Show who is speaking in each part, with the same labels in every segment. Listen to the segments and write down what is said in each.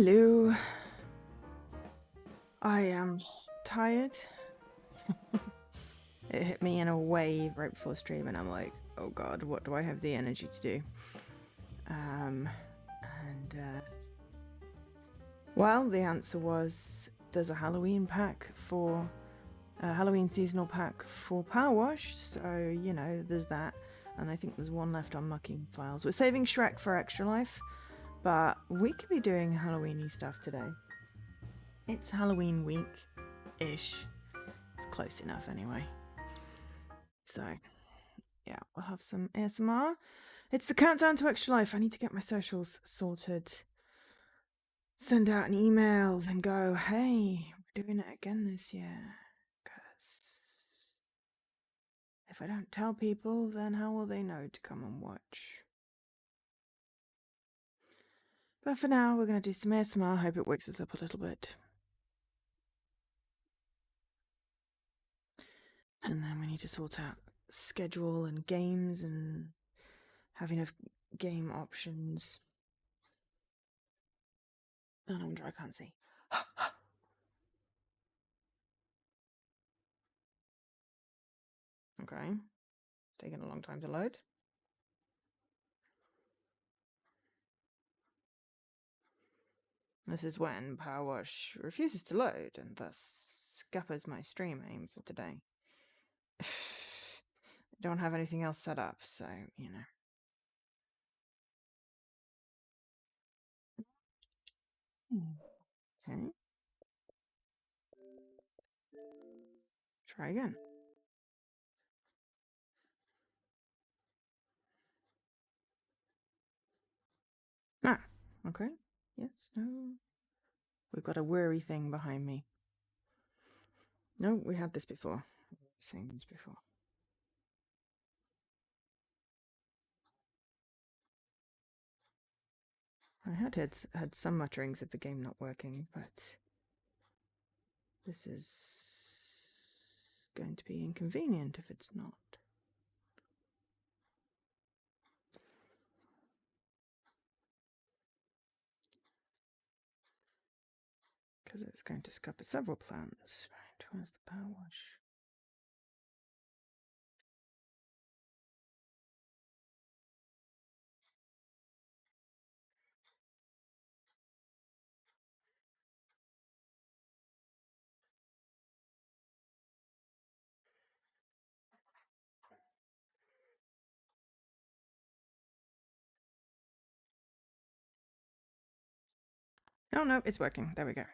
Speaker 1: Hello. I am tired. It hit me in a wave right before stream, and I'm like, oh god, what do I have the energy to do? Well, the answer was there's a Halloween pack for a Halloween seasonal pack for PowerWash, so you know there's that, and I think there's one left on Muckingham files. We're saving Shrek for Extra Life, but we could be doing Halloweeny stuff today. It's Halloween week-ish. It's close enough anyway. So, yeah, we'll have some ASMR. It's the countdown to Extra Life. I need to get my socials sorted. Send out an email and go, hey, we're doing it again this year. Because if I don't tell people, then how will they know to come and watch? But for now, we're going to do some ASMR. Hope it wakes us up a little bit. And then we need to sort out schedule and games and have enough game options. Oh, no wonder I can't see. Okay. It's taking a long time to load. This is when PowerWash refuses to load and thus scuppers my stream aim for today. I don't have anything else set up, so, you know. Okay. Try again. Ah, okay. Yes, no. We've got a worry thing behind me. No, we had this before. We've seen this before. I had some mutterings of the game not working, but this is going to be inconvenient if it's not. Because it's going to scupper several plants. Right, where's the PowerWash? Oh no, it's working. There we go.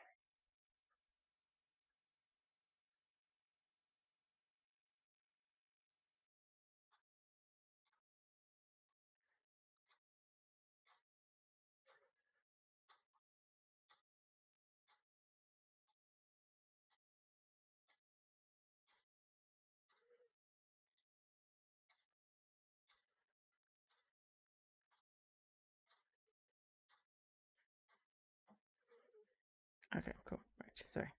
Speaker 1: Okay, cool. Right, sorry.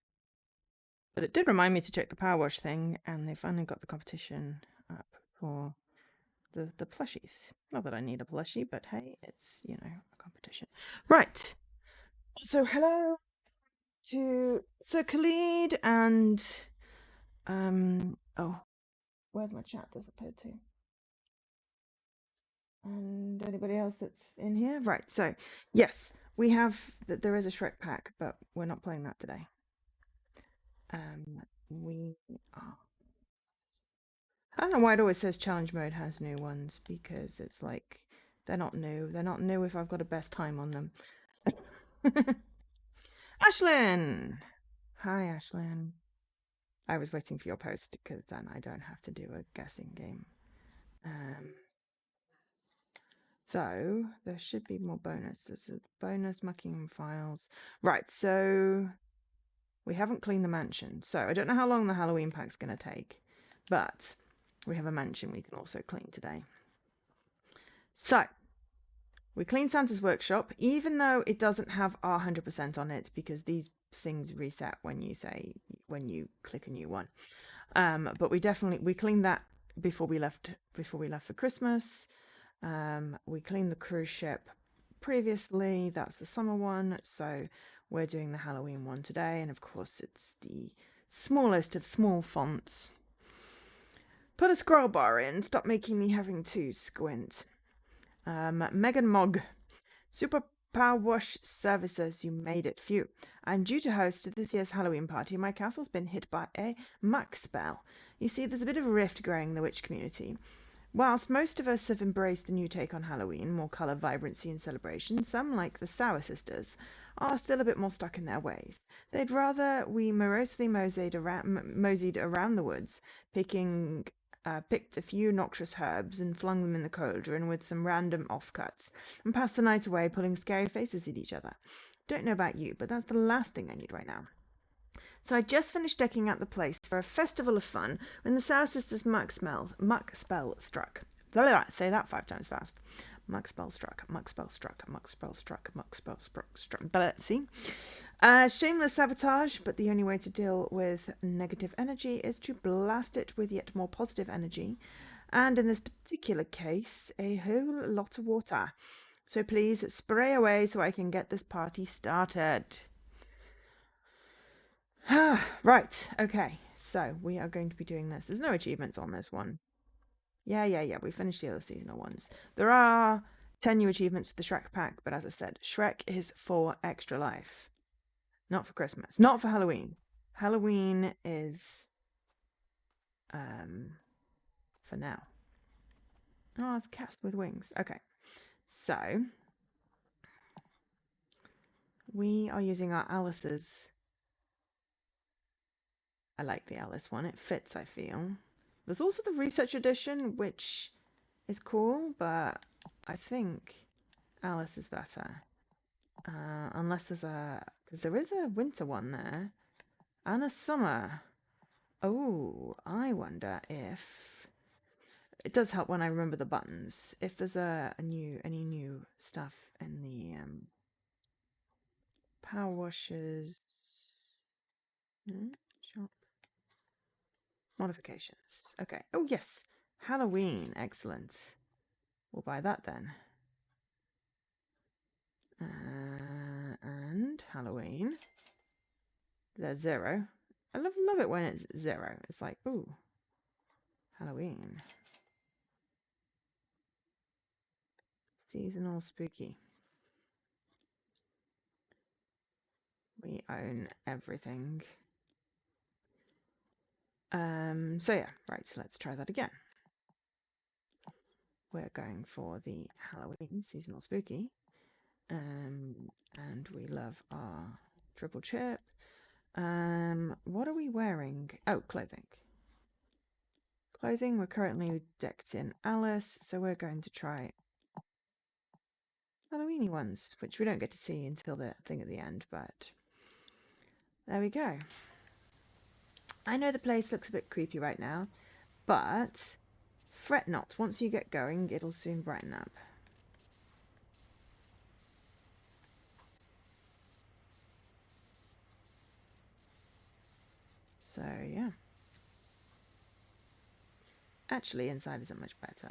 Speaker 1: But it did remind me to check the PowerWash thing, and they finally got the competition up for the plushies. Not that I need a plushie, but hey, it's, you know, a competition. Right. So hello to Sir Khalid and oh, where's my chat disappeared to? And anybody else that's in here? Right. So yes, we have that there is a Shrek pack, but we're not playing that today. We are. I don't know why it always says challenge mode has new ones, because it's like they're not new. They're not new if I've got a best time on them. Ashlyn! Hi, Ashlyn. I was waiting for your post because then I don't have to do a guessing game. So there should be more bonus. There's a bonus Muckingham files. Right, so we haven't cleaned the mansion. So I don't know how long the Halloween pack's going to take, but we have a mansion we can also clean today. So we clean Santa's workshop, even though it doesn't have our 100% on it, because these things reset when you click a new one. But we cleaned that before we left for Christmas. We cleaned the cruise ship previously. That's the summer one. So we're doing the Halloween one today. And of course, it's the smallest of small fonts. Put a scroll bar in. Stop making me having to squint. Megan Mogg. Super PowerWash services, you made it. Phew. I'm due to host this year's Halloween party. My castle's been hit by a muck spell. You see, there's a bit of a rift growing in the witch community. Whilst most of us have embraced the new take on Halloween, more colour, vibrancy and celebration, some, like the Sour Sisters, are still a bit more stuck in their ways. They'd rather we morosely moseyed around the woods, picked a few noxious herbs and flung them in the cauldron with some random offcuts, and passed the night away pulling scary faces at each other. Don't know about you, but that's the last thing I need right now. So I just finished decking out the place for a festival of fun when the Sour Sisters muck spell struck. Blah, blah, blah. Say that 5 times fast. Muck spell struck, muck spell struck, muck spell struck, muck spell struck. Blah, see? Shameless sabotage, but the only way to deal with negative energy is to blast it with yet more positive energy. And in this particular case, a whole lot of water. So please spray away so I can get this party started. Right, okay, so we are going to be doing this. There's no achievements on this one. Yeah, we finished the other seasonal ones. There are 10 new achievements to the Shrek pack, but as I said, Shrek is for extra life. Not for Christmas. Not for Halloween. Halloween is for now. Oh, it's cast with wings. Okay, so we are using our Alice's. I like the Alice one. It fits, I feel. There's also the research edition, which is cool, but I think Alice is better. Unless there's because there is a winter one there and a summer. Oh, I wonder if it does help when I remember the buttons. If there's any new stuff in the power washers. Shop modifications. Okay. Oh yes, Halloween. Excellent. We'll buy that then. And Halloween. There's 0. I love it when it's 0. It's like, ooh, Halloween. Seasonal spooky. We own everything. So yeah, right, let's try that again. We're going for the Halloween seasonal spooky. And we love our triple chip. What are we wearing? Oh, clothing. Clothing, we're currently decked in Alice, so we're going to try Halloweeny ones, which we don't get to see until the thing at the end, but there we go. I know the place looks a bit creepy right now, but fret not. Once you get going, it'll soon brighten up. So, yeah. Actually, inside isn't much better.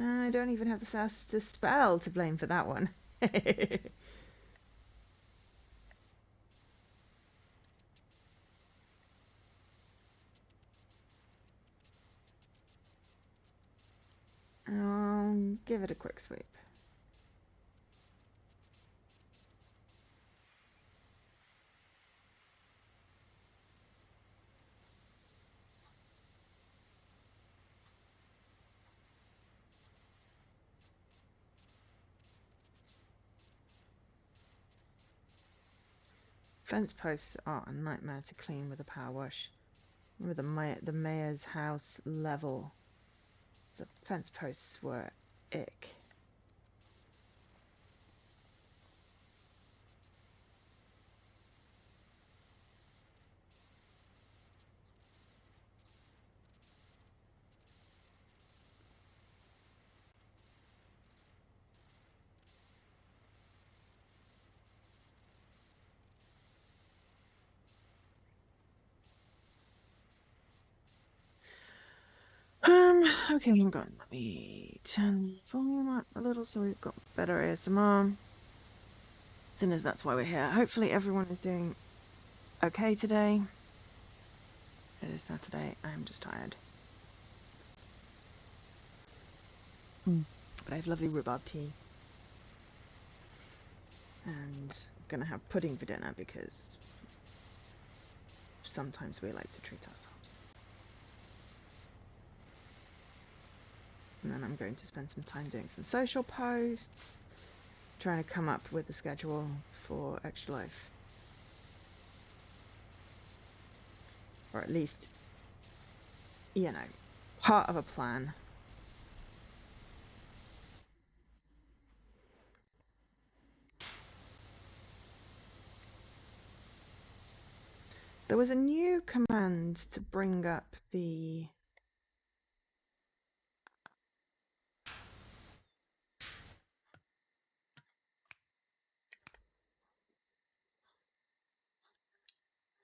Speaker 1: I don't even have the sass to spell to blame for that one. I'll give it a quick sweep. Fence posts are a nightmare to clean with a power wash. Remember the mayor's house level. The fence posts were ick. Okay, hang on. Let me turn the volume up a little so we've got better ASMR. Soon as that's why we're here. Hopefully everyone is doing okay today. It is Saturday. I'm just tired. But I have lovely rhubarb tea. And I'm going to have pudding for dinner because sometimes we like to treat ourselves. And then I'm going to spend some time doing some social posts, trying to come up with a schedule for Extra Life. Or at least, you know, part of a plan. There was a new command to bring up the...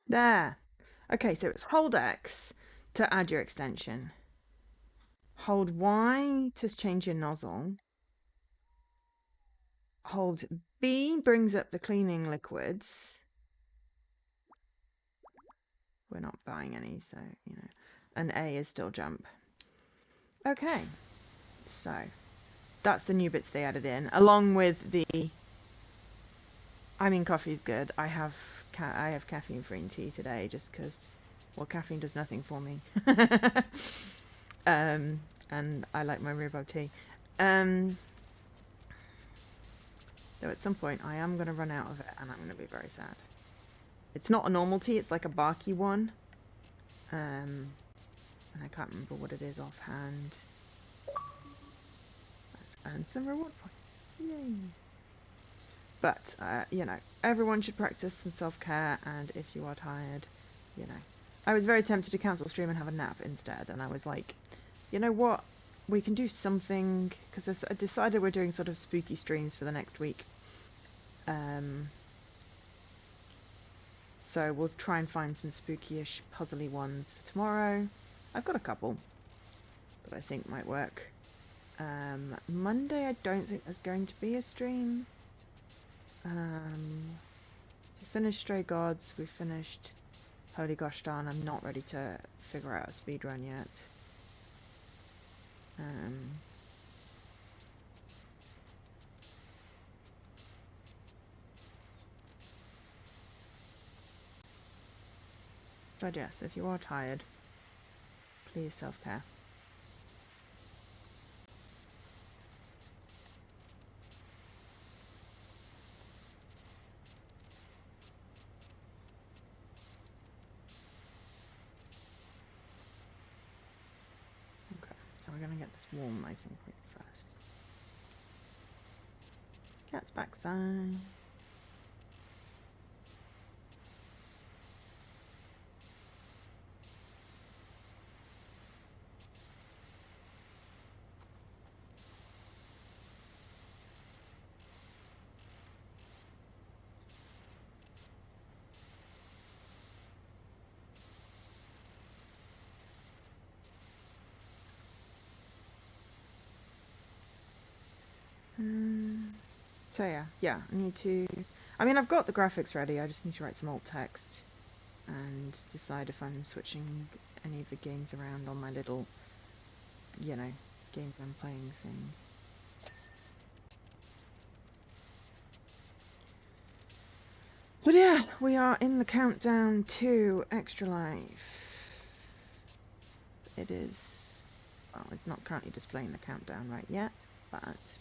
Speaker 1: There. Okay, so it's hold X to add your extension. Hold Y to change your nozzle. Hold B brings up the cleaning liquids. We're not buying any, so, you know. And A is still jump. Okay, so that's the new bits they added in, along with the... I mean, coffee's good. I have caffeine-free tea today just because, well, caffeine does nothing for me. And I like my rhubarb tea. Though at some point I am going to run out of it and I'm going to be very sad. It's not a normal tea, it's like a barky one. And I can't remember what it is offhand. And some reward points. Yay. But, you know, everyone should practice some self-care, and if you are tired, you know. I was very tempted to cancel stream and have a nap instead, and I was like, you know what? We can do something, because I decided we're doing sort of spooky streams for the next week. So we'll try and find some spooky-ish, puzzly ones for tomorrow. I've got a couple that I think might work. Monday, I don't think there's going to be a stream. So finished Stray Gods, we finished Holy Gosh Darn. I'm not ready to figure out a speedrun yet. But yes, if you are tired, please self-care. Okay, so we're gonna get this warm nice and quick first. Cat's backside. So yeah, I need to... I mean, I've got the graphics ready, I just need to write some alt text and decide if I'm switching any of the games around on my little, you know, games I'm playing thing. But yeah, we are in the countdown to Extra Life. It is... well, it's not currently displaying the countdown right yet, but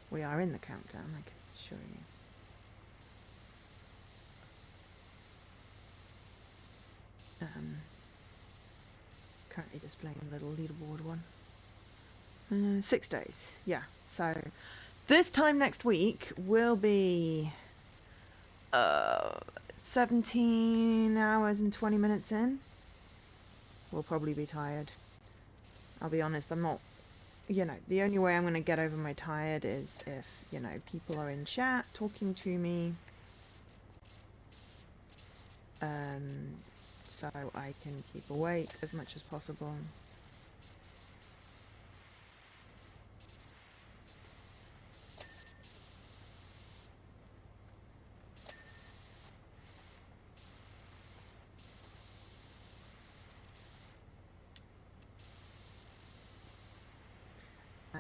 Speaker 1: we are in the countdown, I can assure you. Currently displaying a little leaderboard one. 6 days, yeah. So this time next week will be 17 hours and 20 minutes in. We'll probably be tired. I'll be honest, I'm not... you know, the only way I'm going to get over my tired is if, you know, people are in chat talking to me. So I can keep awake as much as possible.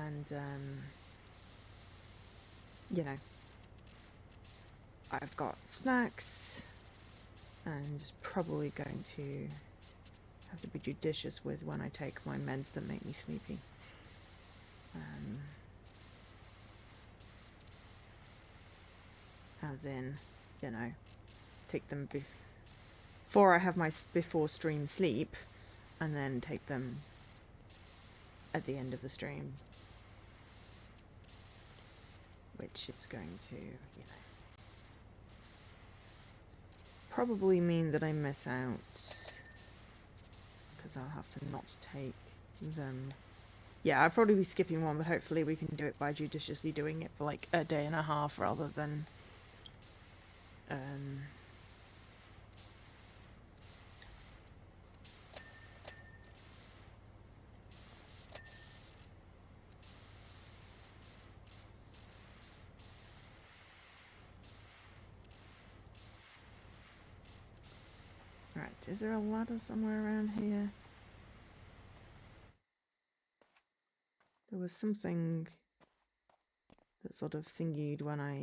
Speaker 1: And, you know, I've got snacks and probably going to have to be judicious with when I take my meds that make me sleepy. As in, you know, take them before I have my before stream sleep, and then take them at the end of the stream, which is going to, you know, probably mean that I miss out, because I'll have to not take them. Yeah, I'll probably be skipping one, but hopefully we can do it by judiciously doing it for like a day and a half rather than right, is there a ladder somewhere around here? There was something that sort of thingied when I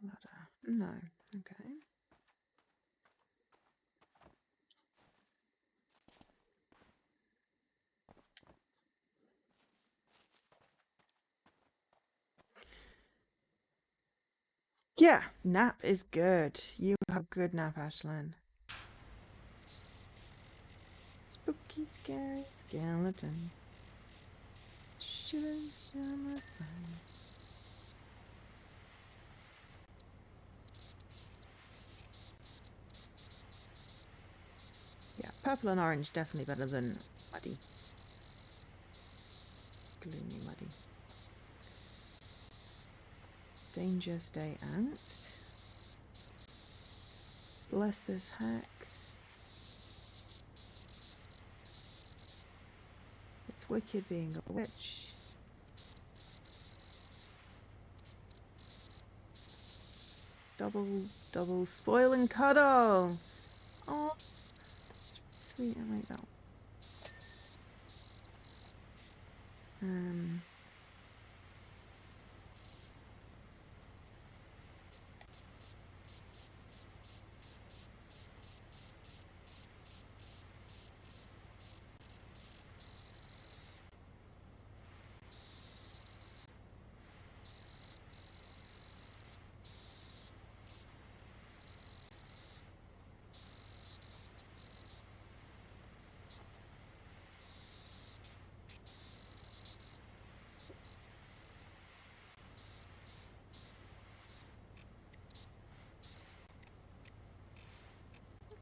Speaker 1: ladder. No, okay. Yeah, nap is good. You have a good nap, Ashlyn. Spooky, scary skeleton. Shivers down my spine. Yeah, purple and orange definitely better than muddy. Gloomy muddy. Danger, stay out. Bless this hex. It's wicked being a witch. Double spoil and cuddle. Oh, that's really sweet. I like that.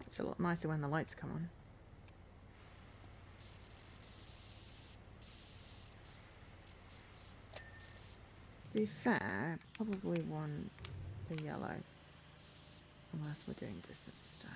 Speaker 1: It's a lot nicer when the lights come on. To be fair, probably want the yellow. Unless we're doing distance stuff.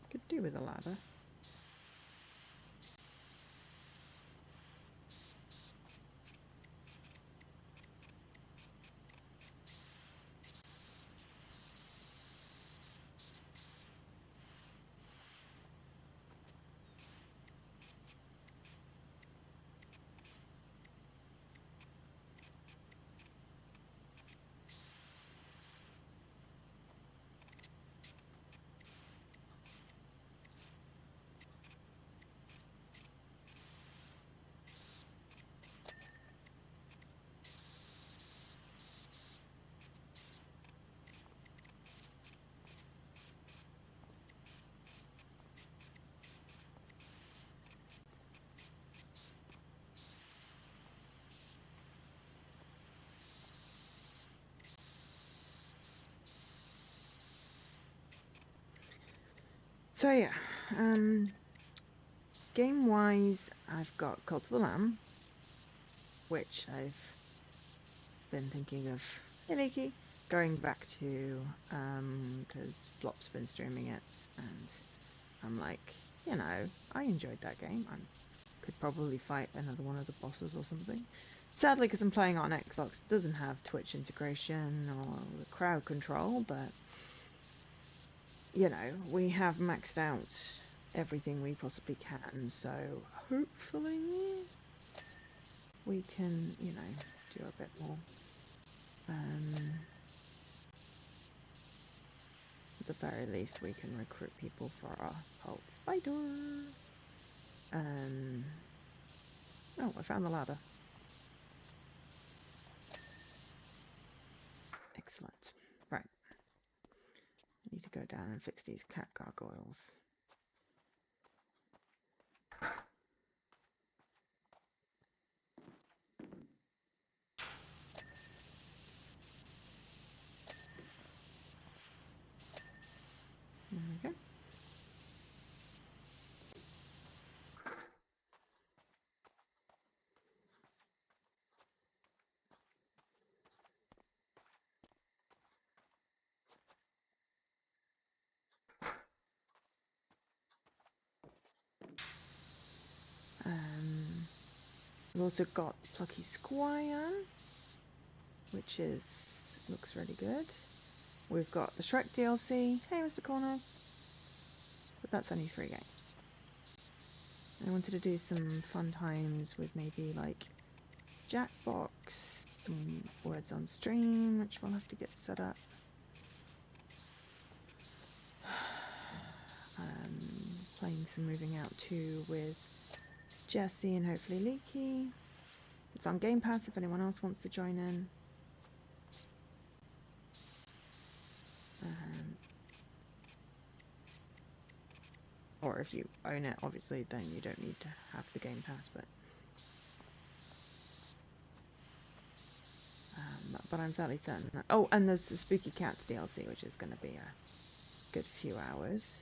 Speaker 1: Could do with a ladder. So yeah, game-wise, I've got Cult of the Lamb, which I've been thinking of, hey Leaky, going back to, because Flop's been streaming it, and I'm like, you know, I enjoyed that game. I could probably fight another one of the bosses or something. Sadly, because I'm playing on Xbox, it doesn't have Twitch integration or the crowd control, but, you know, we have maxed out everything we possibly can, so hopefully we can, you know, do a bit more. At the very least, we can recruit people for our cult spider. Oh, I found the ladder. Excellent. Right. I need to go down and fix these cat gargoyles. There we go. We've also got Plucky Squire, which looks really good. We've got the Shrek DLC. Hey, Mr. Corners. But that's only 3 games. I wanted to do some fun times with maybe like Jackbox, some words on stream, which we'll have to get set up. Playing some Moving Out 2 with Jesse and hopefully Leaky. It's on Game Pass if anyone else wants to join in. Or if you own it, obviously, then you don't need to have the Game Pass, but I'm fairly certain that... Oh, and there's the Spooky Cats DLC, which is going to be a good few hours.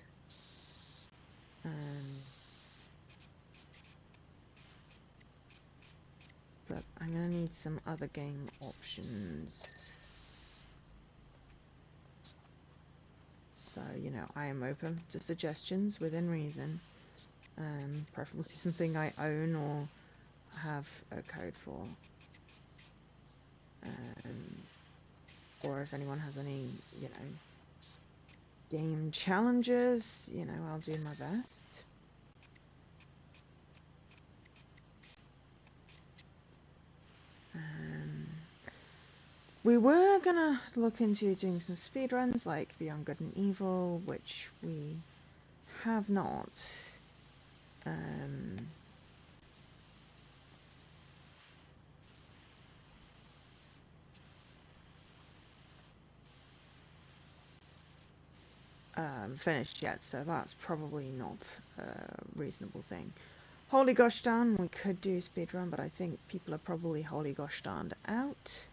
Speaker 1: But I'm going to need some other game options. So, you know, I am open to suggestions within reason. Preferably something I own or have a code for. Or if anyone has any, you know, game challenges, you know, I'll do my best. We were gonna look into doing some speedruns like Beyond Good and Evil, which we have not. Finished yet, so that's probably not a reasonable thing. Holy Gosh Darn, we could do speedrun, but I think people are probably Holy Gosh Darned out.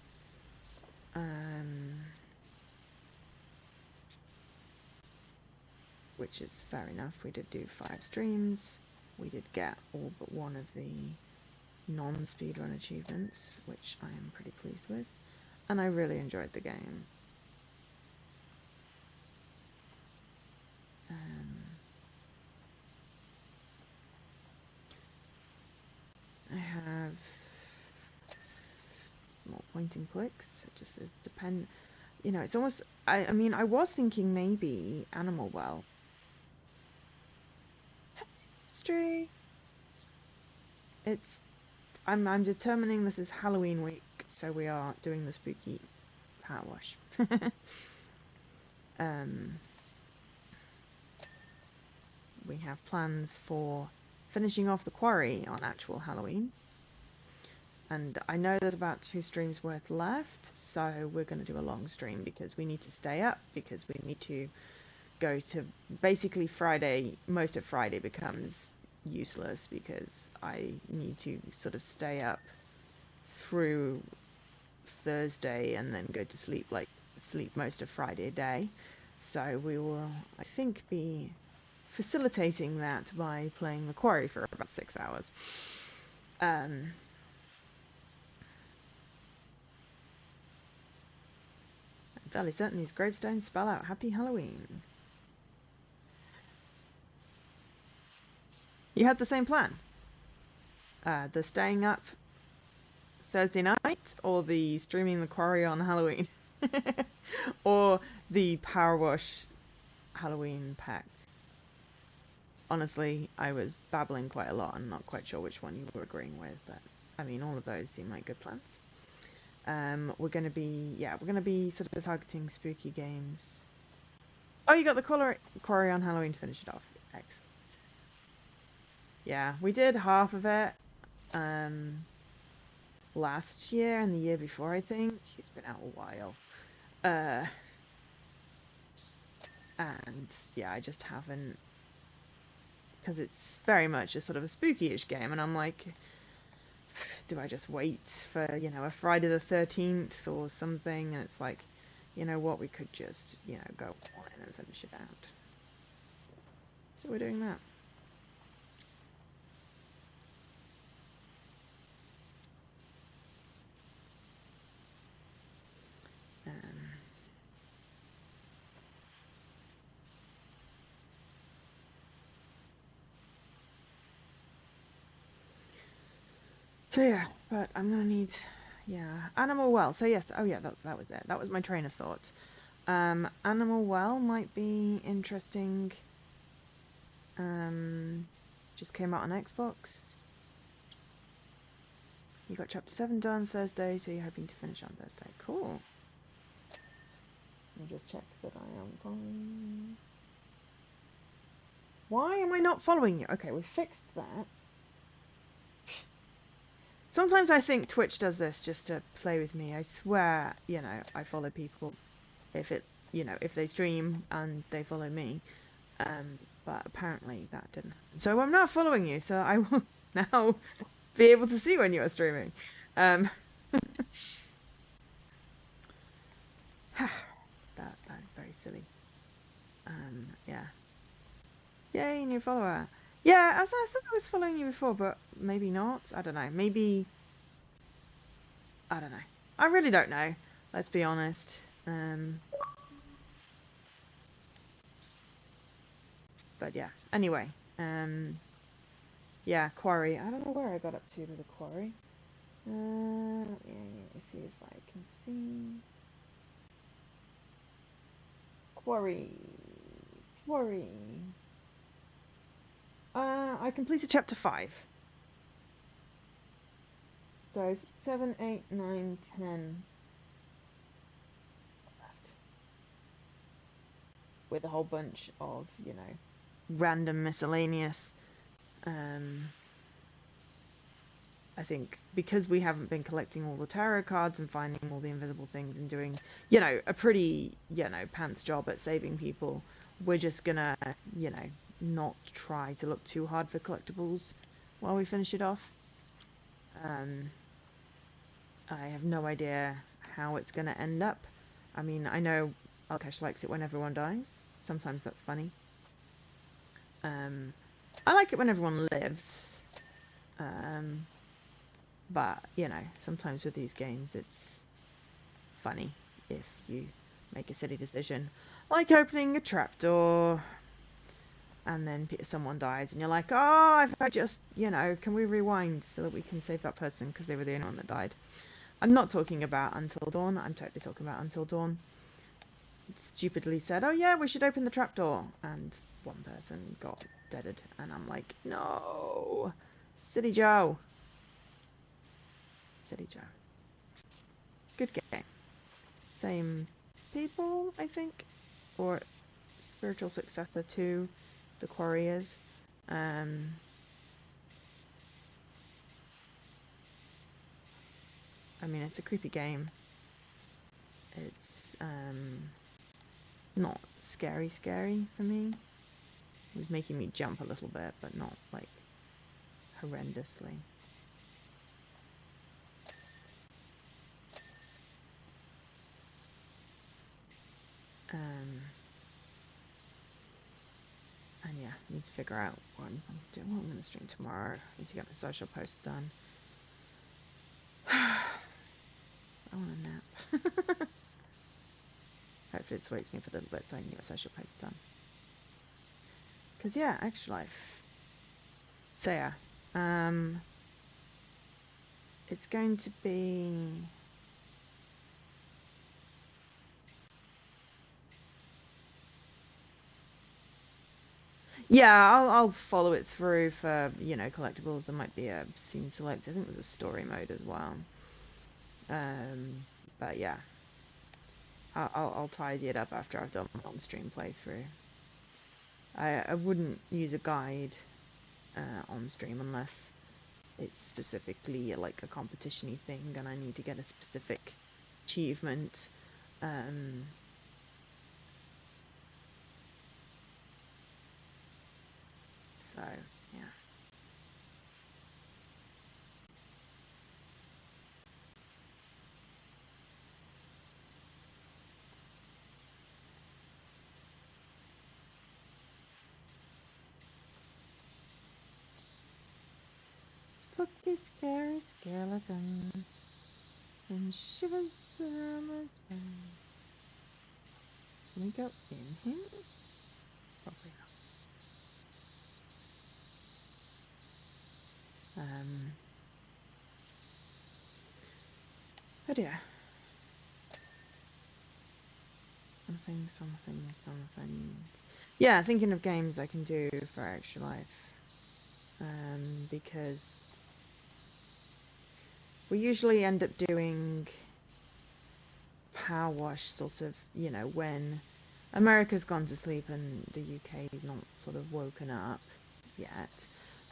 Speaker 1: Which is fair enough. We did do 5 streams. We did get all but one of the non-speedrun achievements, which I am pretty pleased with. And I really enjoyed the game. I have more point and clicks. It just is depend. You know, it's almost. I mean, I was thinking maybe Animal Well. History. It's. I'm determining this is Halloween week, so we are doing the spooky PowerWash. We have plans for finishing off the quarry on actual Halloween. And I know there's about 2 streams worth left, so we're going to do a long stream because we need to stay up, because we need to go to basically Friday. Most of Friday becomes useless because I need to sort of stay up through Thursday and then go to sleep, like sleep most of Friday a day. So we will, I think, be facilitating that by playing the quarry for about 6 hours. Fairly certain these gravestones spell out Happy Halloween. You had the same plan? The staying up Thursday night, or the streaming the quarry on Halloween? Or the PowerWash Halloween pack? Honestly, I was babbling quite a lot and not quite sure which one you were agreeing with, but I mean, all of those seem like good plans. We're going to be sort of targeting spooky games. Oh, you got the quarry on Halloween to finish it off. Excellent. Yeah, we did half of it last year and the year before, I think. It's been out a while. And yeah, I just haven't, because it's very much a sort of a spooky-ish game, and I'm like, do I just wait for, you know, a Friday the 13th or something? And it's like, you know what, we could just, you know, go on and finish it out. So we're doing that. So yeah, but I'm gonna need, yeah, Animal Well. So yes, oh yeah, that was it. That was my train of thought. Animal Well might be interesting. Just came out on Xbox. You got chapter 7 done Thursday, so you're hoping to finish on Thursday. Cool. Let me just check that I am following. Why am I not following you? Okay, we fixed that. Sometimes I think Twitch does this just to play with me. I swear, you know, I follow people if it, you know, if they stream and they follow me. But apparently that didn't happen. So I'm not following you, so I will now be able to see when you are streaming. That very silly. Yeah. Yay, new follower. Yeah, as I thought I was following you before, but maybe not. I don't know. Maybe, I don't know. I really don't know. Let's be honest. But yeah. Anyway. Yeah, quarry. I don't know where I got up to with the quarry. Let me see if I can see. Quarry. I completed chapter 5. So 7, 8, 9, 10 left. With a whole bunch of, you know, random miscellaneous. I think because we haven't been collecting all the tarot cards and finding all the invisible things and doing, you know, a pretty, you know, pants job at saving people, we're just gonna, you know, not try to look too hard for collectibles while we finish it off. I have no idea how it's gonna end up. I mean, I know Alkesh likes it when everyone dies. Sometimes that's funny. I like it when everyone lives. But, you know, sometimes with these games it's funny if you make a silly decision. Like opening a trapdoor and then someone dies and you're like, oh, if I just, you know, can we rewind so that we can save that person because they were the only one that died. I'm not talking about Until Dawn. I'm totally talking about Until Dawn. It stupidly said, oh yeah, we should open the trapdoor. And one person got deaded. And I'm like, no. Silly Joe. Silly Joe. Good game. Same people, I think. Or spiritual successor to the Quarry is. I mean, it's a creepy game. It's not scary for me. It was making me jump a little bit, but not like horrendously. yeah, need to figure out what I'm going to stream tomorrow. Need to get my social posts done. I want a nap. Hopefully it wakes me up a little bit so I can get my social posts done. Because, yeah, extra life. So, yeah. It's going to be... Yeah, I'll follow it through for, you know, collectibles. There might be a scene select. I think there's a story mode as well. But yeah, I'll tidy it up after I've done my on-stream playthrough. I wouldn't use a guide on stream unless it's specifically like a competition-y thing and I need to get a specific achievement. So, yeah. Spooky, scary skeleton and shivers around my spine. Can we go in here? Probably not. But yeah. Something. Yeah, thinking of games I can do for Extra Life. Because we usually end up doing PowerWash sort of, you know, when America's gone to sleep and the UK's not sort of woken up yet.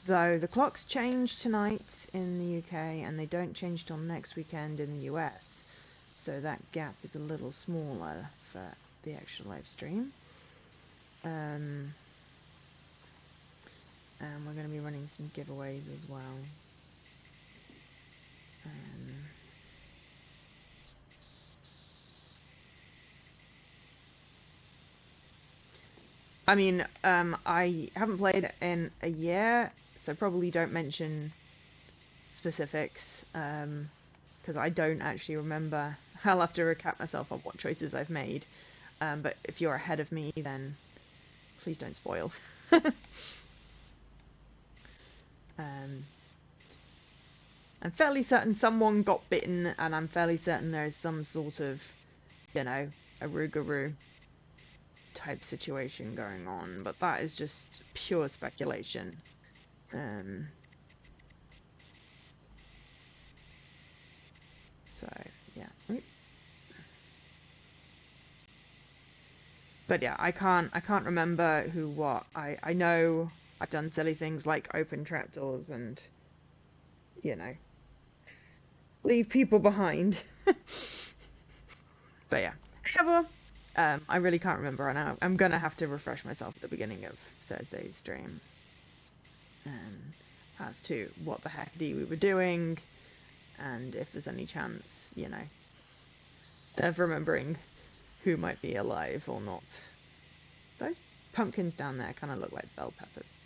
Speaker 1: Though the clocks change tonight in the UK and they don't change till next weekend in the US. So that gap is a little smaller for the Extra Life stream. And we're going to be running some giveaways as well. I mean, I haven't played in a year, so probably don't mention specifics, because I don't actually remember. I'll have to recap myself on what choices I've made. But if you're ahead of me, then please don't spoil. I'm fairly certain someone got bitten, and I'm fairly certain there is some sort of, you know, a Rougarou type situation going on, but that is just pure speculation. So, yeah. But yeah, I can't remember who what. I know I've done silly things like open trapdoors and, you know, leave people behind. But yeah. However, I really can't remember, and I'm going to have to refresh myself at the beginning of Thursday's stream as to what the heck we were doing, and if there's any chance, you know, of remembering who might be alive or not. Those pumpkins down there kind of look like bell peppers.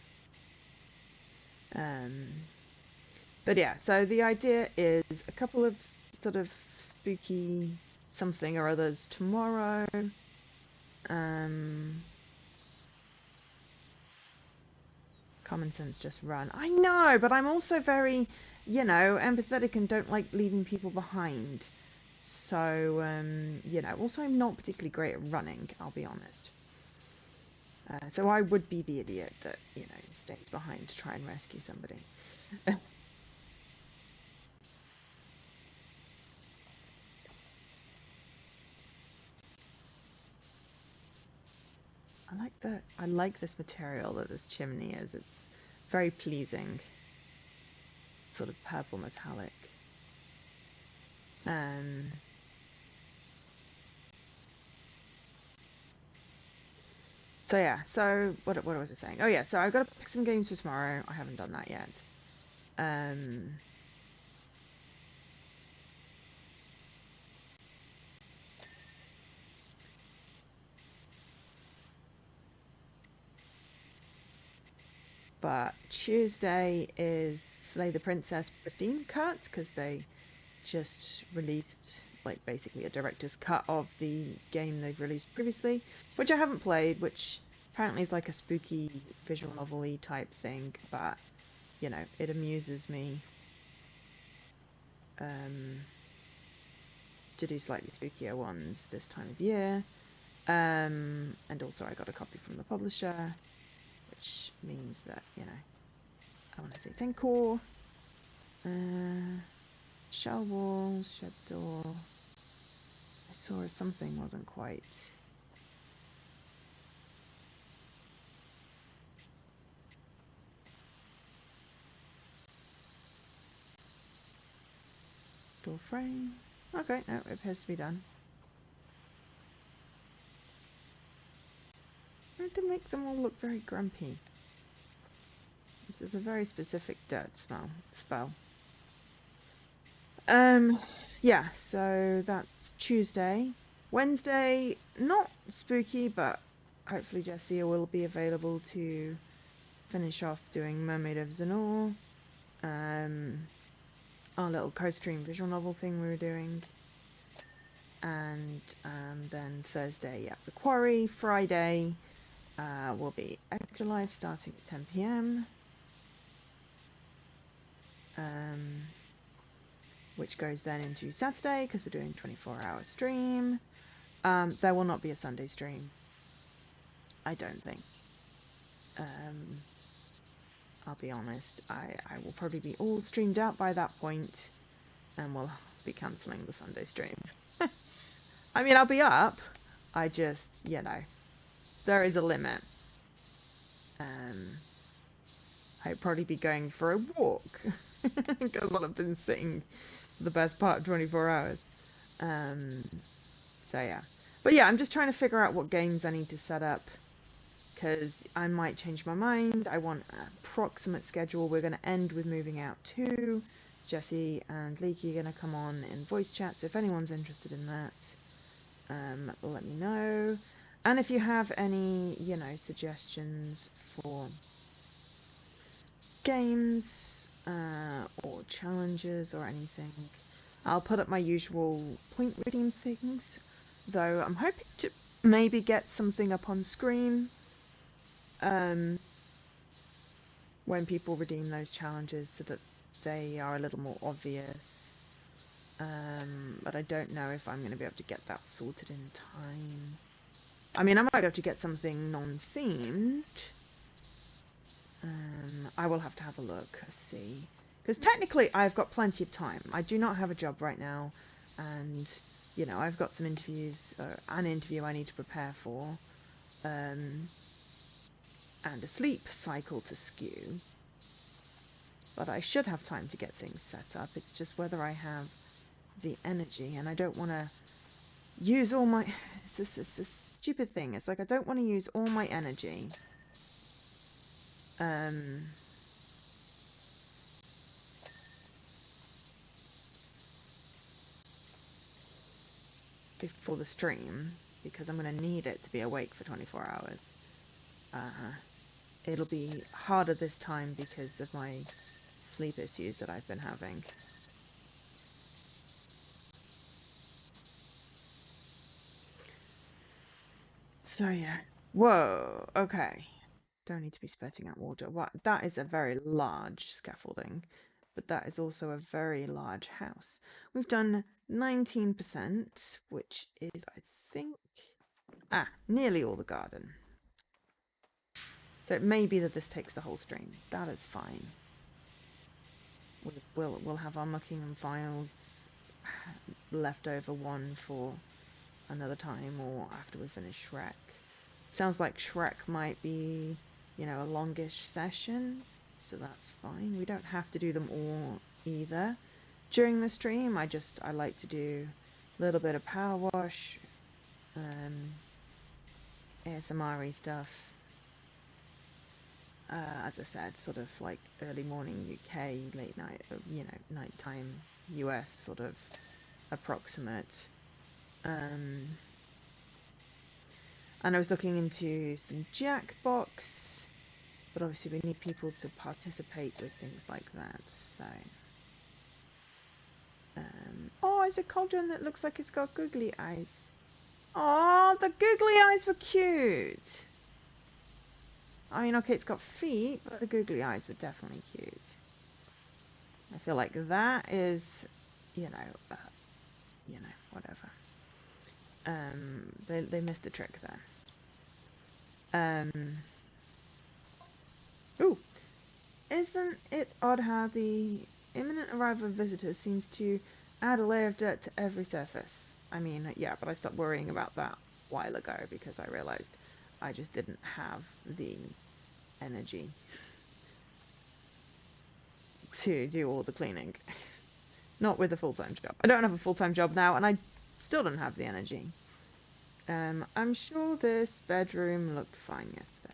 Speaker 1: But yeah, so the idea is a couple of sort of spooky something or others tomorrow. Common sense, just run. I know, but I'm also very, you know, empathetic and don't like leaving people behind. So, you know, also I'm not particularly great at running, I'll be honest. So I would be the idiot that, you know, stays behind to try and rescue somebody. I like this material that this chimney is. It's very pleasing. Sort of purple metallic. So yeah, so what was I saying? Oh yeah, so I've got to pick some games for tomorrow. I haven't done that yet. But Tuesday is Slay the Princess Pristine Cut, because they just released like basically a director's cut of the game they've released previously, which I haven't played, which apparently is like a spooky visual novel-y type thing, but you know, it amuses me to do slightly spookier ones this time of year. And also I got a copy from the publisher, which means that, you know, I want to say Tenkor, shell walls, shed door. I saw something wasn't quite. Door frame. Okay, no, it appears to be done. I had to make them all look very grumpy. This is a very specific dirt spell. Yeah, so that's Tuesday. Wednesday, not spooky, but hopefully Jessia will be available to finish off doing Mermaid of Zanor. Our little co-stream visual novel thing we were doing. And then Thursday, yeah, the Quarry. Friday will be Extra Life starting at 10 p.m. Which goes then into Saturday, because we're doing 24-hour stream. There will not be a Sunday stream. I don't think. I'll be honest. I will probably be all streamed out by that point, and we'll be cancelling the Sunday stream. I mean, I'll be up. I just, you know, there is a limit. I'd probably be going for a walk, because I'll have been sitting the best part of 24 hours. So yeah. But yeah, I'm just trying to figure out what games I need to set up, because I might change my mind. I want an approximate schedule. We're going to end with Moving Out 2. Jessie and Leaky are going to come on in voice chat, so if anyone's interested in that, let me know. And if you have any, you know, suggestions for games or challenges or anything, I'll put up my usual point redeem things, though I'm hoping to maybe get something up on screen when people redeem those challenges, so that they are a little more obvious. But I don't know if I'm going to be able to get that sorted in time. I mean, I might be able to get something non-themed. I will have to have a look, see. Because technically, I've got plenty of time. I do not have a job right now. And, you know, I've got some interviews, an interview I need to prepare for. And a sleep cycle to skew. But I should have time to get things set up. It's just whether I have the energy. And I don't want to use all my... It's this stupid thing. It's like I don't want to use all my energy. Before the stream, because I'm going to need it to be awake for 24 hours. It'll be harder this time because of my sleep issues that I've been having. So yeah. Whoa, okay. Don't need to be spurting out water. What? That is a very large scaffolding, but that is also a very large house. We've done 19%, which is, I think, nearly all the garden. So it may be that this takes the whole stream. That is fine. We'll have our Muckingham files left over one for another time, or after we finish Shrek. Sounds like Shrek might be, you know, a longish session, so that's fine. We don't have to do them all either during the stream. I like to do a little bit of PowerWash, ASMR-y stuff. As I said, sort of like early morning UK, late night, you know, nighttime US sort of approximate. And I was looking into some Jackbox But obviously we need people to participate with things like that, so... oh, it's a cauldron that looks like it's got googly eyes. Oh, the googly eyes were cute! I mean, okay, it's got feet, but the googly eyes were definitely cute. I feel like that is, you know, whatever. They missed the trick there. Ooh, isn't it odd how the imminent arrival of visitors seems to add a layer of dirt to every surface? I mean, yeah, but I stopped worrying about that a while ago because I realized I just didn't have the energy to do all the cleaning. Not with a full-time job. I don't have a full-time job now, and I still don't have the energy. I'm sure this bedroom looked fine yesterday.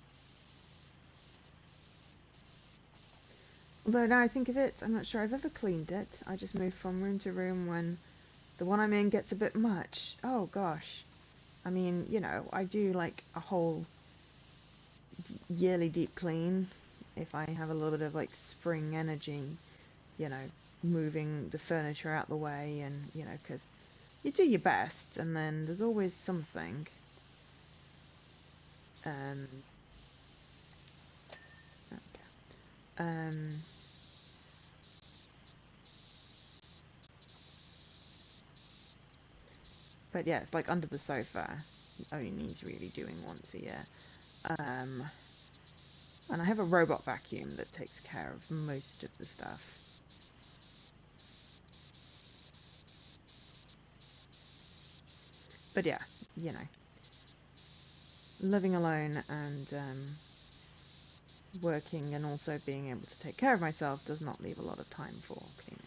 Speaker 1: Although now I think of it, I'm not sure I've ever cleaned it. I just move from room to room when the one I'm in gets a bit much. Oh gosh. I mean, you know, I do like a whole yearly deep clean if I have a little bit of like spring energy, you know, moving the furniture out the way, and you know, because you do your best and then there's always something. Okay. But yeah, it's like under the sofa only needs really doing once a year. And I have a robot vacuum that takes care of most of the stuff. But yeah, you know, living alone and working and also being able to take care of myself does not leave a lot of time for cleaning.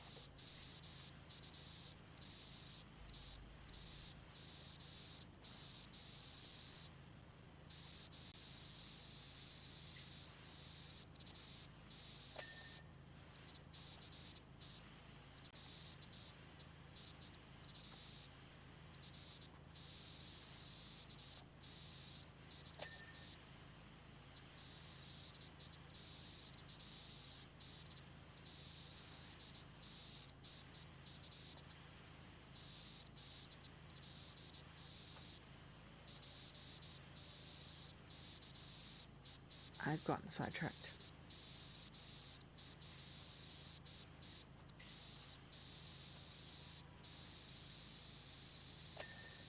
Speaker 1: I've gotten sidetracked.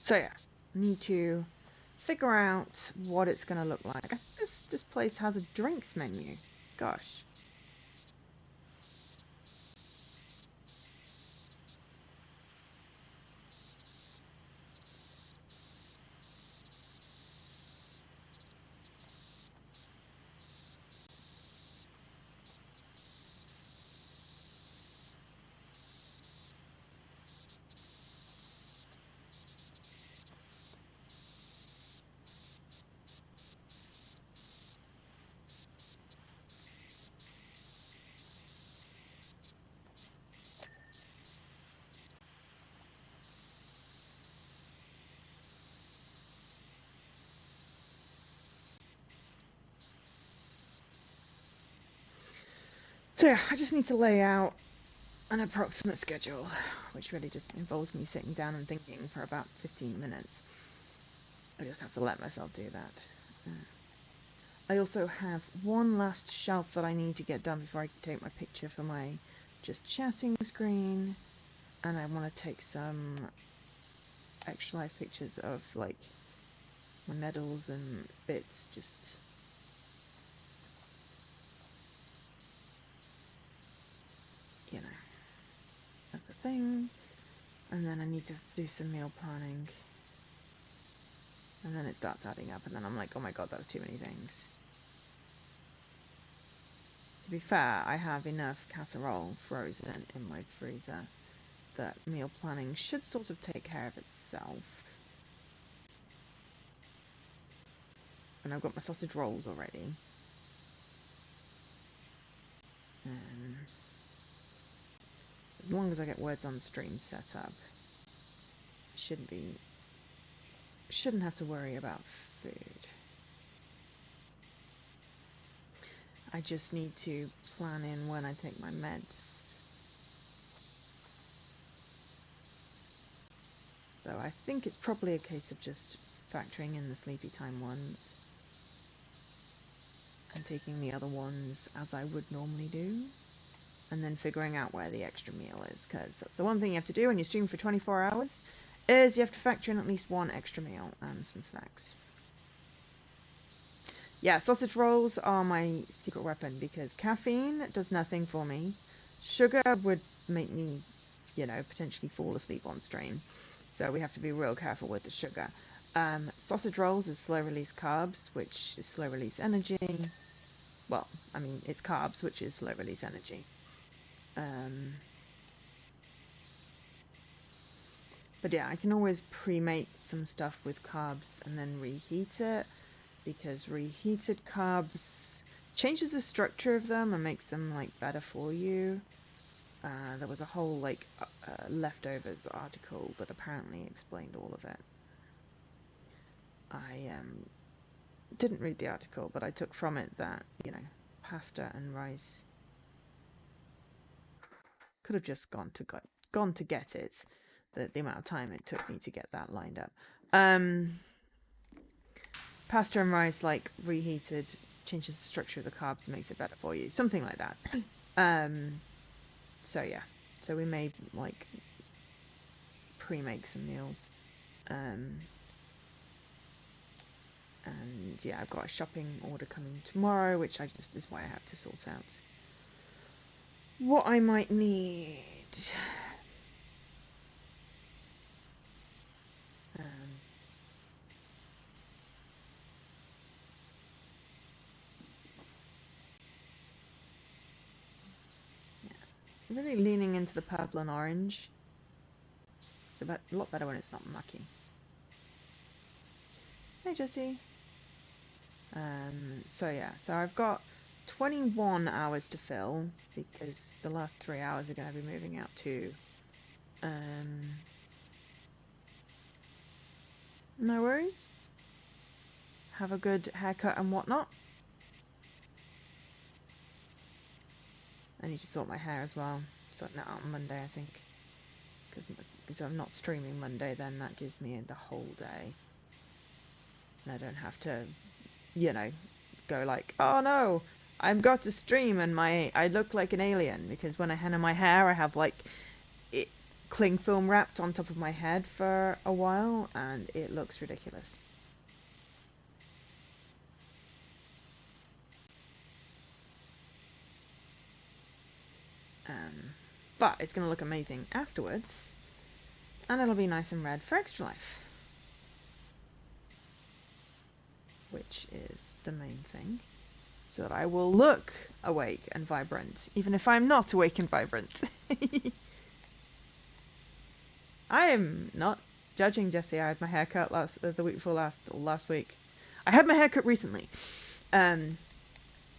Speaker 1: So yeah, need to figure out what it's going to look like. This place has a drinks menu. Gosh. So yeah, I just need to lay out an approximate schedule, which really just involves me sitting down and thinking for about 15 minutes. I just have to let myself do that. I also have one last shelf that I need to get done before I can take my picture for my just chatting screen, and I want to take some extra life pictures of like my medals and bits, just you know, that's a thing. And then I need to do some meal planning, and then it starts adding up, and then I'm like, oh my god, that's too many things. To be fair, I have enough casserole frozen in my freezer that meal planning should sort of take care of itself. And I've got my sausage rolls already. As long as I get words on stream set up, shouldn't have to worry about food. I just need to plan in when I take my meds. So I think it's probably a case of just factoring in the sleepy time ones and taking the other ones as I would normally do, and then figuring out where the extra meal is, because that's the one thing you have to do when you stream for 24 hours, is you have to factor in at least one extra meal and some snacks. Yeah, sausage rolls are my secret weapon, because caffeine does nothing for me. Sugar would make me, you know, potentially fall asleep on stream. So we have to be real careful with the sugar. Sausage rolls is slow release carbs, which is slow release energy. Well, I mean, it's carbs, which is slow release energy. But yeah, I can always pre-make some stuff with carbs and then reheat it, because reheated carbs changes the structure of them and makes them like better for you. There was a whole like leftovers article that apparently explained all of it. I didn't read the article, but I took from it that, you know, pasta and rice could have just gone to get it. The amount of time it took me to get that lined up. Pasta and rice, like reheated, changes the structure of the carbs and makes it better for you. Something like that. So yeah. So we may like pre-make some meals. And yeah, I've got a shopping order coming tomorrow, which is why I have to sort out what I might need. Yeah. Really leaning into the purple and orange. It's a lot better when it's not mucky. Hey, Jessie. So yeah, so I've got 21 hours to fill, because the last 3 hours are going to be moving out too. No worries. Have a good haircut and whatnot. I need to sort my hair as well. Sorting that out on Monday, I think. Because I'm not streaming Monday, then that gives me the whole day. And I don't have to, you know, go like, oh no, I've got to stream and I look like an alien, because when I henna my hair, I have like cling film wrapped on top of my head for a while, and it looks ridiculous. But it's going to look amazing afterwards, and it'll be nice and red for Extra Life, which is the main thing, so that I will look awake and vibrant, even if I'm not awake and vibrant. I am not judging, Jessie. I had my hair cut the week before last week. I had my hair cut recently.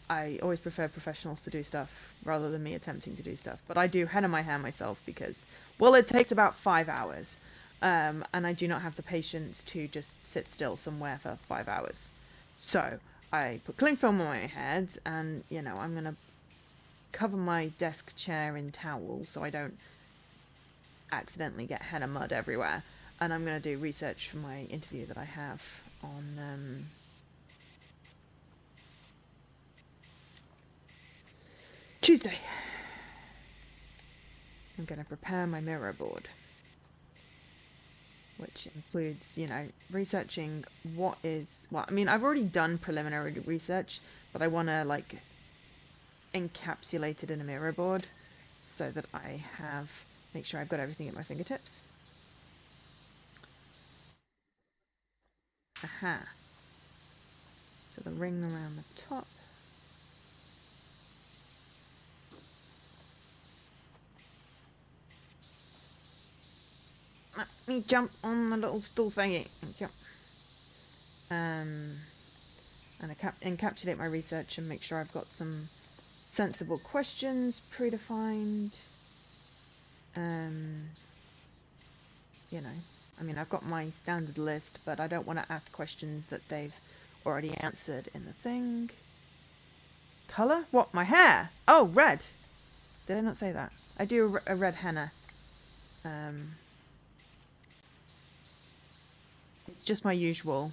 Speaker 1: I always prefer professionals to do stuff rather than me attempting to do stuff. But I do henna my hair myself because, well, it takes about 5 hours. And I do not have the patience to just sit still somewhere for 5 hours. So I put cling film on my head, and, you know, I'm going to cover my desk chair in towels so I don't accidentally get henna mud everywhere. And I'm going to do research for my interview that I have on Tuesday. I'm going to prepare my mirror board, which includes, you know, researching what is, well, I mean, I've already done preliminary research, but I want to, like, encapsulate it in a mirror board so that I make sure I've got everything at my fingertips. Aha. So the ring around the top. Let me jump on the little stool thingy. Thank you. And encapsulate my research and make sure I've got some sensible questions predefined. You know, I mean, I've got my standard list, but I don't want to ask questions that they've already answered in the thing. Colour? What, my hair? Oh, red. Did I not say that? I do a red henna. It's just my usual.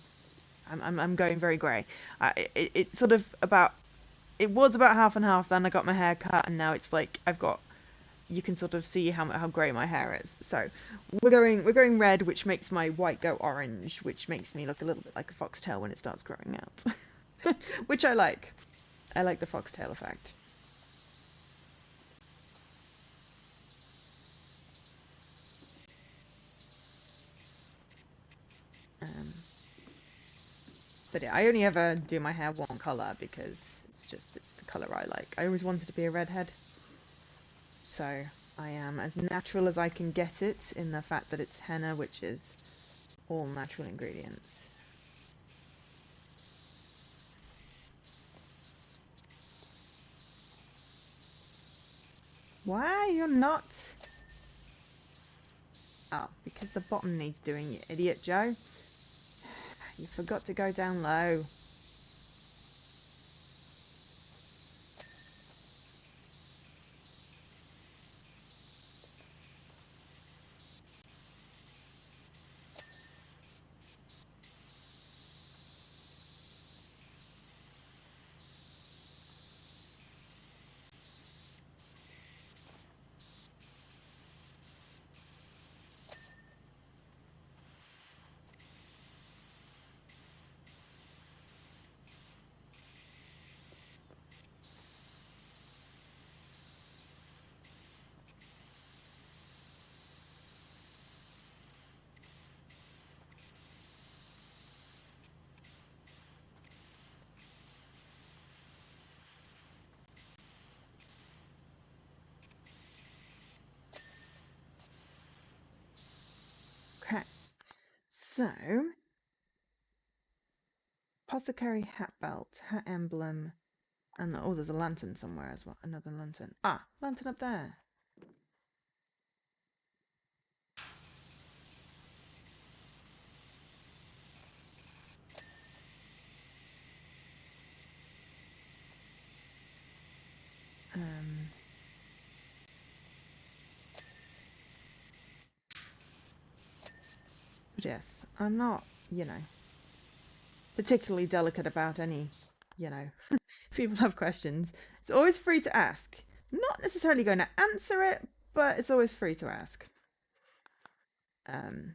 Speaker 1: I'm going very grey. It's sort of about. It was about half and half. Then I got my hair cut, and now it's like I've got. You can sort of see how grey my hair is. So we're going red, which makes my white go orange, which makes me look a little bit like a foxtail when it starts growing out, which I like. I like the foxtail effect. But yeah, I only ever do my hair one colour because it's the colour I like. I always wanted to be a redhead. So I am as natural as I can get it in the fact that it's henna, which is all natural ingredients. Why you're not? Oh, because the bottom needs doing, you idiot, Joe. You forgot to go down low. Okay, so apothecary hat belt, hat emblem, and oh, there's a lantern somewhere as well. Another lantern. Ah, lantern up there. But yes, I'm not, particularly delicate about any, if people have questions, it's always free to ask. Not necessarily going to answer it, but it's always free to ask. I'm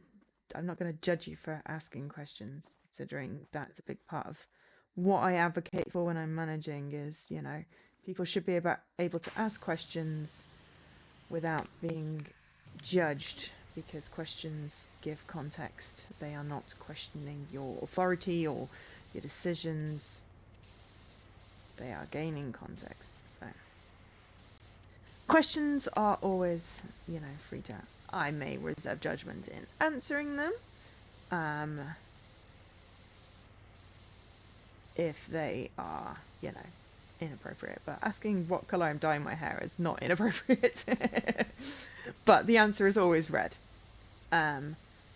Speaker 1: not going to judge you for asking questions, considering that's a big part of what I advocate for when I'm managing is, people should be able to ask questions without being judged, because questions give context. They are not questioning your authority or your decisions. They are gaining context. So questions are always, free to ask. I may reserve judgment in answering them. If they are, inappropriate. But asking what colour I'm dyeing my hair is not inappropriate. But the answer is always red.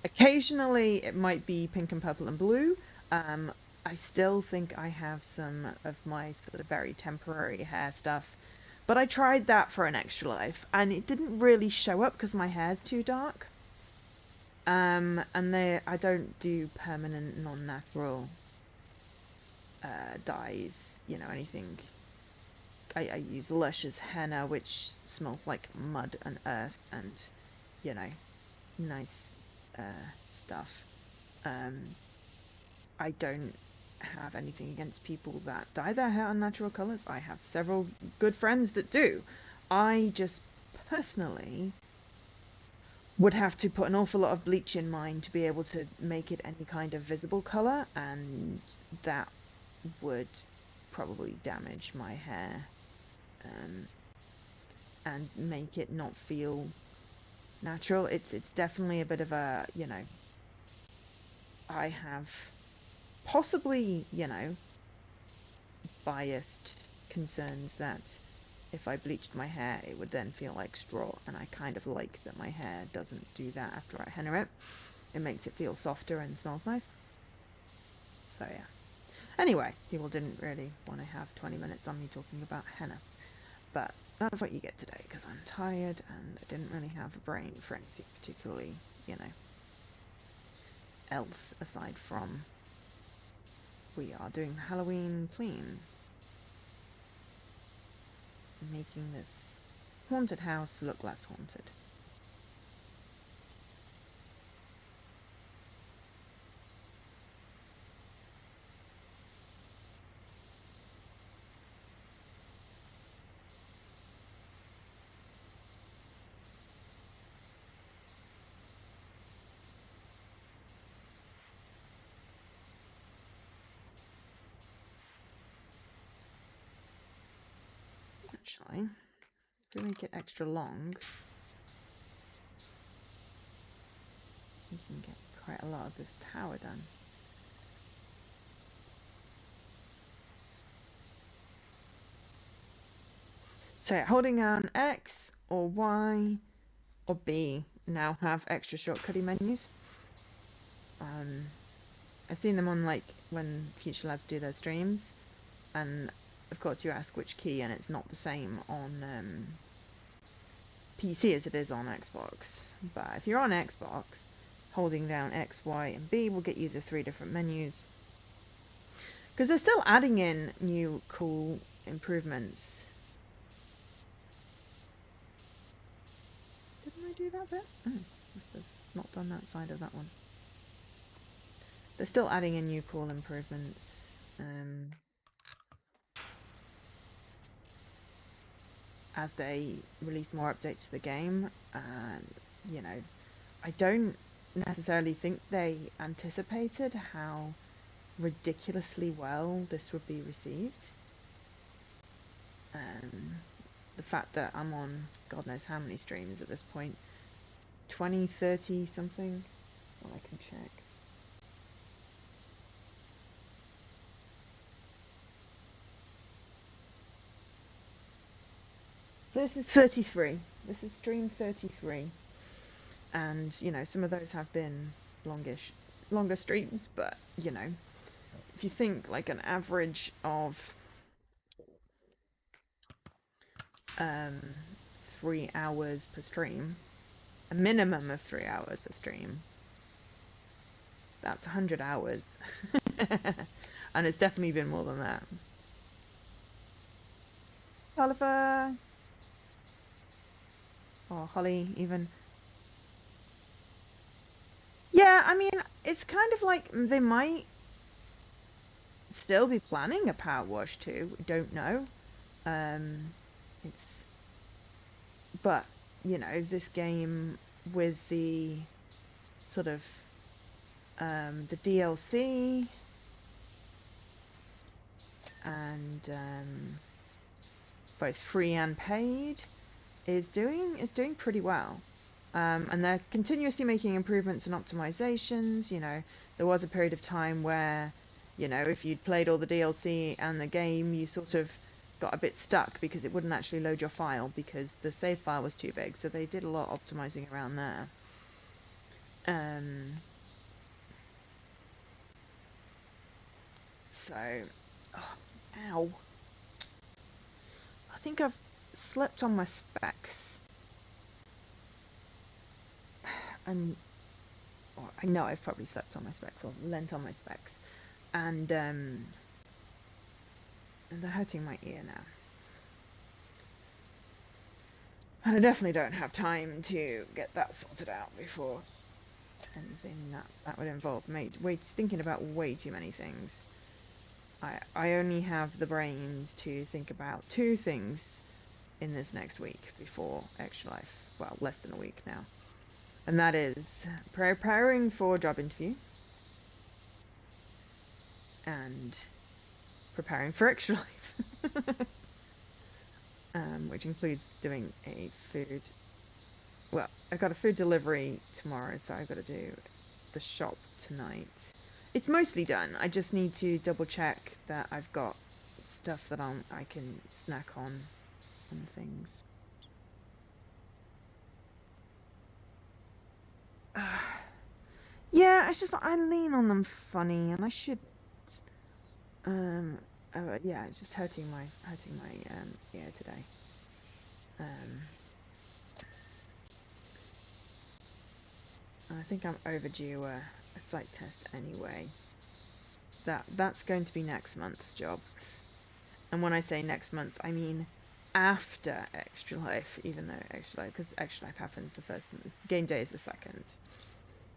Speaker 1: Occasionally it might be pink and purple and blue. I still think I have some of my sort of very temporary hair stuff. But I tried that for an extra life and it didn't really show up because my hair's too dark. And I don't do permanent non-natural dyes, anything. I use Lush's henna, which smells like mud and earth and, nice stuff. I don't have anything against people that dye their hair unnatural colours. I have several good friends that do. I just personally would have to put an awful lot of bleach in mine to be able to make it any kind of visible colour, and that would probably damage my hair and make it not feel natural. It's definitely a bit of a, I have possibly, biased concerns that if I bleached my hair it would then feel like straw, and I kind of like that my hair doesn't do that after I henna it. It makes it feel softer and smells nice. So yeah. Anyway, people didn't really want to have 20 minutes on me talking about henna. But that's what you get today, because I'm tired and I didn't really have a brain for anything particularly, you know, else aside from we are doing Halloween clean. Making this haunted house look less haunted. Actually, if we make it extra long, we can get quite a lot of this tower done. So holding down X or Y or B now have extra shortcutty menus. I've seen them on like when Future Labs do their streams, and of course you ask which key and it's not the same on PC as it is on Xbox. But if you're on Xbox, holding down X, Y and B will get you the 3 different menus. Because they're still adding in new cool improvements. Didn't I do that bit? Oh, must have not done that side of that one. They're still adding in new cool improvements. As they release more updates to the game. And, you know, I don't necessarily think they anticipated how ridiculously well this would be received. The fact that I'm on God knows how many streams at this point, 20, 30 something. Well, I can check. So this is 33. This is stream 33. And, you know, some of those have been longer streams, but, you know, if you think like an average of 3 hours per stream, a minimum of 3 hours per stream, that's 100 hours. And it's definitely been more than that. Oliver! Or Holly, even. Yeah, I mean, it's kind of like they might still be planning a PowerWash 2. We don't know. But, you know, this game with the sort of the DLC and both free and paid is doing pretty well. And they're continuously making improvements and optimizations. You know, there was a period of time where, you know, if you'd played all the DLC and the game, you sort of got a bit stuck because it wouldn't actually load your file because the save file was too big. So they did a lot of optimizing around there. So, oh, ow. I think I've slept on my specs. And I know I've probably slept on my specs or leant on my specs. And they're hurting my ear now. And I definitely don't have time to get that sorted out before anything that would involve me thinking about way too many things. I only have the brains to think about 2 things in this next week before Extra Life. Well, less than a week now. And that is preparing for a job interview and preparing for Extra Life. Which includes doing a food... Well, I've got a food delivery tomorrow, so I've got to do the shop tonight. It's mostly done. I just need to double check that I've got stuff that I can snack on and things. Yeah, it's just I lean on them funny, and I should Yeah, it's just hurting my ear today. I think I'm overdue a sight test anyway. That's going to be next month's job. And when I say next month, I mean after Extra Life, even though Extra Life, because Extra Life happens the first, and game day is the second.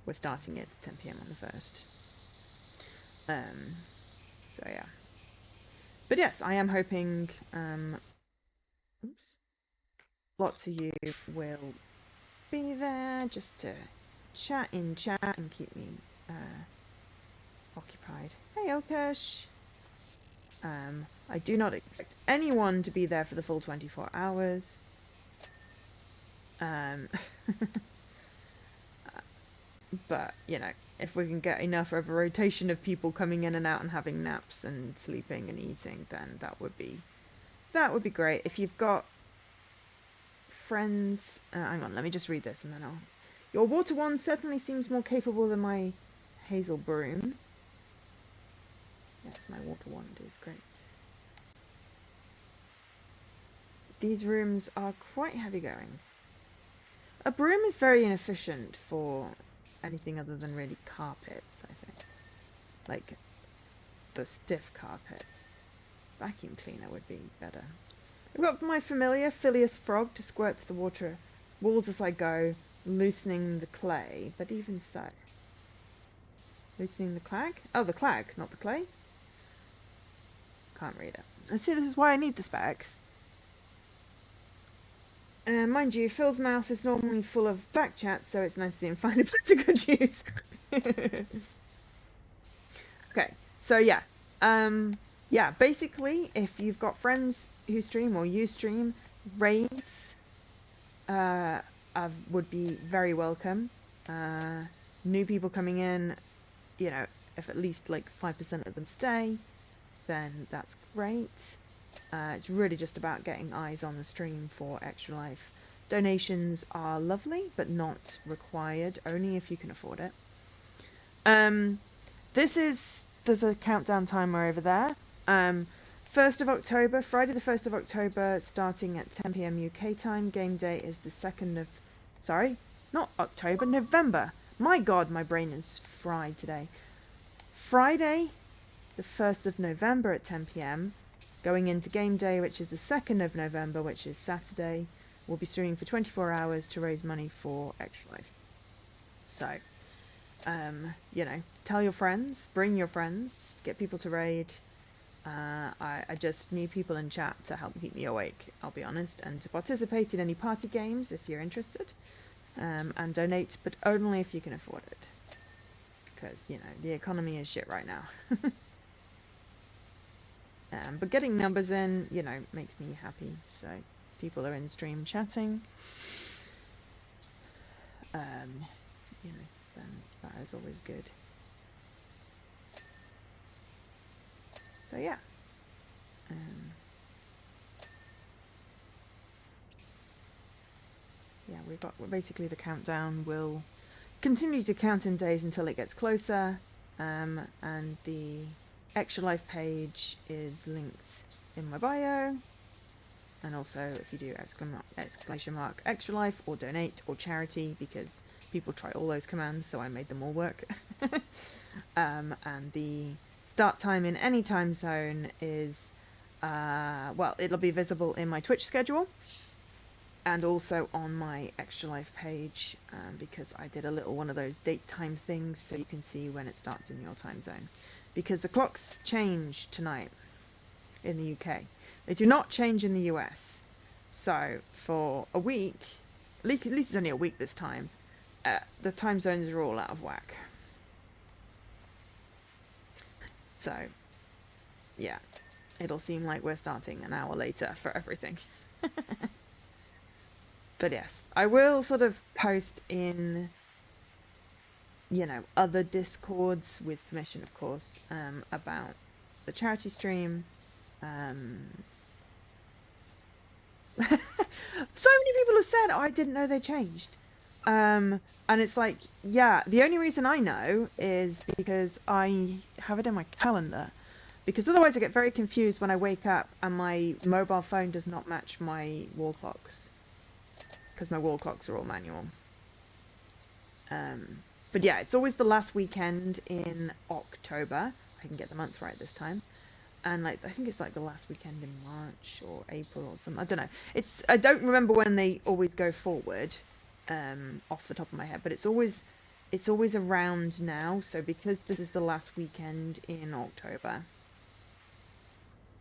Speaker 1: We're starting it at 10 p.m. on the first. So yeah. But yes, I am hoping lots of you will be there just to chat and keep me occupied. Hey, Elkesh. I do not expect anyone to be there for the full 24 hours. But, you know, if we can get enough of a rotation of people coming in and out and having naps and sleeping and eating, then that would be great. If you've got friends, hang on, let me just read this and then I'll... Your water wand certainly seems more capable than my hazel broom. Yes, my water wand is great. These rooms are quite heavy going. A broom is very inefficient for anything other than really carpets, I think. Like the stiff carpets. Vacuum cleaner would be better. I've got my familiar Phileas frog to squirt the water walls as I go, loosening the clay, but even so. Loosening the clag? Oh, the clag, not the clay. Can't read it. I see, this is why I need the specs. Mind you, Phil's mouth is normally full of back chat, so it's nice to see him finally put to good use. Okay, so yeah. Yeah, basically, if you've got friends who stream or you stream, raids would be very welcome. New people coming in, you know, if at least like 5% of them stay, then that's great. It's really just about getting eyes on the stream for Extra Life. Donations are lovely, but not required, only if you can afford it. There's a countdown timer over there. 1st of October, Friday the 1st of October, starting at 10 p.m. UK time. Game day is the 2nd of... Sorry, not October, November. My God, my brain is fried today. Friday, the 1st of November at 10 p.m. Going into game day, which is the 2nd of November, which is Saturday. We'll be streaming for 24 hours to raise money for Extra Life. So, you know, tell your friends, bring your friends, get people to raid. I just need people in chat to help keep me awake, I'll be honest, and to participate in any party games if you're interested, and donate, but only if you can afford it. Because, you know, the economy is shit right now. But getting numbers in, you know, makes me happy. So people are in stream chatting. You know, then that is always good. So yeah. Yeah, we've got basically the countdown will continue to count in days until it gets closer. And the Extra Life page is linked in my bio, and also if you do exclamation mark Extra Life or donate or charity, because people try all those commands, so I made them all work. And the start time in any time zone is well, it'll be visible in my Twitch schedule and also on my Extra Life page, because I did a little one of those date time things so you can see when it starts in your time zone. Because the clocks change tonight in the UK. They do not change in the US. So for a week, at least it's only a week this time, the time zones are all out of whack. So, yeah, it'll seem like we're starting an hour later for everything. But yes, I will sort of post in, you know, other Discords, with permission, of course, about the charity stream. So many people have said, oh, I didn't know they changed. And it's like, yeah, the only reason I know is because I have it in my calendar. Because otherwise I get very confused when I wake up and my mobile phone does not match my wall clocks. Because my wall clocks are all manual. But yeah, it's always the last weekend in October. I can get the month right this time. And like, I think it's like the last weekend in March or April or something. I don't know. I don't remember when they always go forward, off the top of my head, but it's always around now. So because this is the last weekend in October,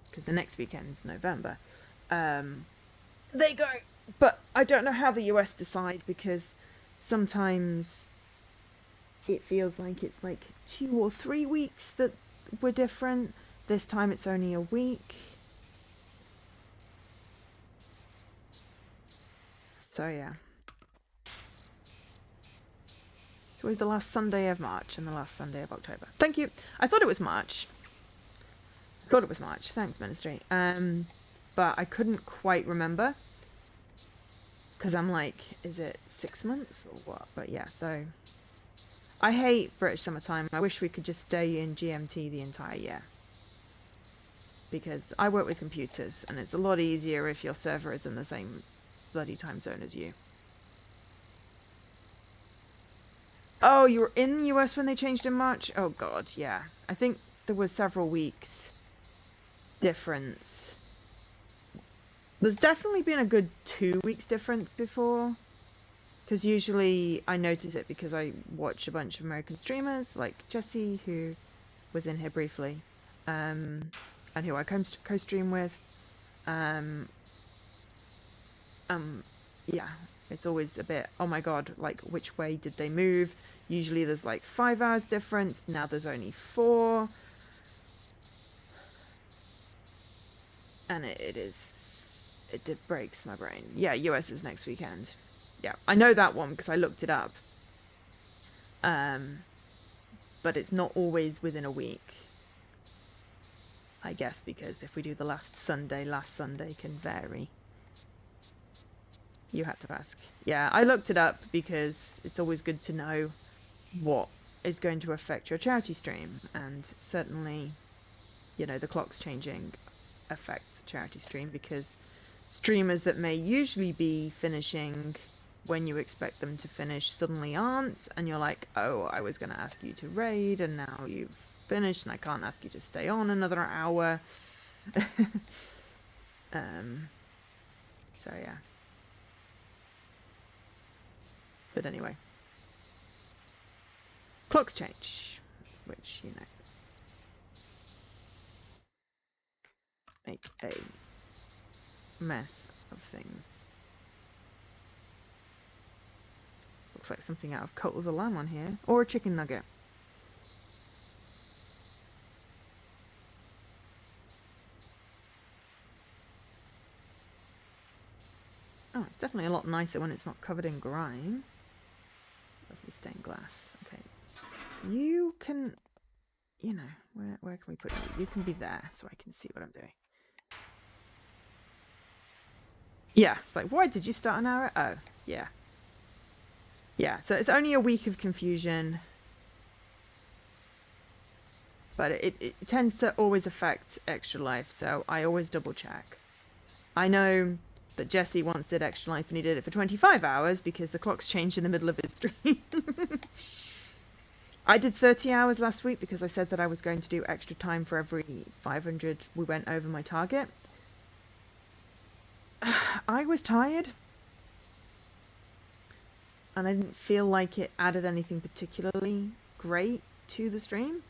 Speaker 1: because the next weekend's November, they go. But I don't know how the US decide, because sometimes it feels like it's like 2 or 3 weeks that were different. This time it's only a week. So yeah. It's always the last Sunday of March and the last Sunday of October. Thank you. I thought it was March. Thanks, Ministry. But I couldn't quite remember. Because I'm like, is it 6 months or what? But yeah, so I hate British summertime. I wish we could just stay in GMT the entire year. Because I work with computers, and it's a lot easier if your server is in the same bloody time zone as you. Oh, you were in the US when they changed in March? Oh god, yeah. I think there was several weeks difference. There's definitely been a good 2 weeks difference before. Because usually I notice it because I watch a bunch of American streamers, like Jesse, who was in here briefly, and who I co-stream with. Yeah, it's always a bit, oh my god, like, which way did they move? Usually there's like 5 hours difference, now there's only 4. And it breaks my brain. Yeah, US is next weekend. Yeah, I know that one because I looked it up. But it's not always within a week. I guess because if we do the last Sunday can vary. You had to ask. Yeah, I looked it up because it's always good to know what is going to affect your charity stream. And certainly, you know, the clocks changing affects the charity stream, because streamers that may usually be finishing when you expect them to finish suddenly aren't, and you're like, oh, I was going to ask you to raid and now you've finished and I can't ask you to stay on another hour. So yeah. But anyway, clocks change, which, you know, make a mess of things. Looks like something out of Cult of the Lamb on here, or a chicken nugget. Oh, it's definitely a lot nicer when it's not covered in grime. Lovely stained glass. Okay, you can, you know, where can we put you? You can be there so I can see what I'm doing. Yeah, it's like, why did you start an hour? Oh, yeah. Yeah, so it's only a week of confusion. But it tends to always affect Extra Life, so I always double check. I know that Jesse once did Extra Life and he did it for 25 hours because the clocks changed in the middle of his stream. I did 30 hours last week because I said that I was going to do extra time for every 500 we went over my target. I was tired. And I didn't feel like it added anything particularly great to the stream.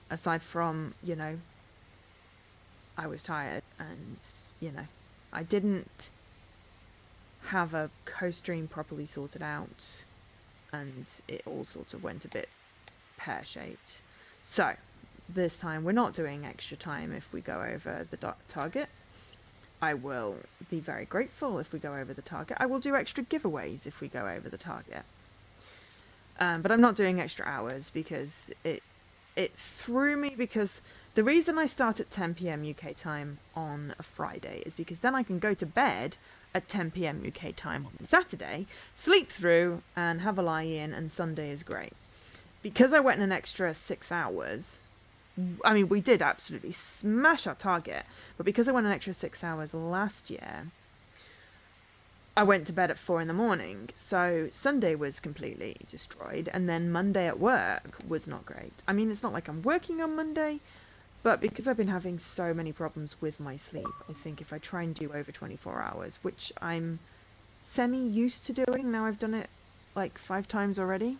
Speaker 1: Aside from, you know, I was tired and, you know, I didn't have a co-stream properly sorted out. And it all sort of went a bit pear-shaped. So, this time we're not doing extra time if we go over the target. I will be very grateful if we go over the target. I will do extra giveaways if we go over the target. But I'm not doing extra hours because it threw me, because the reason I start at 10 p.m. UK time on a Friday is because then I can go to bed at 10 p.m. UK time on Saturday, sleep through and have a lie-in, and Sunday is great. Because I went an extra 6 hours, I mean, we did absolutely smash our target, but because I went an extra 6 hours last year, I went to bed at 4 in the morning. So Sunday was completely destroyed, and then Monday at work was not great. I mean, it's not like I'm working on Monday, but because I've been having so many problems with my sleep, I think if I try and do over 24 hours, which I'm semi-used to doing, now I've done it like 5 times already.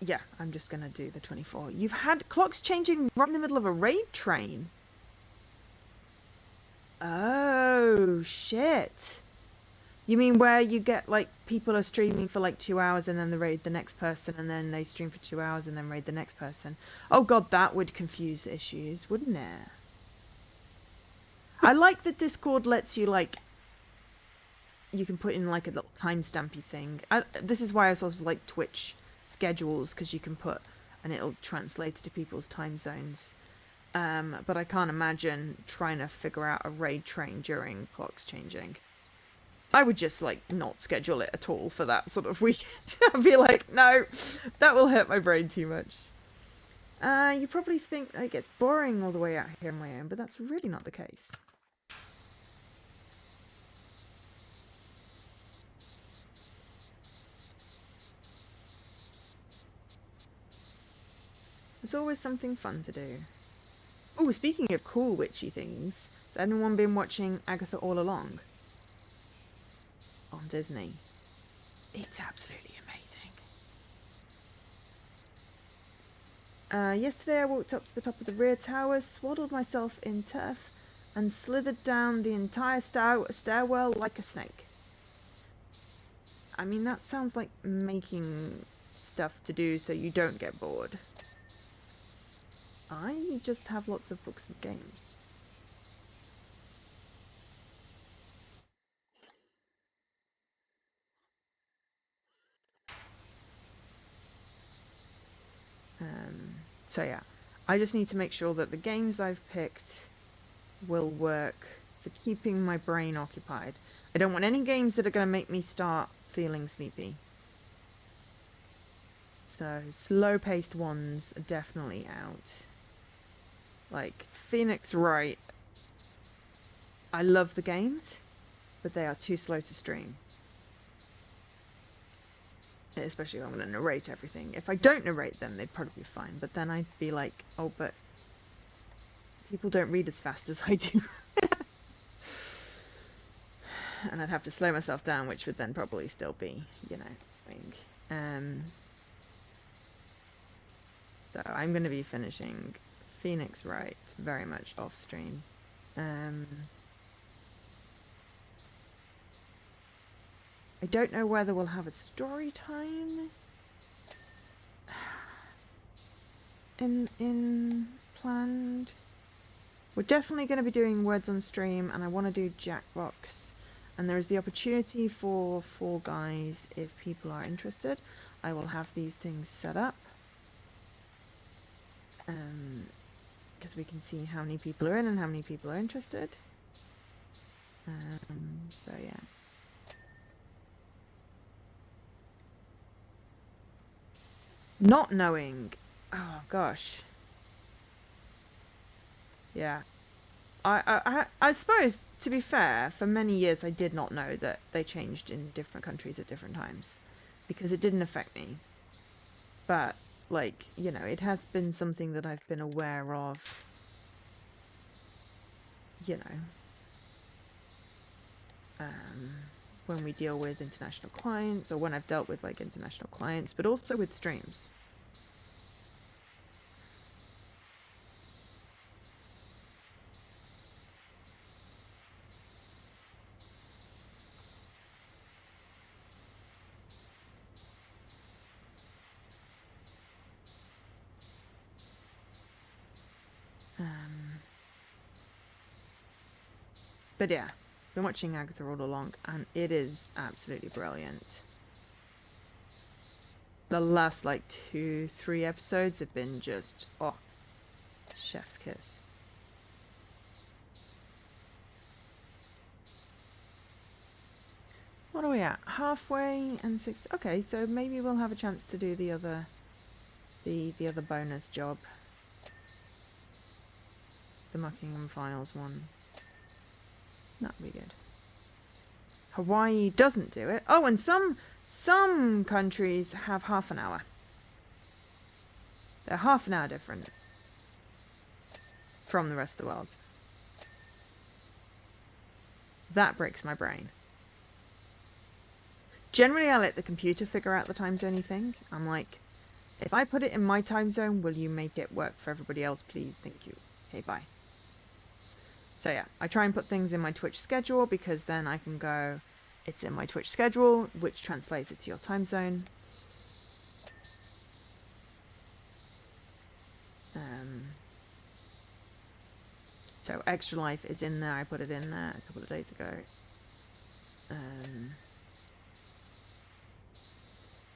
Speaker 1: Yeah, I'm just gonna do the 24. You've had clocks changing right in the middle of a raid train. Oh, shit. You mean where you get, like, people are streaming for, like, 2 hours and then they raid the next person, and then they stream for 2 hours and then raid the next person? Oh, God, that would confuse issues, wouldn't it? I like that Discord lets you, like, you can put in, like, a little timestampy thing. This is why I also like Twitch schedules, because you can put, and it'll translate to people's time zones. But I can't imagine trying to figure out a raid train during clocks changing. I would just, like, not schedule it at all for that sort of weekend. I'd be like, no, that will hurt my brain too much. You probably think it gets boring all the way out here on my own, but that's really not the case. There's always something fun to do. Oh, speaking of cool witchy things, has anyone been watching Agatha All Along? On Disney. It's absolutely amazing. Yesterday I walked up to the top of the rear tower, swaddled myself in turf, and slithered down the entire stairwell like a snake. I mean, that sounds like making stuff to do so you don't get bored. I just have lots of books and games. So yeah, I just need to make sure that the games I've picked will work for keeping my brain occupied. I don't want any games that are going to make me start feeling sleepy. So slow-paced ones are definitely out. Like Phoenix Wright. I love the games, but they are too slow to stream. Especially if I'm going to narrate everything. If I don't narrate them, they'd probably be fine. But then I'd be like, oh, but people don't read as fast as I do. And I'd have to slow myself down, which would then probably still be, you know, so I'm going to be finishing Phoenix Wright very much off stream. I don't know whether we'll have a story time in planned. We're definitely going to be doing Words on Stream, and I want to do Jackbox. And there is the opportunity for Fall Guys if people are interested. I will have these things set up. Because we can see how many people are in and how many people are interested. So yeah. Not knowing. Oh gosh. Yeah. I suppose, to be fair, for many years I did not know that they changed in different countries at different times, because it didn't affect me. But, like, you know, it has been something that I've been aware of, you know, when we deal with international clients, or when I've dealt with, like, international clients, but also with streams. But yeah, been watching Agatha all along, and it is absolutely brilliant. The last, like, 2-3 episodes have been just, oh, chef's kiss. What are we at? Halfway and 6. Okay, so maybe we'll have a chance to do the other bonus job. The Muckingham Files one. That'll be good. Hawaii doesn't do it. Oh, and some countries have half an hour. They're half an hour different from the rest of the world. That breaks my brain. Generally, I let the computer figure out the time zone thing. I'm like, if I put it in my time zone, will you make it work for everybody else, please? Thank you. Okay, bye. So yeah, I try and put things in my Twitch schedule because then I can go, it's in my Twitch schedule, which translates it to your time zone. So Extra Life is in there. I put it in there a couple of days ago.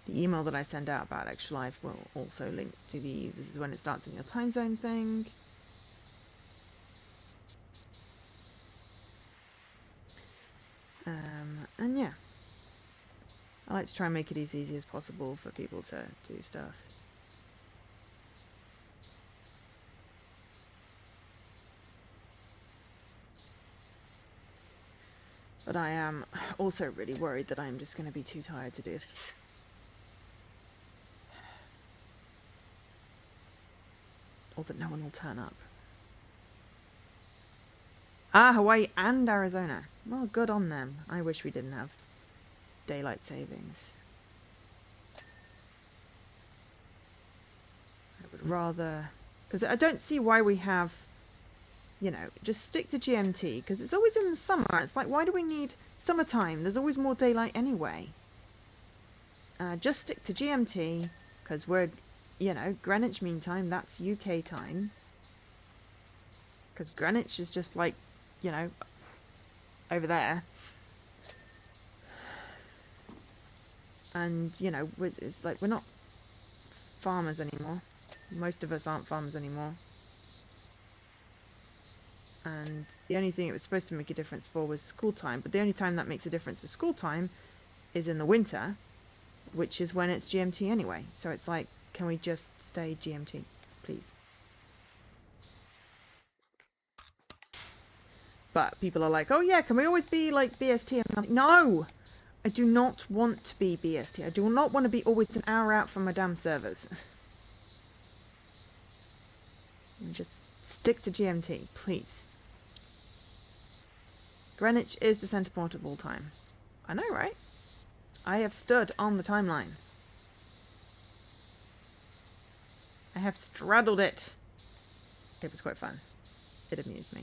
Speaker 1: The email that I send out about Extra Life will also link to the this is when it starts in your time zone thing. And yeah, I like to try and make it as easy as possible for people to do stuff. But I am also really worried that I'm just going to be too tired to do this. Or that no one will turn up. Ah, Hawaii and Arizona. Well, good on them. I wish we didn't have daylight savings. I would rather... Because I don't see why we have... You know, just stick to GMT. Because it's always in the summer. It's like, why do we need summertime? There's always more daylight anyway. Just stick to GMT. Because we're, you know, Greenwich Mean Time. That's UK time. Because Greenwich is just like, you know, over there. And, you know, it's like we're not farmers anymore. Most of us aren't farmers anymore. And the only thing it was supposed to make a difference for was school time. But the only time that makes a difference for school time is in the winter, which is when it's GMT anyway. So it's like, can we just stay GMT, please? But people are like, oh yeah, can we always be like BST? And I'm like, no, I do not want to be BST. I do not want to be always an hour out from my damn servers. Just stick to GMT, please. Greenwich is the centre point of all time. I know, right? I have stood on the timeline. I have straddled it. It was quite fun. It amused me.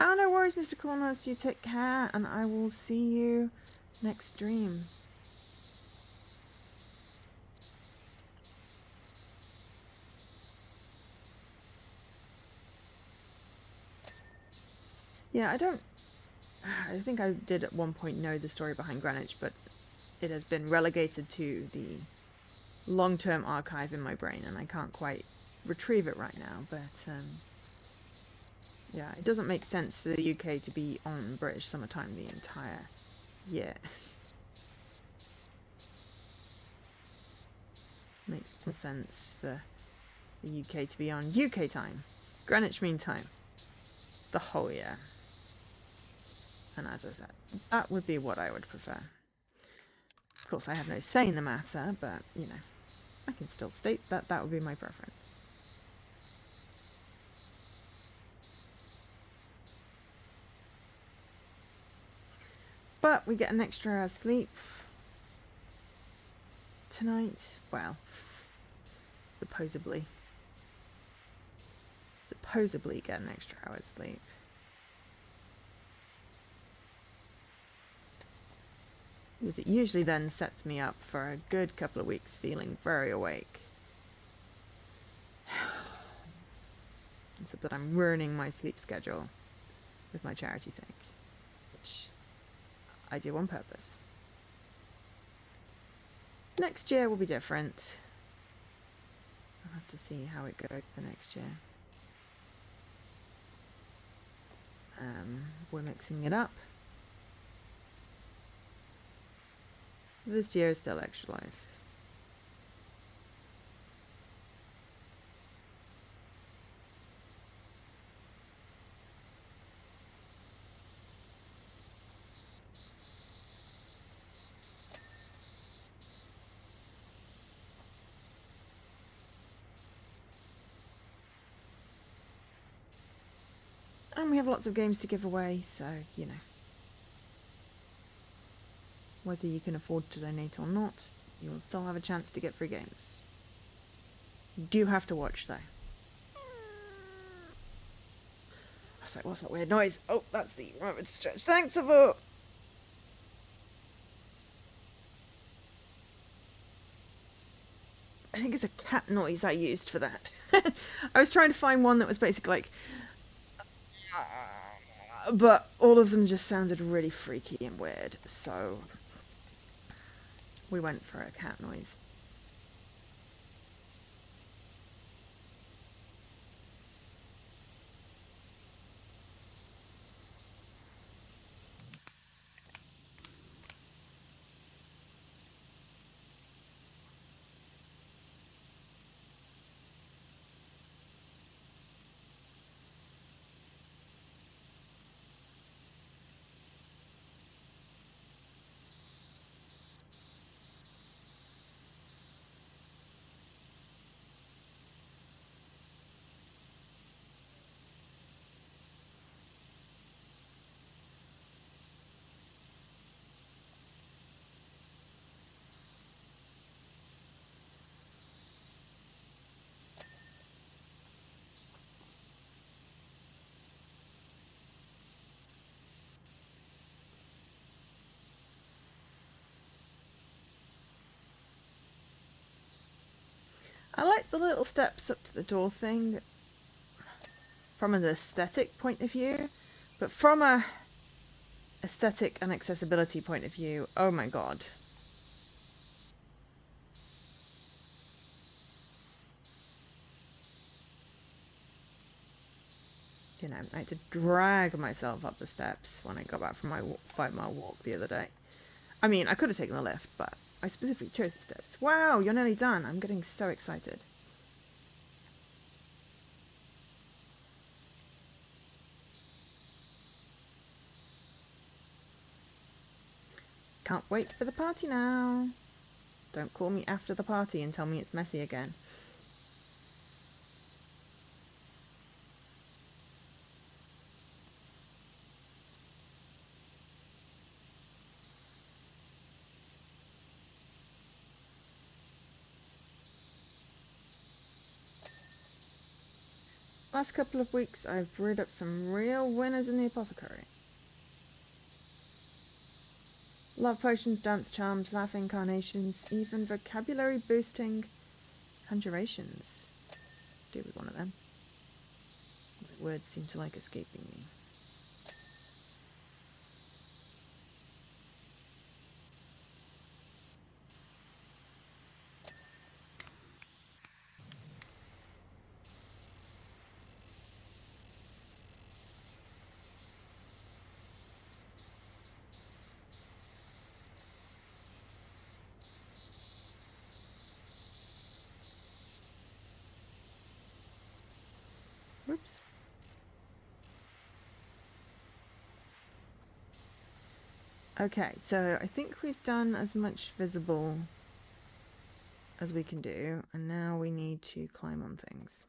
Speaker 1: Oh, no worries, Mr. Corners. You take care, and I will see you next stream. Yeah, I think I did at one point know the story behind Greenwich, but it has been relegated to the long-term archive in my brain, and I can't quite retrieve it right now, but yeah, it doesn't make sense for the UK to be on British summertime the entire year. Makes more sense for the UK to be on UK time, Greenwich Mean Time, the whole year. And as I said, that would be what I would prefer. Of course, I have no say in the matter, but, you know, I can still state that that would be my preference. But we get an extra hour's sleep tonight. Well, supposedly get an extra hour's sleep. Because it usually then sets me up for a good couple of weeks feeling very awake. Except that I'm ruining my sleep schedule. with my charity thing, which I do on purpose. Next year will be different. I'll have to see how it goes for next year. We're mixing it up. This year is still Extra Life. And we have lots of games to give away, so, you know. Whether you can afford to donate or not, you will still have a chance to get free games. You do have to watch, though. I was like, what's that weird noise? Oh, that's the remote to stretch. Thanks, Avo! I think it's a cat noise I used for that. I was trying to find one that was basically like... But all of them just sounded really freaky and weird, so... we went for a cat noise. I like the little steps up to the door thing from an aesthetic point of view, but from a aesthetic and accessibility point of view, oh my god. You know, I had to drag myself up the steps when I got back from my 5-mile walk the other day. I mean, I could have taken the lift, but I specifically chose the steps. Wow, you're nearly done. I'm getting so excited. Can't wait for the party now. Don't call me after the party and tell me it's messy again. Last couple of weeks, I've brewed up some real winners in the apothecary. Love potions, dance charms, laugh incarnations, even vocabulary boosting conjurations. Do with one of them. My words seem to like escaping me. Whoops. Okay, so I think we've done as much visible as we can do, and now we need to climb on things.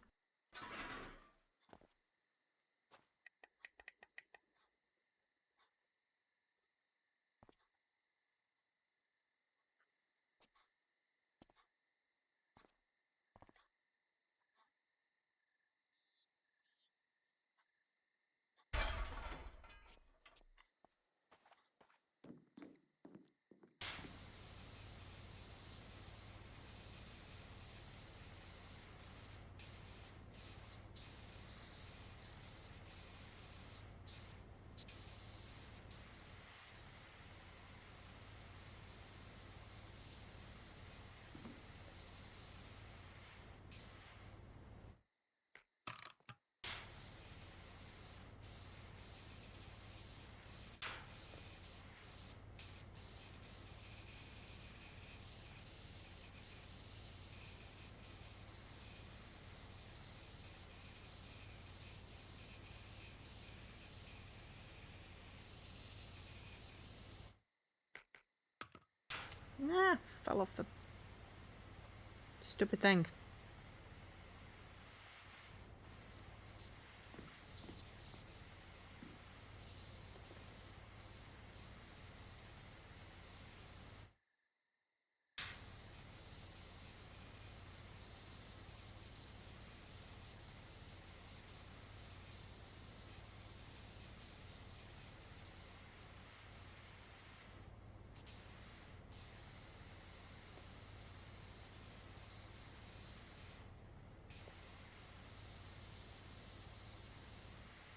Speaker 1: Ah, fell off the stupid thing.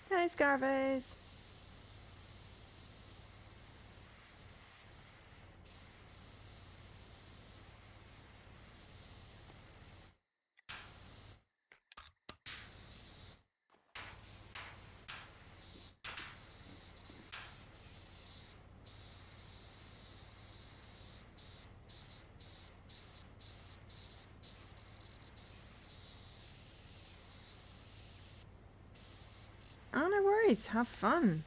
Speaker 1: Hey, Scarface. Oh, no worries. Have fun.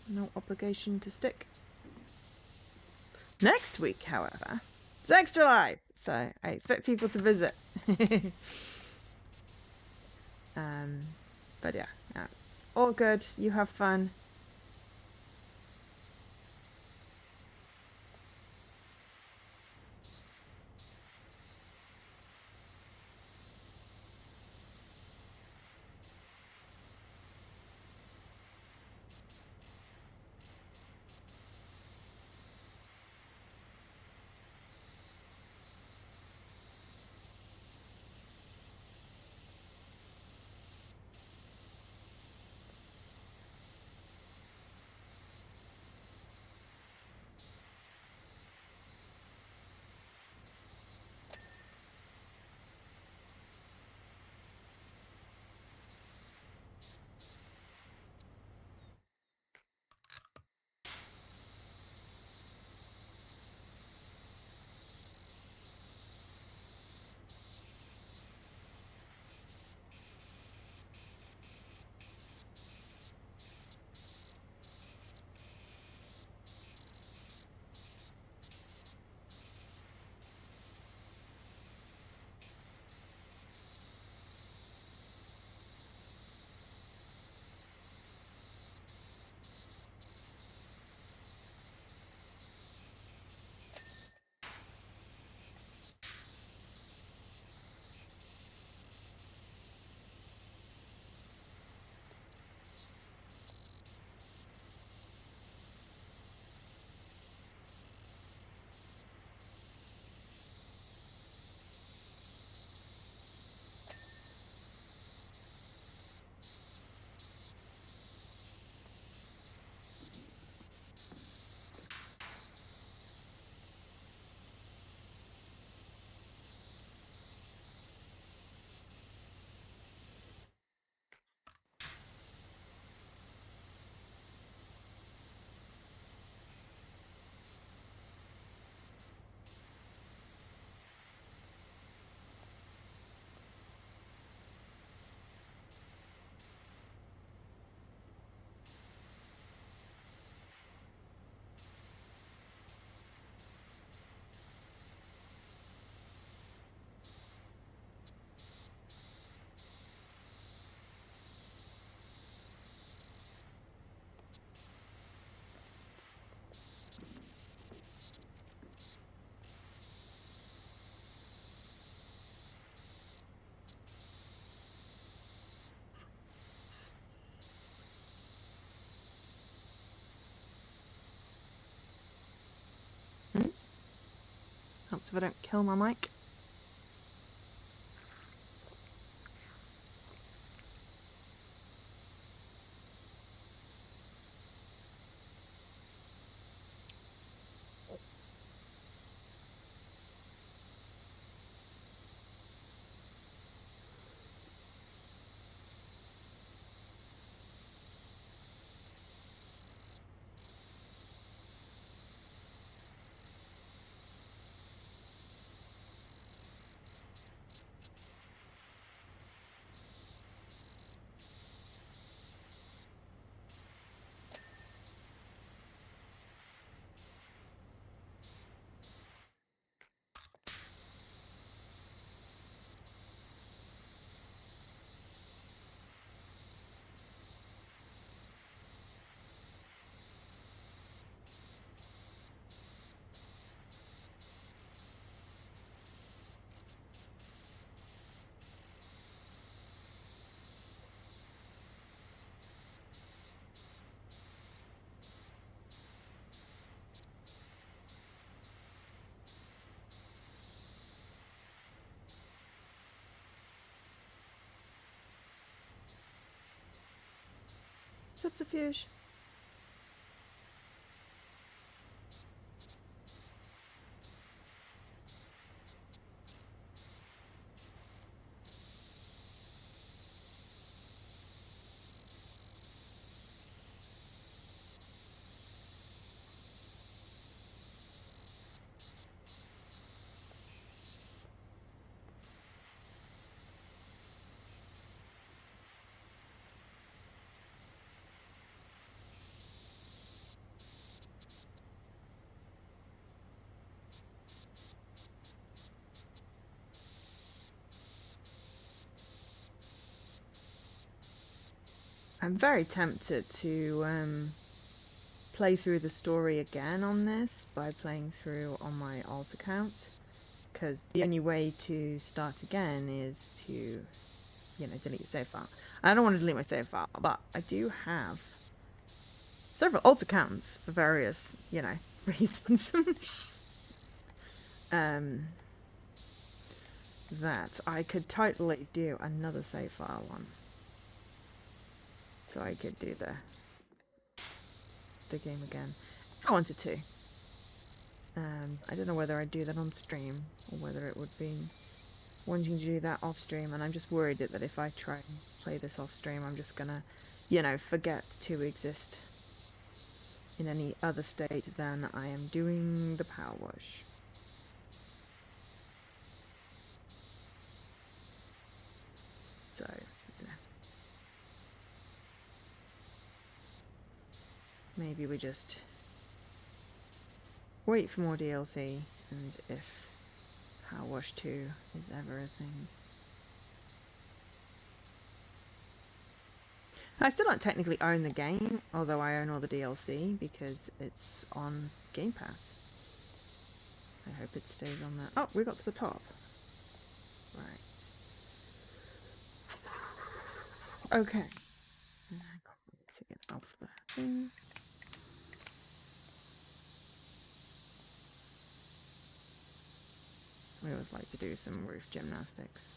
Speaker 1: No obligation to stick. Next week, however, it's Extra Life, so I expect people to visit. But yeah, it's all good. You have fun. Oops. Helps if I don't kill my mic. Subterfuge. I'm very tempted to play through the story again on this by playing through on my alt account, because the only way to start again is to, you know, delete your save file. I don't want to delete my save file, but I do have several alt accounts for various, you know, reasons. That I could totally do another save file one. So I could do the game again if I wanted to. I don't know whether I'd do that on stream or whether it would be wanting to do that off stream, and I'm just worried that if I try and play this off stream, I'm just gonna, you know, forget to exist in any other state than I am doing the PowerWash. So, you know, maybe we just wait for more DLC, and if PowerWash 2 is ever a thing. I still don't technically own the game, although I own all the DLC because it's on Game Pass. I hope it stays on that. Oh, we got to the top. Right. Okay. I got to get off the thing. We always like to do some roof gymnastics.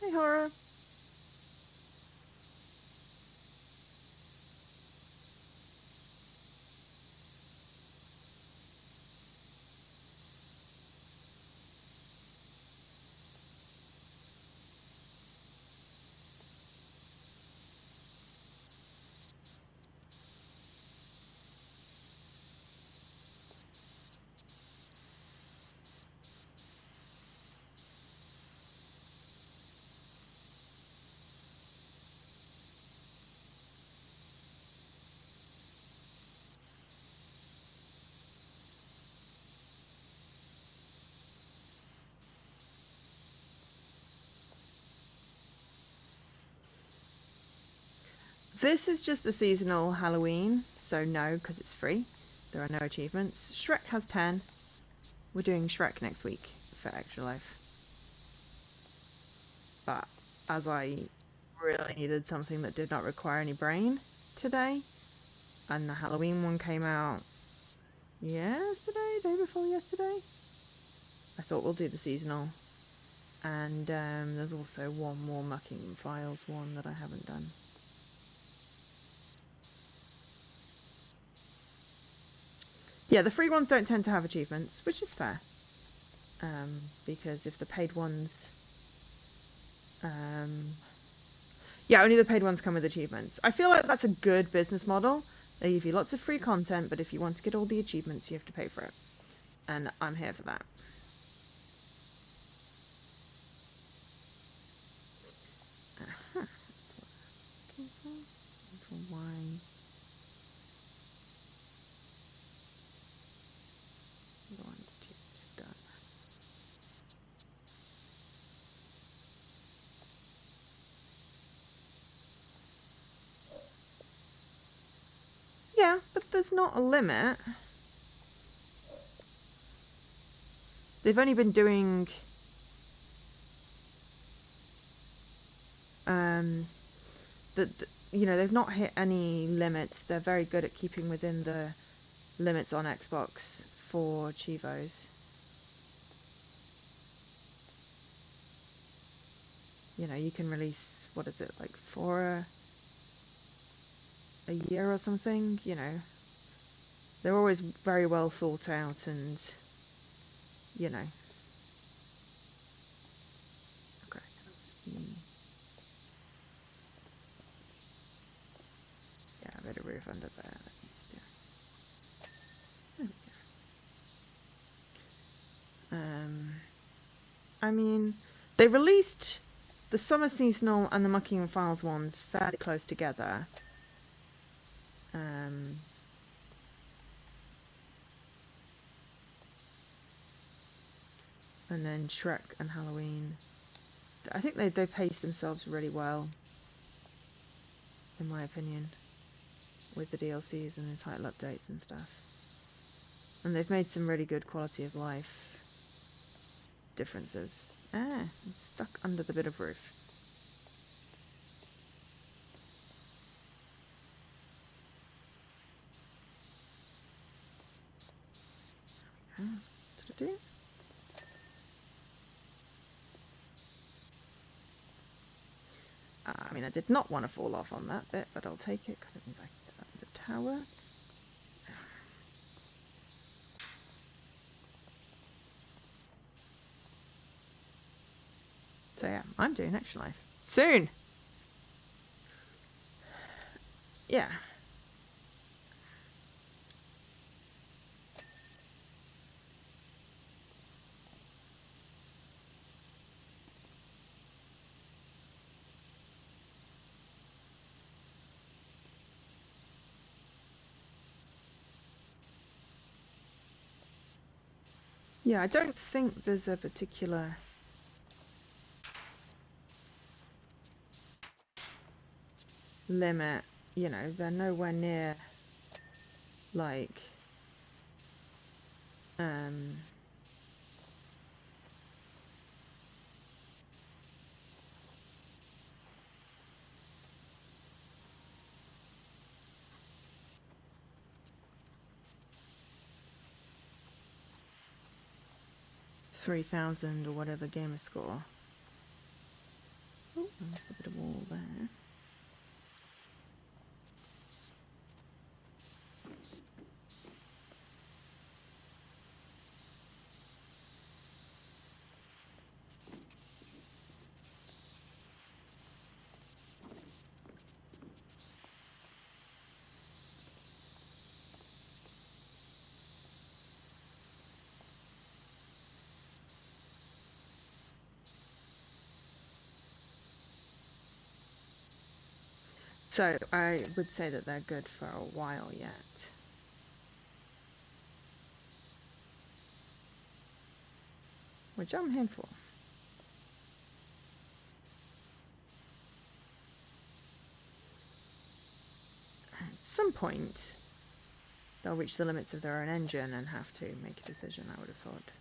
Speaker 1: Hey, Horror. This is just the seasonal Halloween, so no, because it's free. There are no achievements. Shrek has 10. We're doing Shrek next week for Extra Life. But as I really needed something that did not require any brain today, and the Halloween one came out yesterday, day before yesterday, I thought we'll do the seasonal. And there's also one more Muckingham Files one that I haven't done. Yeah, the free ones don't tend to have achievements, which is fair. Because if the paid ones... yeah, only the paid ones come with achievements. I feel like that's a good business model. They give you lots of free content, but if you want to get all the achievements, you have to pay for it. And I'm here for that. Uh-huh. That's what I'm looking for. Why? Done. Yeah, but there's not a limit. They've only been doing you know, they've not hit any limits. They're very good at keeping within the limits on Xbox for Chivos. you know, you can release, what is it, like 4 a year or something, you know. They're always very well thought out and, you know. Okay, yeah, a bit of roof under there. There we go. I mean, they released the Summer Seasonal and the Muckingham Files ones fairly close together. And then Shrek and Halloween. I think they paced themselves really well, in my opinion, with the DLCs and the title updates and stuff. And they've made some really good quality of life differences. I'm stuck under the bit of roof. What did I do? I mean, I did not want to fall off on that bit, but I'll take it because it means I can get up the tower. So yeah, I'm doing Extra Life. Soon! Yeah. Yeah, I don't think there's a particular limit. You know, they're nowhere near like 3,000 or whatever gamer score. Oh, there's a bit of wall there. So I would say that they're good for a while yet. Which I'm here for. At some point, they'll reach the limits of their own engine and have to make a decision, I would have thought.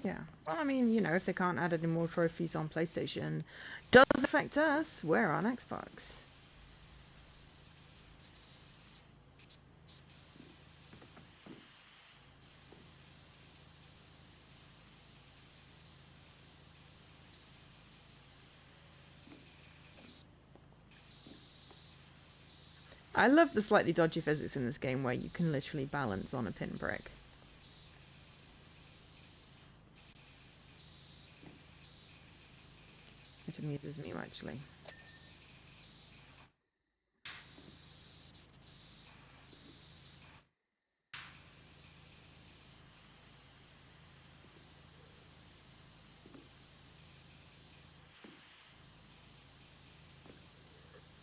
Speaker 1: Yeah. Well, I mean, you know, if they can't add any more trophies on PlayStation, does affect us. We're on Xbox. I love the slightly dodgy physics in this game where you can literally balance on a pinprick. It amuses me, actually.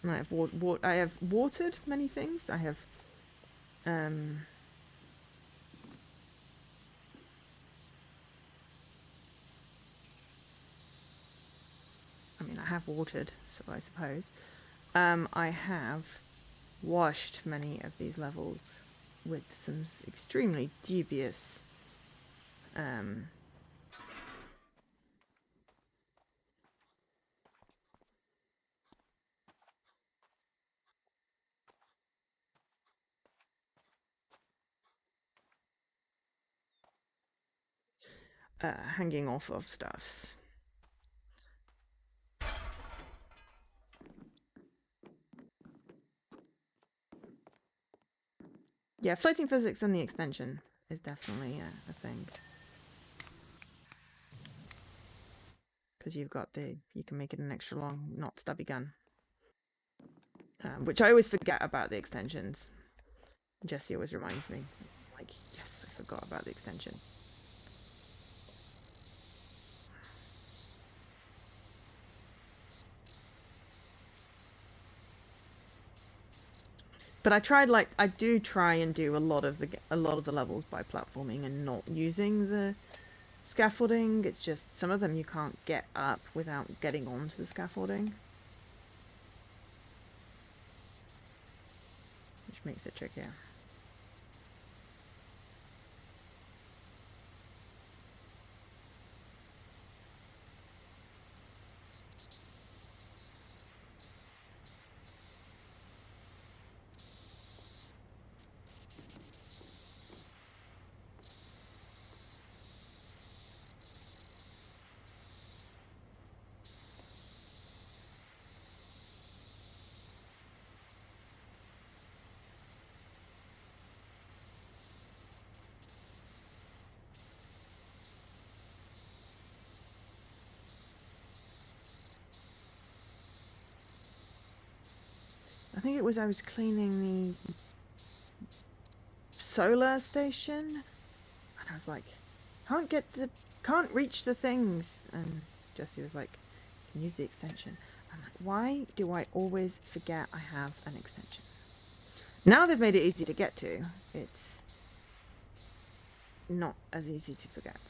Speaker 1: I have watered many things. I have I mean, I have watered, so I suppose. I have washed many of these levels with some extremely dubious hanging off of stuffs. Yeah, floating physics and the extension is definitely a thing. Because you can make it an extra long, not stubby gun. Which I always forget about the extensions. Jesse always reminds me. Like, yes, I forgot about the extension. But I do try and do a lot of the levels by platforming and not using the scaffolding. It's just some of them you can't get up without getting onto the scaffolding, which makes it trickier. I think it was I was cleaning the solar station, and I was like, can't reach the things, and Jesse was like, you can use the extension. I'm like, why do I always forget I have an extension? Now they've made it easy to get to. It's not as easy to forget.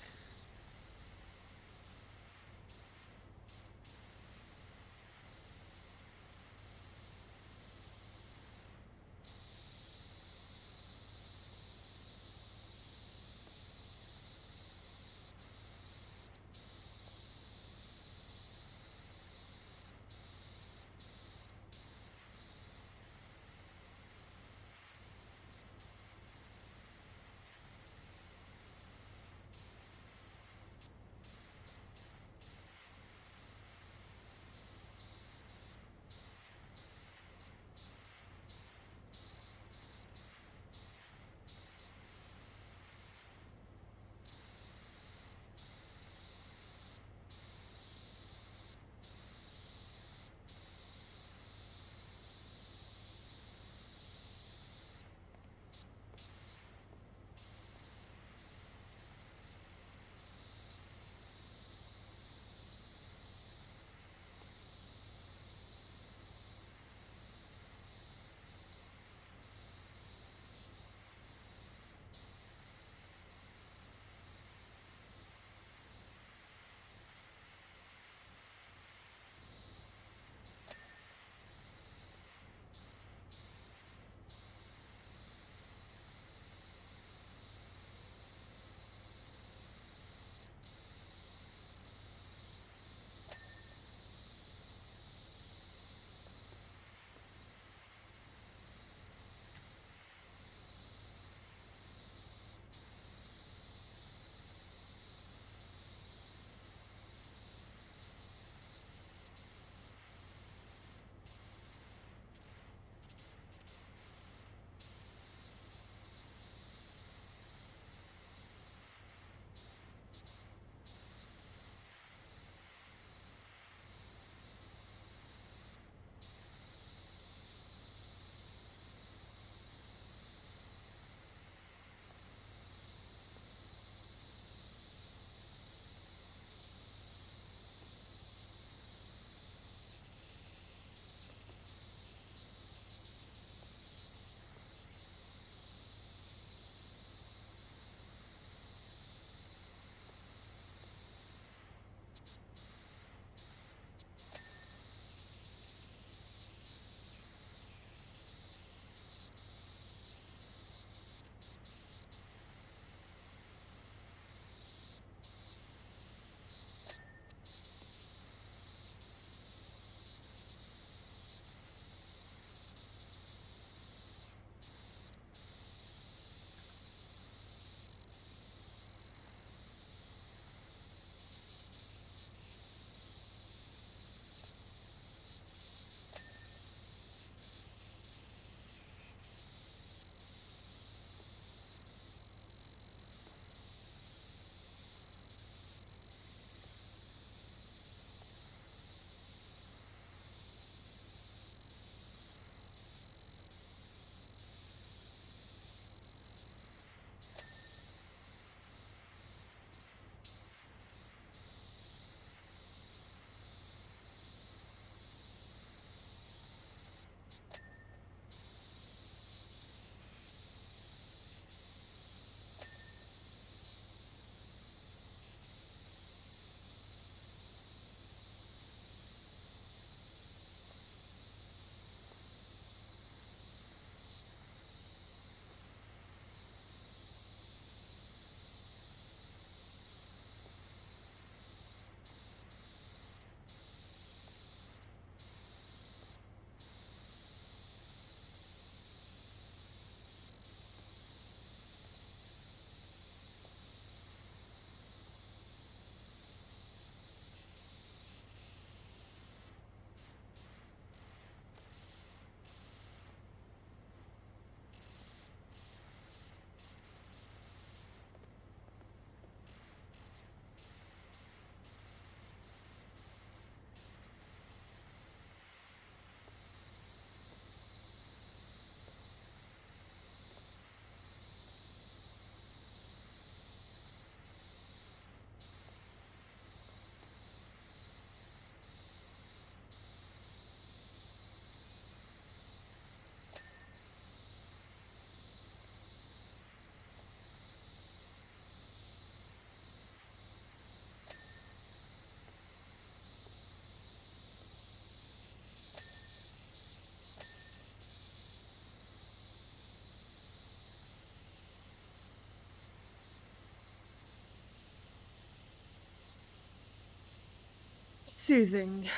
Speaker 1: soothing.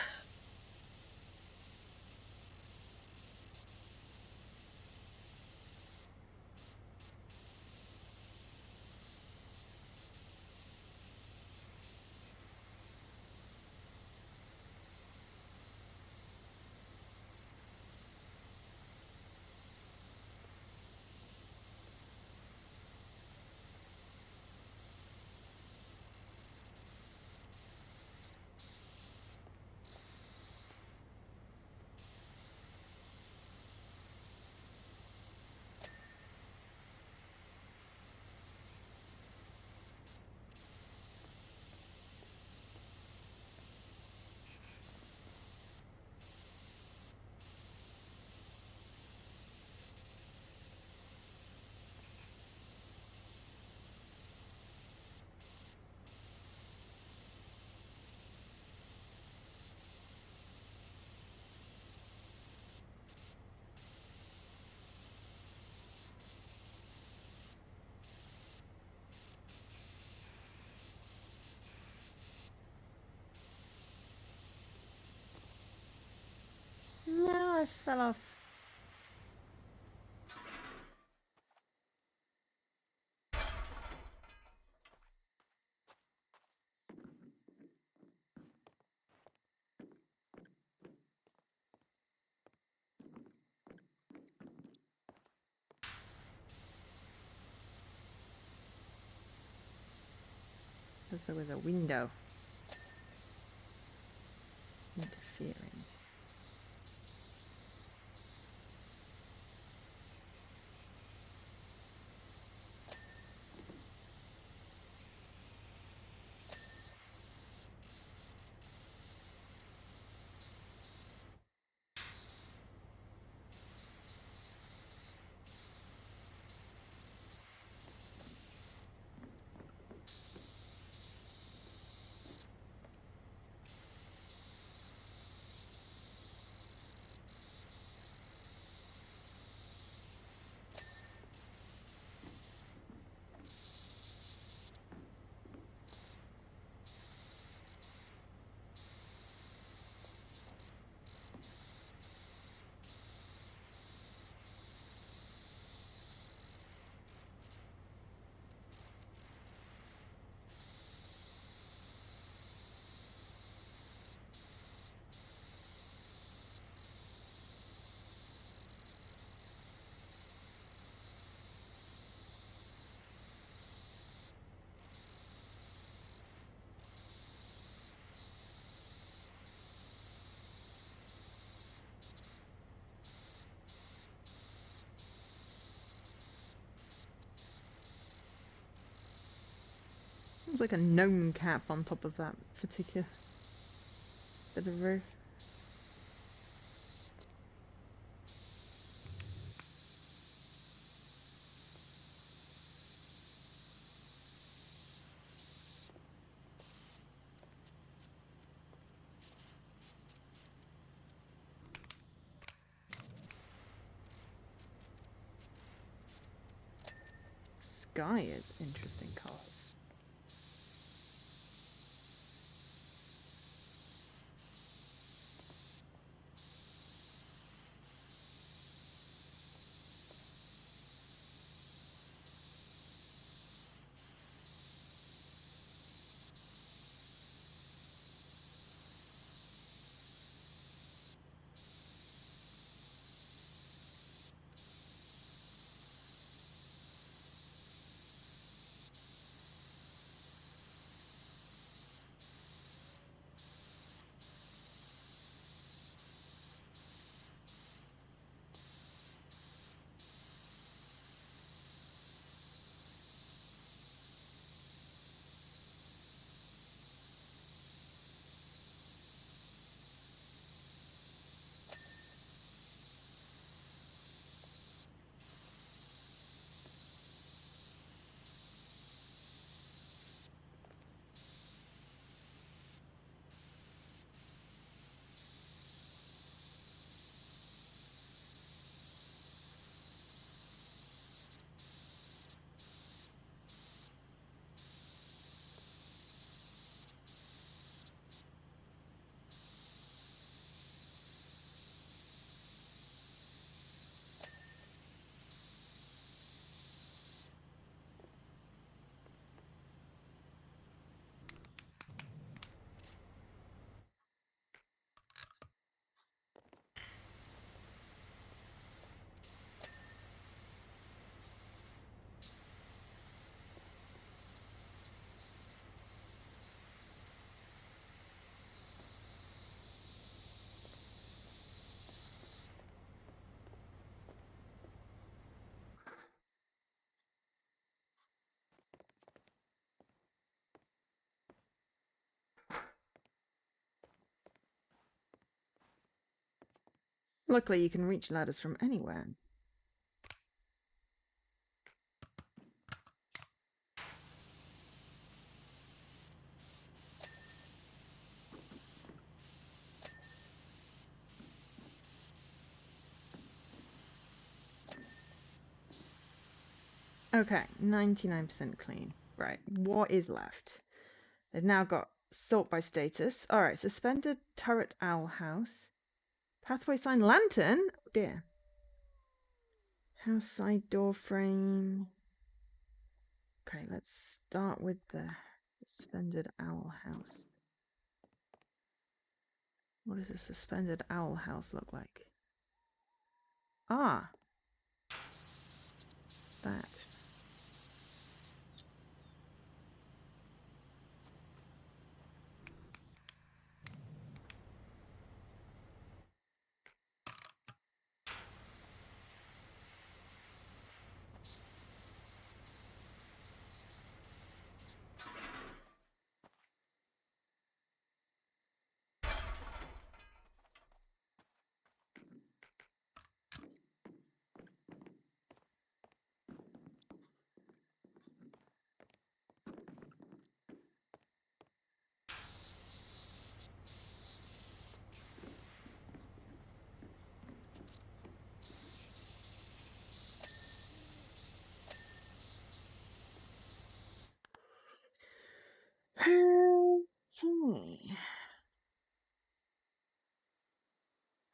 Speaker 1: No, I fell off. Because there was a window interfering. It's like a gnome cap on top of that particular bit of roof. Sky is interesting colours. Luckily, you can reach ladders from anywhere. Okay, 99% clean. Right, what is left? They've now got sort by status. All right, suspended turret owl house. Pathway sign lantern? Oh dear. House side door frame. Okay, let's start with the suspended owl house. What does a suspended owl house look like? Ah, that.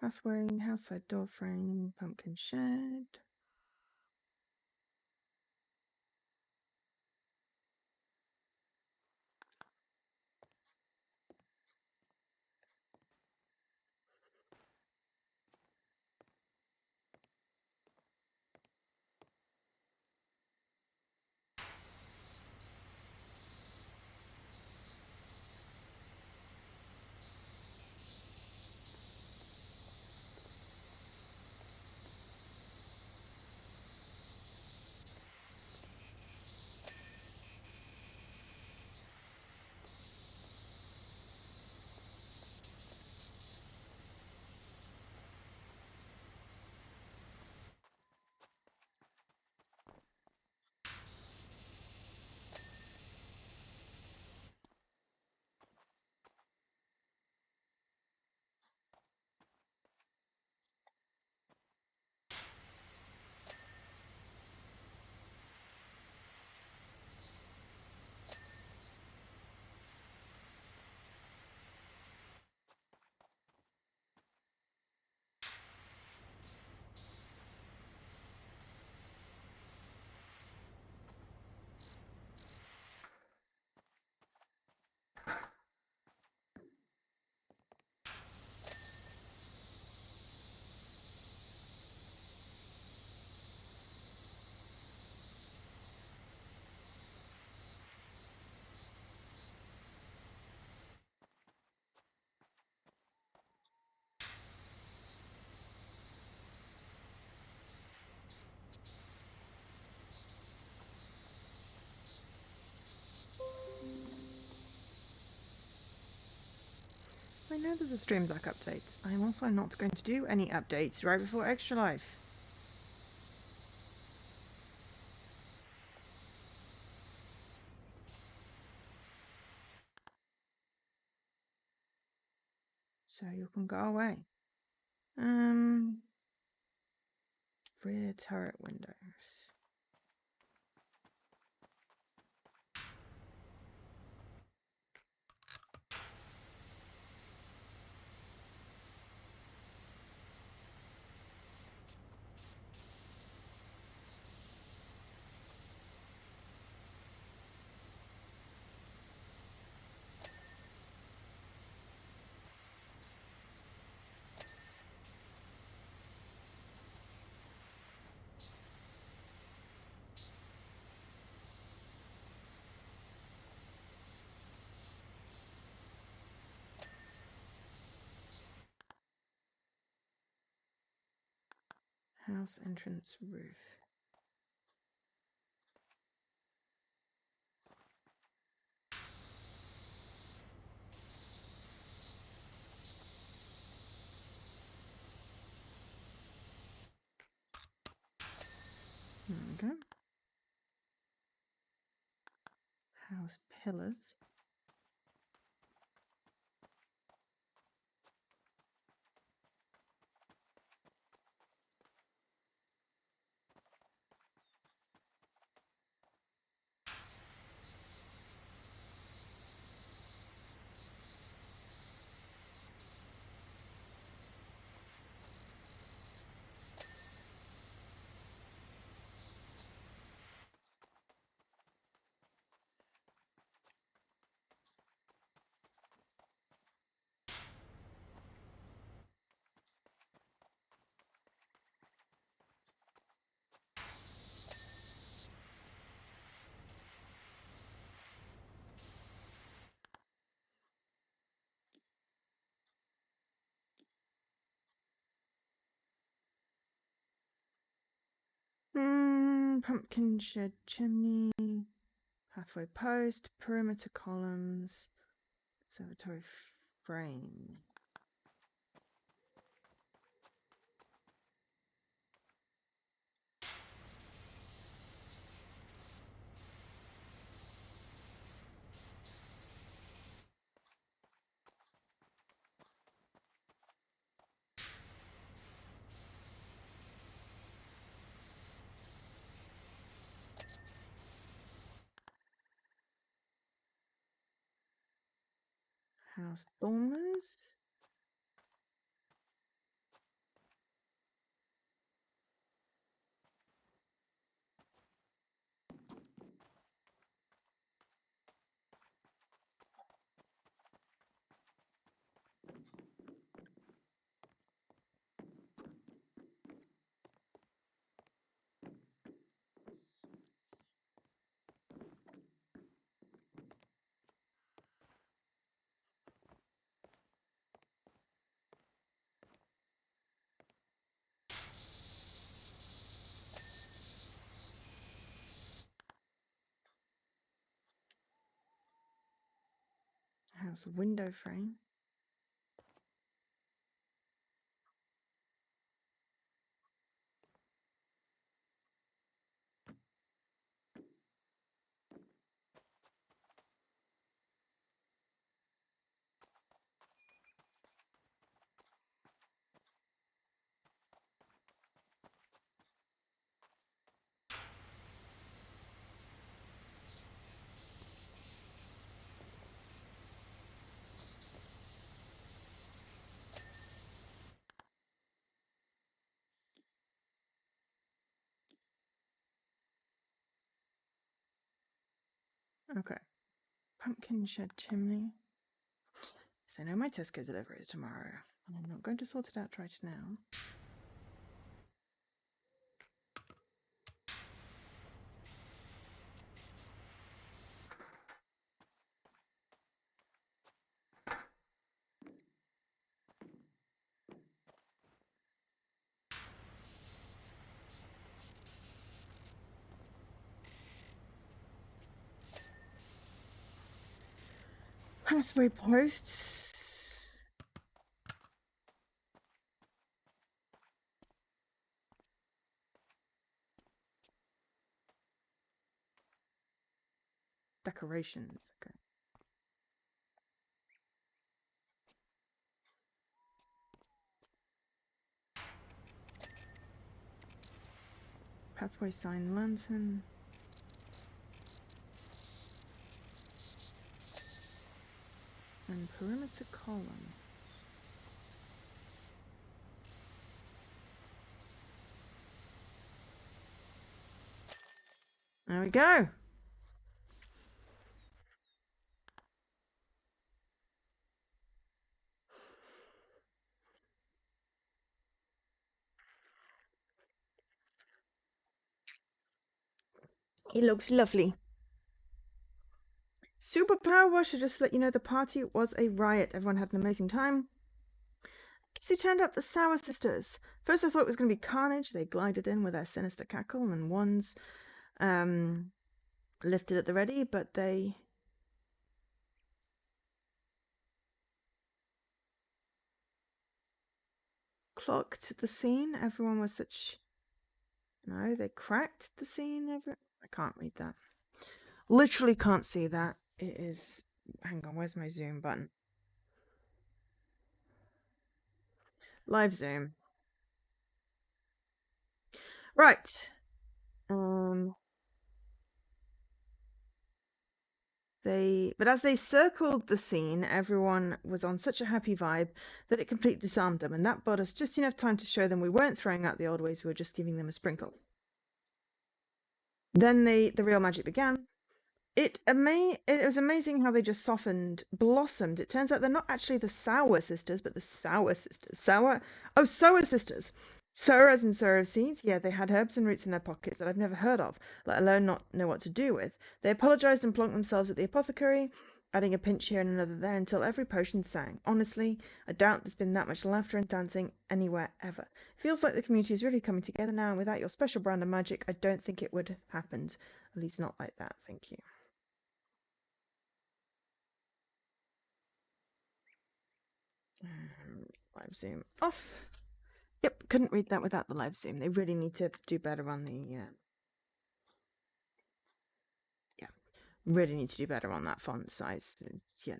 Speaker 1: Pathway, house side door frame, pumpkin shed. I know there's a Streamback update. I'm also not going to do any updates right before Extra Life. So you can go away. Rear turret windows. House entrance roof. House pillars. Pumpkin shed chimney, pathway post, perimeter columns, observatory frame. House dormers. House window frame. Okay. Pumpkin shed chimney. So now my Tesco delivery is tomorrow, and I'm not going to sort it out right now. Pathway posts. Decorations. Okay. Pathway sign lantern. And perimeter column. There we go. It looks lovely. Super PowerWash, to just let you know, the party was a riot. Everyone had an amazing time. Guess who turned up? The Sour Sisters. First I thought it was going to be carnage. They glided in with their sinister cackle and wands lifted at the ready, but they clocked the scene. Everyone was such... No, they cracked the scene. I can't read that. Literally can't see that. It is... Hang on, where's my zoom button? Live zoom. Right. But as they circled the scene, everyone was on such a happy vibe that it completely disarmed them, and that bought us just enough time to show them we weren't throwing out the old ways, we were just giving them a sprinkle. Then the real magic began. It was amazing how they just softened, blossomed. It turns out they're not actually the Sour Sisters, but the Sour Sisters. Sour Sisters. Sour as in sour of seeds. Yeah, they had herbs and roots in their pockets that I've never heard of, let alone not know what to do with. They apologized and plonked themselves at the apothecary, adding a pinch here and another there until every potion sang. Honestly, I doubt there's been that much laughter and dancing anywhere ever. Feels like the community is really coming together now, and without your special brand of magic, I don't think it would have happened. At least not like that. Thank you. Live zoom off. Yep, couldn't read that without the live zoom. They really need to do better on the really need to do better on that font size. You know,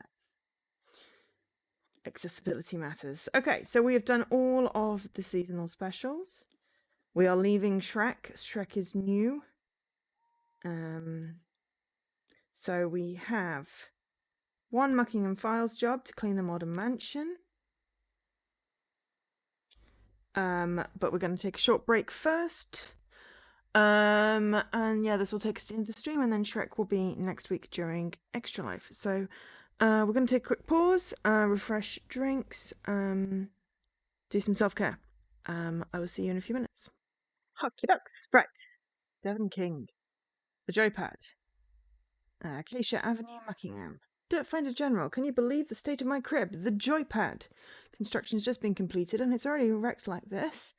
Speaker 1: accessibility matters. Okay, so we have done all of the seasonal specials. We are leaving Shrek. Shrek is new. So we have one Muckingham Files job to clean the modern mansion. But we're going to take a short break first. And yeah, this will take us into the stream, and then Shrek will be next week during Extra Life. So we're going to take a quick pause, refresh drinks, do some self-care. I will see you in a few minutes. Hockey ducks. Right. Devon King. The Joypad. Acacia Avenue, Muckingham. Dirt Finder General, can you believe the state of my crib? The Joypad. Construction's just been completed and it's already wrecked like this.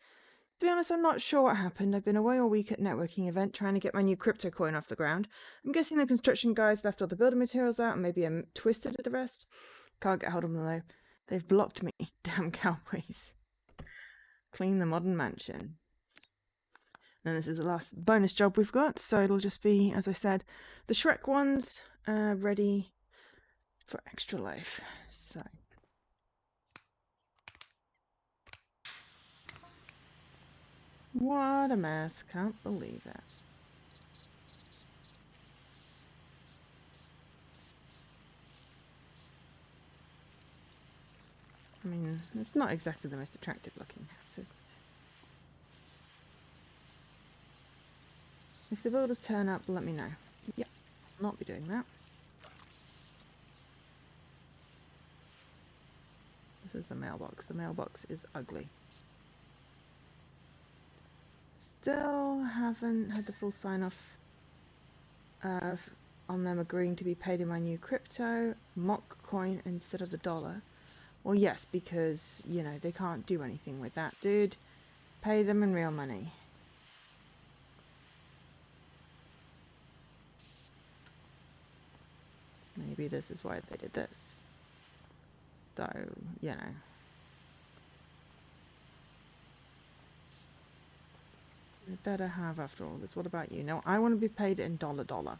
Speaker 1: To be honest, I'm not sure what happened. I've been away all week at networking event trying to get my new crypto coin off the ground. I'm guessing the construction guys left all the building materials out and maybe I'm twisted at the rest. Can't get hold of them though. They've blocked me. Damn cowboys. Clean the modern mansion. And this is the last bonus job we've got, so it'll just be, as I said, the Shrek ones ready for Extra Life. So what a mess. Can't believe it. I mean, it's not exactly the most attractive looking house, is it? If the builders turn up, let me know. Yep, I'll not be doing that. This is the mailbox. The mailbox is ugly. Still haven't had the full sign-off on them agreeing to be paid in my new crypto, mock coin instead of the dollar. Well, yes, because, you know, they can't do anything with that, dude. Pay them in real money. Maybe this is why they did this. Though, you know. They better have after all this. What about you? No, I want to be paid in dollar.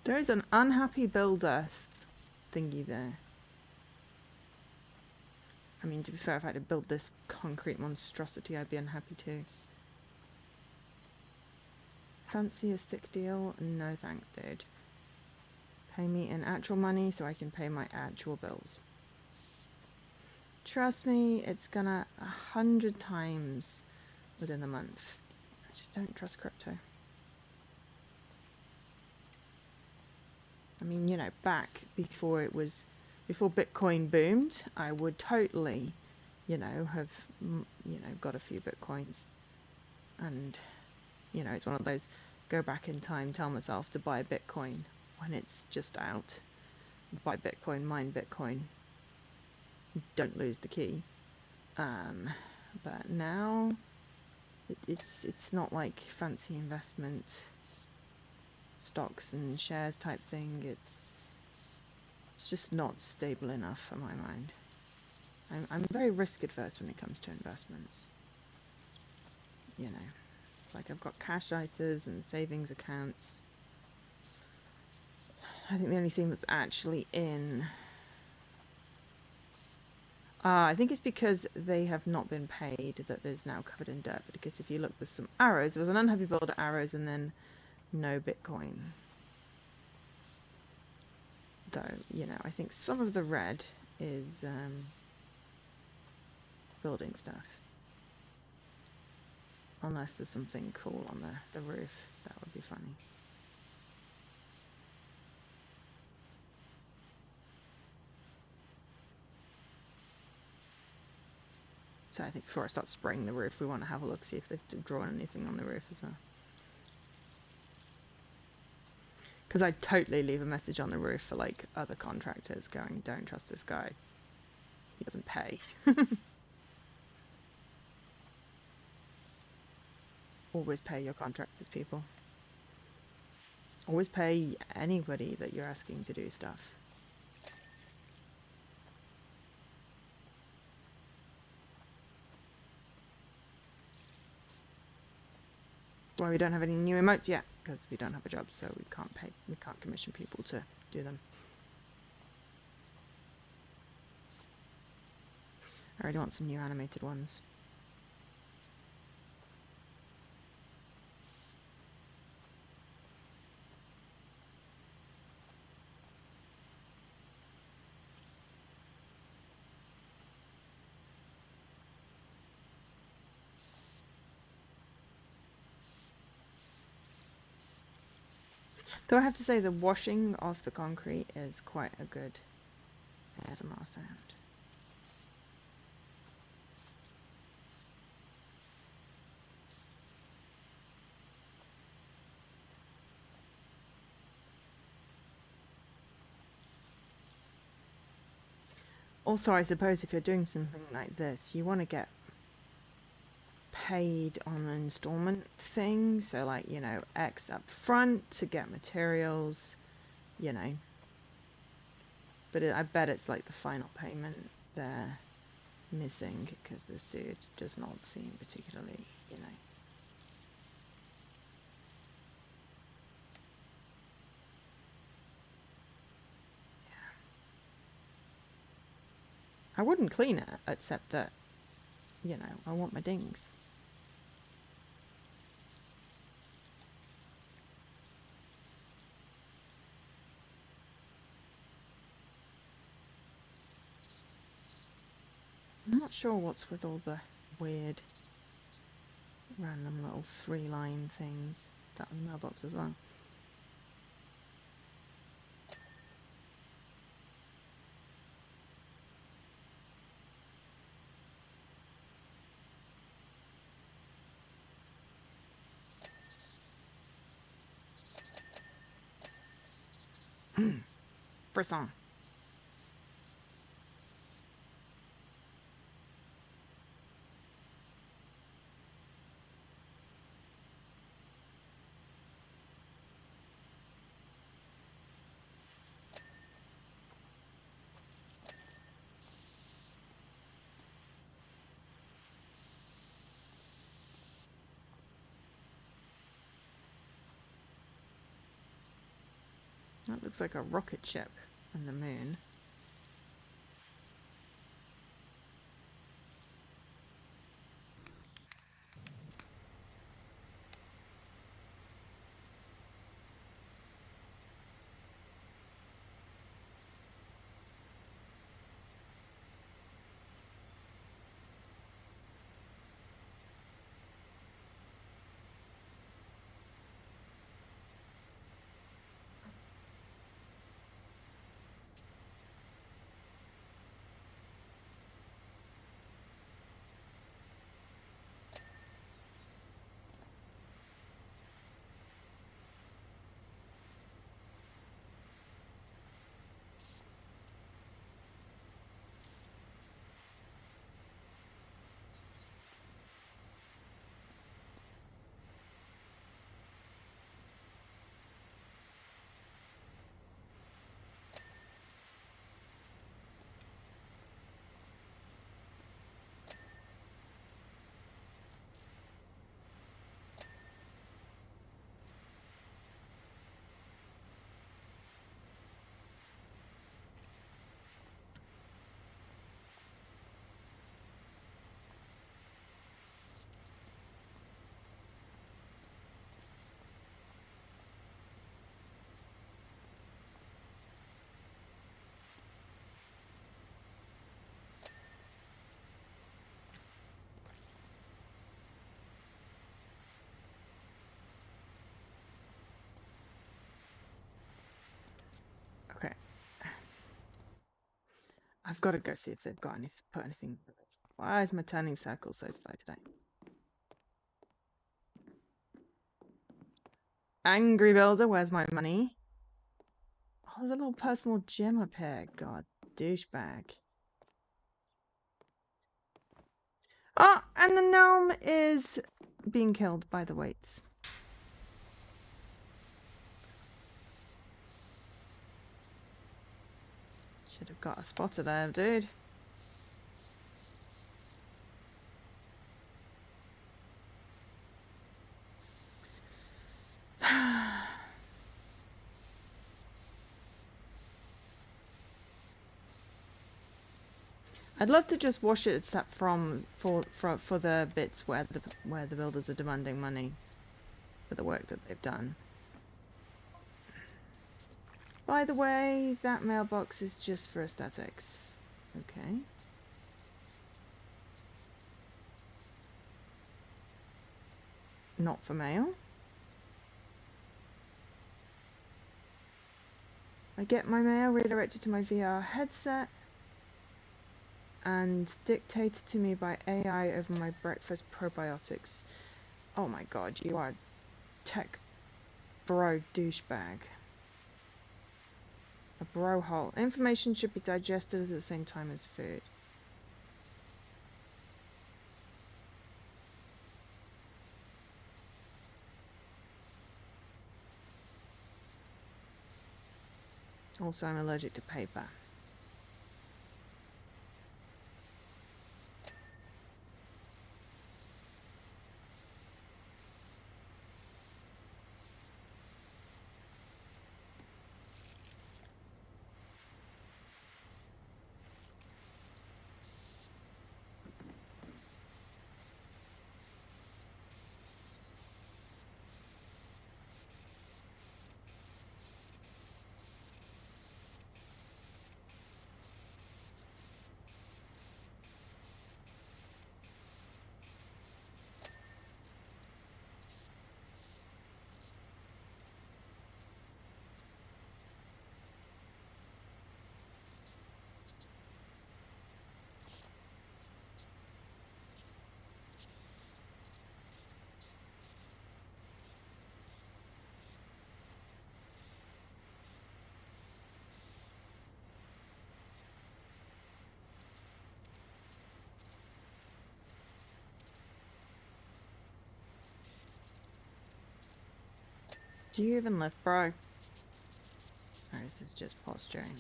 Speaker 1: There is an unhappy builder thingy there. I mean, to be fair, if I had to build this concrete monstrosity, I'd be unhappy too. Fancy a sick deal? No thanks, dude. Pay me in actual money so I can pay my actual bills. Trust me, it's gonna 100 times within a month. I just don't trust crypto. I mean, you know, back before Bitcoin boomed, I would totally, you know, have, got a few Bitcoins. And, you know, it's one of those go back in time, tell myself to buy Bitcoin when it's just out. Buy Bitcoin, mine Bitcoin. Don't lose the key. But now it's not like fancy investment stocks and shares type thing. It's just not stable enough for my mind. I'm very risk adverse when it comes to investments. You know, It's like I've got cash ISAs and savings accounts. I think the only thing that's actually in... I think it's because they have not been paid that is now covered in debt. Because if you look, there's some arrows. There was an unhappy builder arrows and then no Bitcoin. Though, you know, I think some of the red is building stuff. Unless there's something cool on the roof. That would be funny. So I think before I start spraying the roof, we want to have a look, see if they've drawn anything on the roof as well. Because I'd totally leave a message on the roof for like other contractors going, don't trust this guy. He doesn't pay. Always pay your contractors, people. Always pay anybody that you're asking to do stuff. Why we don't have any new emotes yet, because we don't have a job, so we can't commission people to do them. I really want some new animated ones. Though I have to say the washing of the concrete is quite a good ASMR sound. Also, I suppose if you're doing something like this, you want to get paid on an installment thing. So like, you know, X up front to get materials, you know. But I bet it's like the final payment they're missing because this dude does not seem particularly, you know. I wouldn't clean it, except that, you know, I want my dings. I'm not sure what's with all the weird, random little 3-line things. That was mailbox as well. Frisson. That looks like a rocket ship on the moon. I've got to go see if they've got anything. Put anything. Why is my turning circle so slow today? Angry builder, where's my money? Oh, there's a little personal gym up here. God, douchebag. Oh, and the gnome is being killed by the weights. Should have got a spotter there, dude. I'd love to just wash it except for the bits where the builders are demanding money for the work that they've done. By the way, that mailbox is just for aesthetics. Okay. Not for mail. I get my mail redirected to my VR headset and dictated to me by AI over my breakfast probiotics. Oh my god, you are tech bro douchebag. A bro hole. Information should be digested at the same time as food. Also, I'm allergic to paper. Do you even live, bro? Or is this just posturing?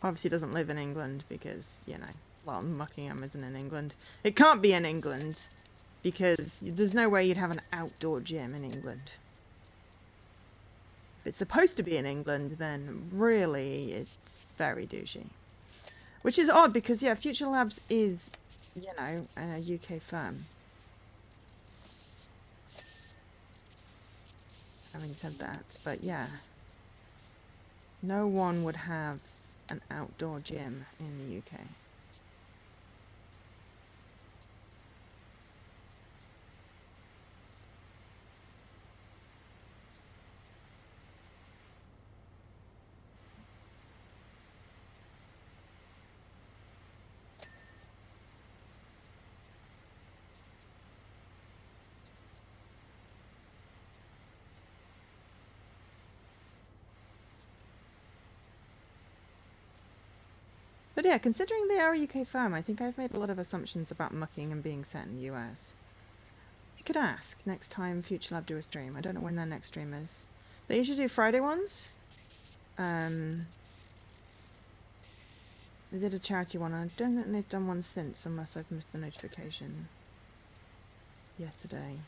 Speaker 1: Obviously doesn't live in England because, you know, well, Muckingham isn't in England. It can't be in England because there's no way you'd have an outdoor gym in England. If it's supposed to be in England, then really it's very douchey. Which is odd because, yeah, Future Labs is, you know, a UK firm. Having said that, but yeah, no one would have an outdoor gym in the UK. But yeah, considering they are a UK firm, I think I've made a lot of assumptions about Muckingham being set in the US. You could ask next time Future Lab do a stream. I don't know when their next stream is. They usually do Friday ones. They did a charity one. I don't think they've done one since, unless I've missed the notification yesterday.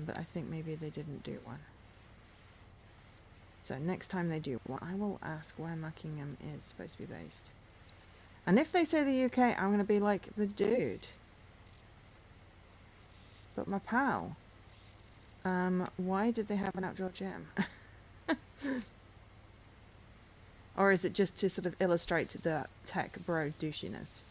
Speaker 1: But I think maybe they didn't do one. So next time they do one, I will ask where Muckingham is supposed to be based. And if they say the UK, I'm going to be like, the dude. But my pal. Why did they have an outdoor gym? Or is it just to sort of illustrate the tech bro douchiness?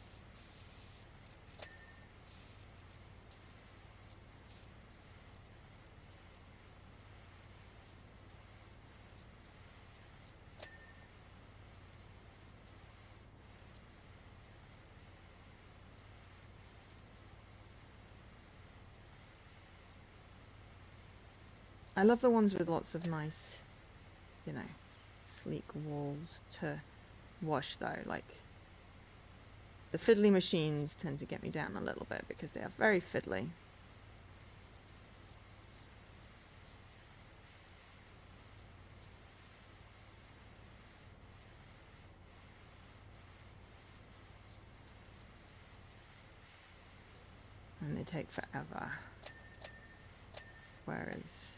Speaker 1: I love the ones with lots of nice, you know, sleek walls to wash though. Like, the fiddly machines tend to get me down a little bit because they are very fiddly. And they take forever. Whereas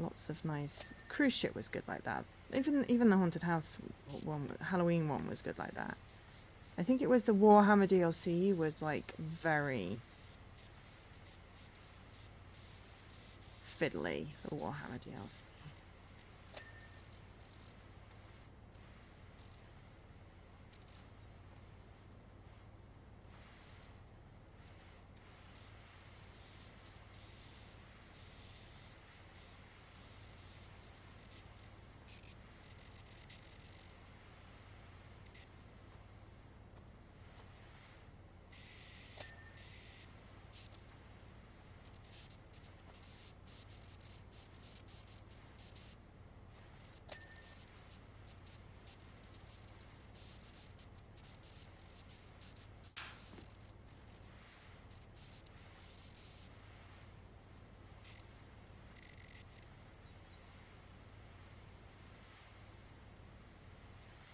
Speaker 1: lots of nice cruise ship was good like that. Even the haunted house one, Halloween one was good like that. I think it was the Warhammer DLC was like very fiddly. The Warhammer DLC.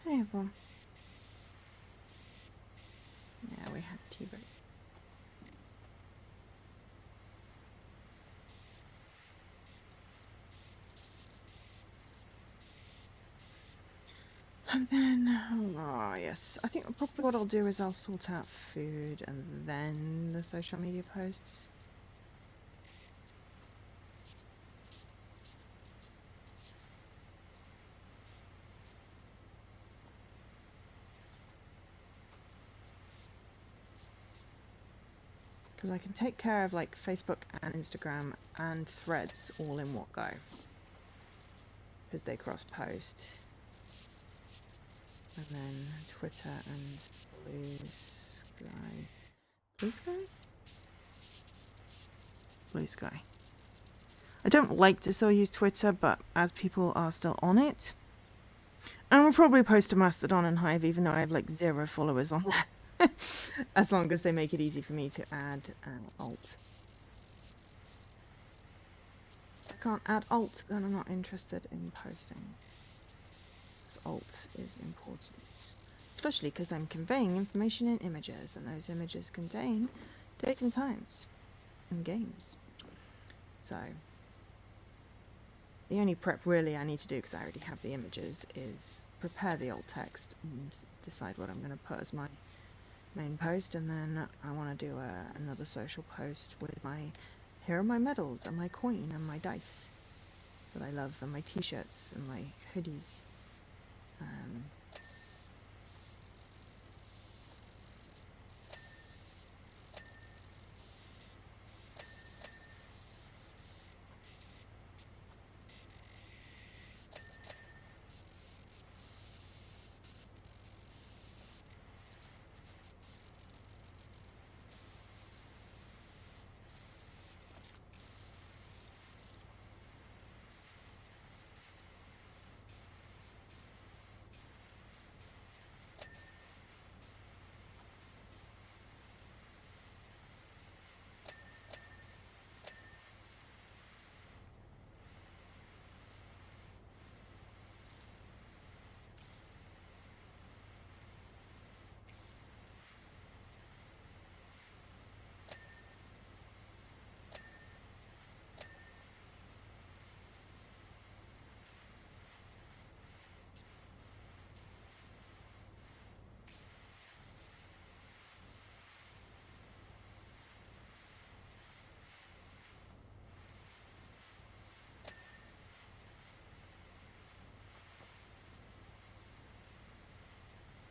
Speaker 1: Hey everyone. Yeah, we had tea break. And then, oh yes, I think probably what I'll do is I'll sort out food and then the social media posts. Because I can take care of like Facebook and Instagram and Threads all in one go. Because they cross post. And then Twitter and Blue Sky. Blue Sky? Blue Sky. I don't like to still use Twitter, but as people are still on it, and we'll probably post to Mastodon and Hive, even though I have like 0 followers on there. As long as they make it easy for me to add alt. If I can't add alt, then I'm not interested in posting. Because alt is important. Especially because I'm conveying information in images, and those images contain dates and times and games. So the only prep really I need to do, because I already have the images, is prepare the alt text and decide what I'm going to put as my main post, and then I want to do another social post with my here are my medals and my coin and my dice that I love, and my t-shirts and my hoodies.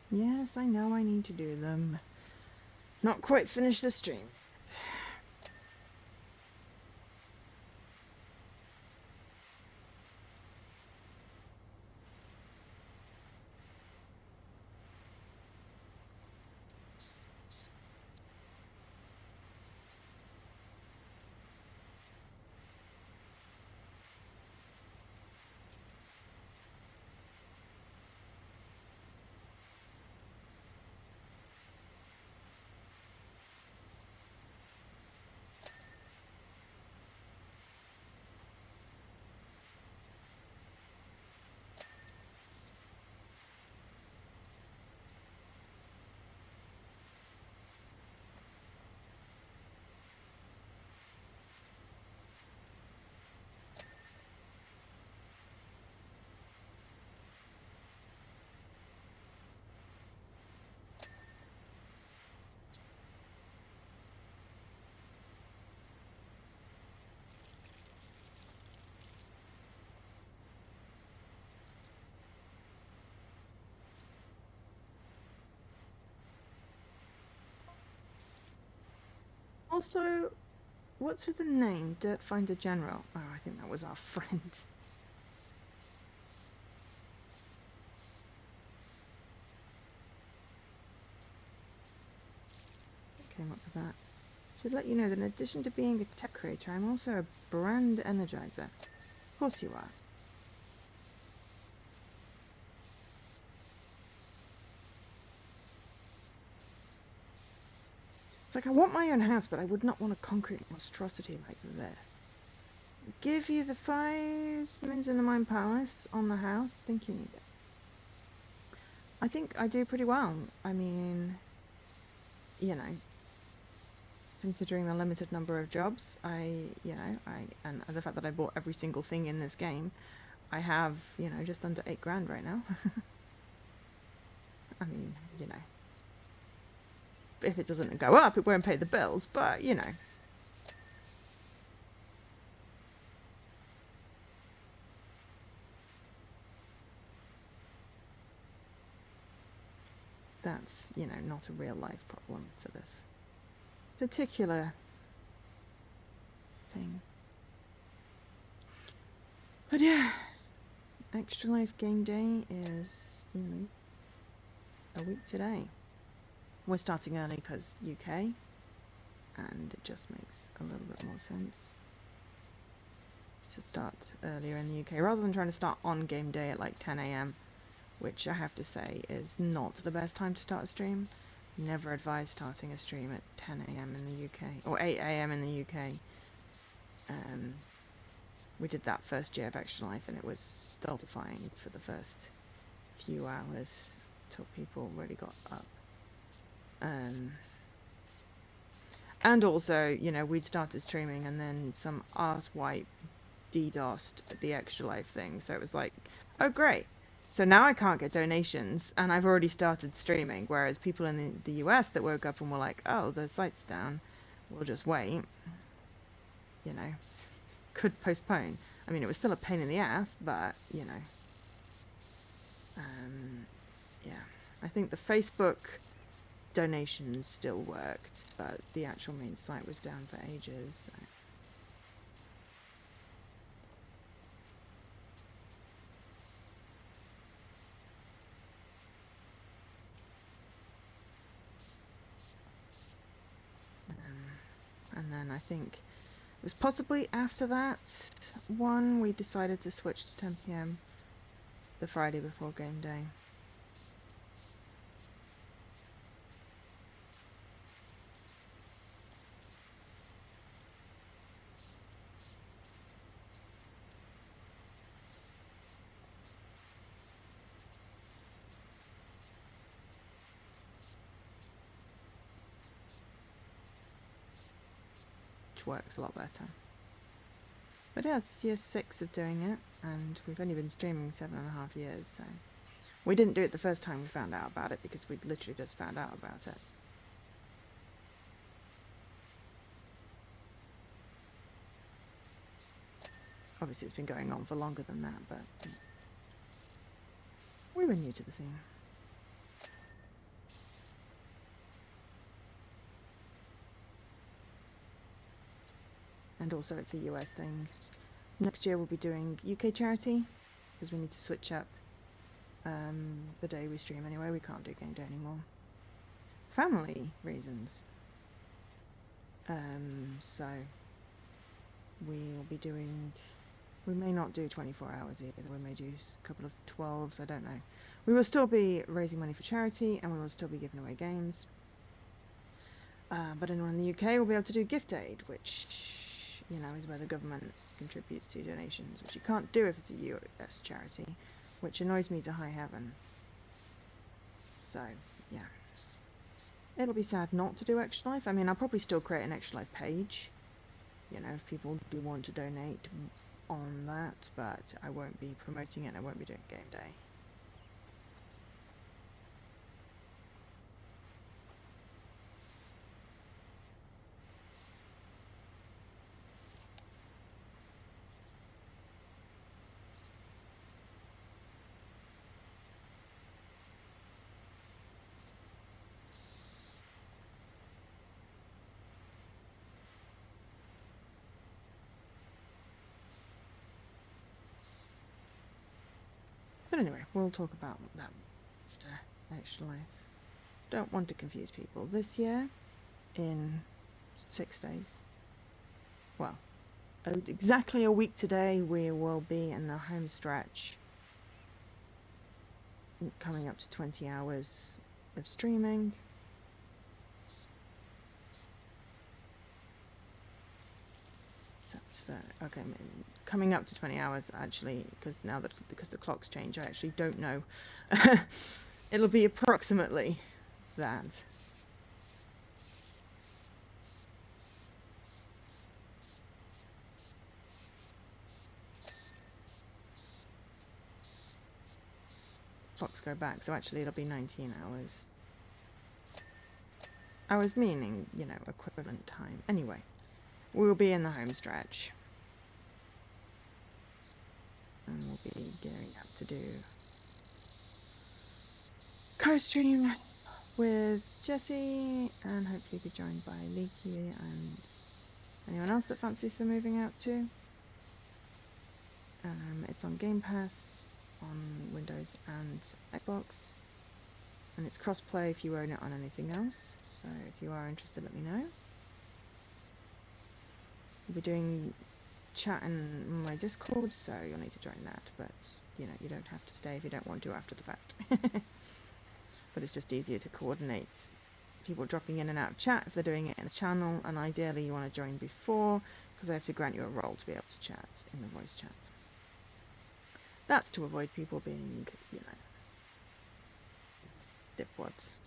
Speaker 1: Yes, I know I need to do them. Not quite finished the stream. Also, what's with the name Dirt Finder General? Oh, I think that was our friend. Came up with that. Should let you know that in addition to being a tech creator, I'm also a brand energizer. Of course you are. It's like, I want my own house, but I would not want a concrete monstrosity like this. Give you the 5 mins in the Mine Palace on the house. Think you need it. I think I do pretty well. I mean, you know, considering the limited number of jobs, and the fact that I bought every single thing in this game, I have, just under 8 grand right now. I mean, if it doesn't go up, it won't pay the bills, but, that's, not a real life problem for this particular thing. But yeah, Extra Life Game Day is, a week today. We're starting early because UK, and it just makes a little bit more sense to start earlier in the UK rather than trying to start on game day at like 10 a.m, which I have to say is not the best time to start a stream. Never advise starting a stream at 10 a.m. in the UK, or 8 a.m. in the UK. We did that first year of Extra Life, and it was stultifying for the first few hours till people really got up. And also, we'd started streaming, and then some arsewipe DDoSed the Extra Life thing, so it was like, oh great, so now I can't get donations, and I've already started streaming, whereas people in the US that woke up and were like, oh, the site's down, we'll just wait, could postpone. I mean, it was still a pain in the ass, but, yeah. I think the Facebook donations still worked, but the actual main site was down for ages. So. And then I think it was possibly after that one we decided to switch to 10 p.m. the Friday before game day. Works a lot better. But yeah, it's year 6 of doing it, and we've only been streaming 7.5 years, so we didn't do it the first time we found out about it, because we'd literally just found out about it. Obviously it's been going on for longer than that, but we were new to the scene. And also it's a US thing. Next year we'll be doing UK charity, because we need to switch up the day we stream anyway. We can't do game day anymore. Family reasons. So we'll be doing, we may not do 24 hours either, we may do a couple of 12s, I don't know. We will still be raising money for charity, and we will still be giving away games. But anyone in the UK will be able to do gift aid, which, is where the government contributes to donations, which you can't do if it's a US charity, which annoys me to high heaven. So, yeah. It'll be sad not to do Extra Life. I mean, I'll probably still create an Extra Life page, if people do want to donate on that, but I won't be promoting it, I won't be doing game day. But anyway, we'll talk about that after, actually. Don't want to confuse people. This year, in 6 days, well, exactly a week today, we will be in the home stretch, coming up to 20 hours of streaming. So okay, coming up to 20 hours actually, because the clocks change, I actually don't know. It'll be approximately that. Clocks go back, so actually it'll be 19 hours. I was meaning, you know, equivalent time. Anyway, we'll be in the home stretch. And we'll be gearing up to do co-stream with Jessie, and hopefully be joined by Leaky and anyone else that fancies some moving out to. It's on Game Pass, on Windows and Xbox, and it's cross-play if you own it on anything else, so if you are interested, let me know. We'll be doing chat in my Discord, so you'll need to join that, but you know, you don't have to stay if you don't want to after the fact. But it's just easier to coordinate people dropping in and out of chat if they're doing it in the channel, and ideally you want to join before, because I have to grant you a role to be able to chat in the voice chat. That's to avoid people being, you know, dipwads.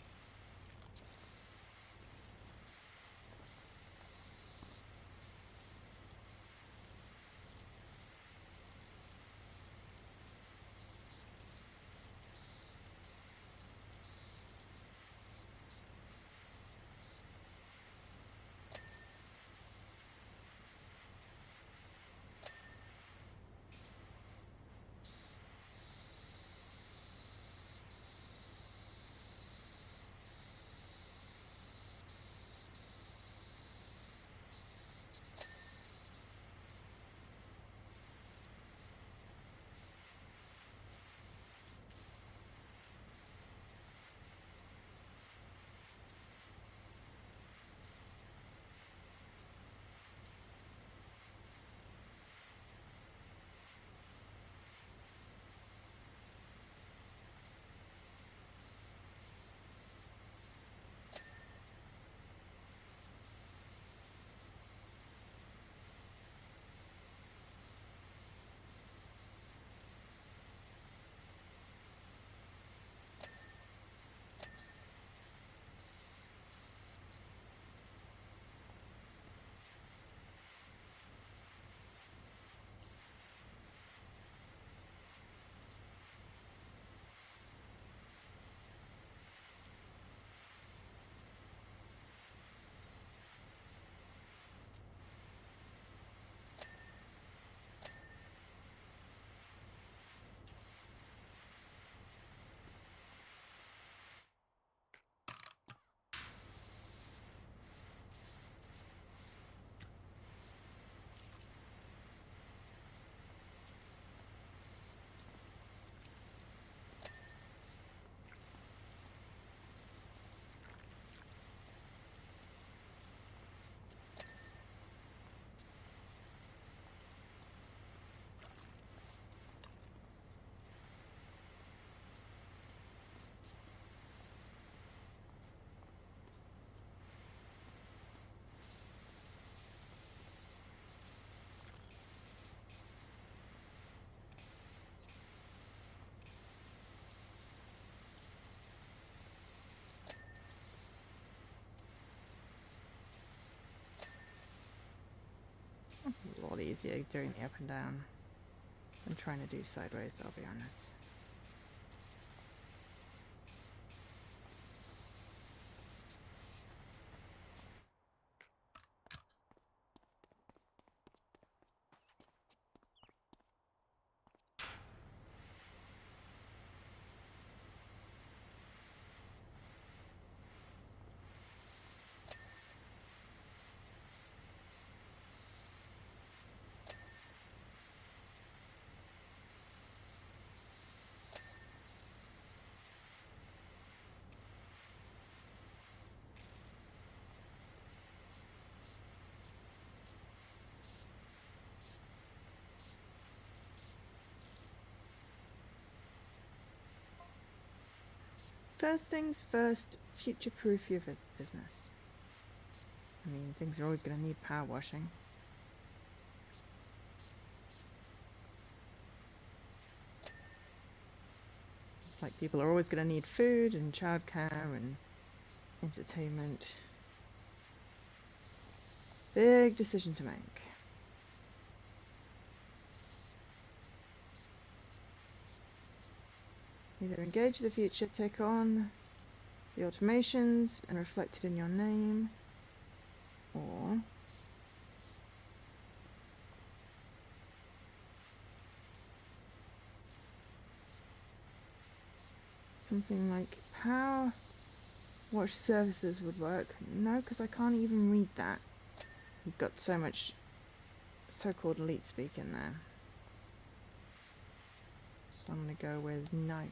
Speaker 1: This is a lot easier doing the up and down than trying to do sideways, I'll be honest. First things first, future-proof your business. I mean, things are always going to need power washing. It's like people are always going to need food and childcare and entertainment. Big decision to make. Either engage the future, take on the automations and reflect it in your name, or something like PowerWash services would work. No, because I can't even read that. You've got so much so-called elite speak in there. So I'm going to go with no.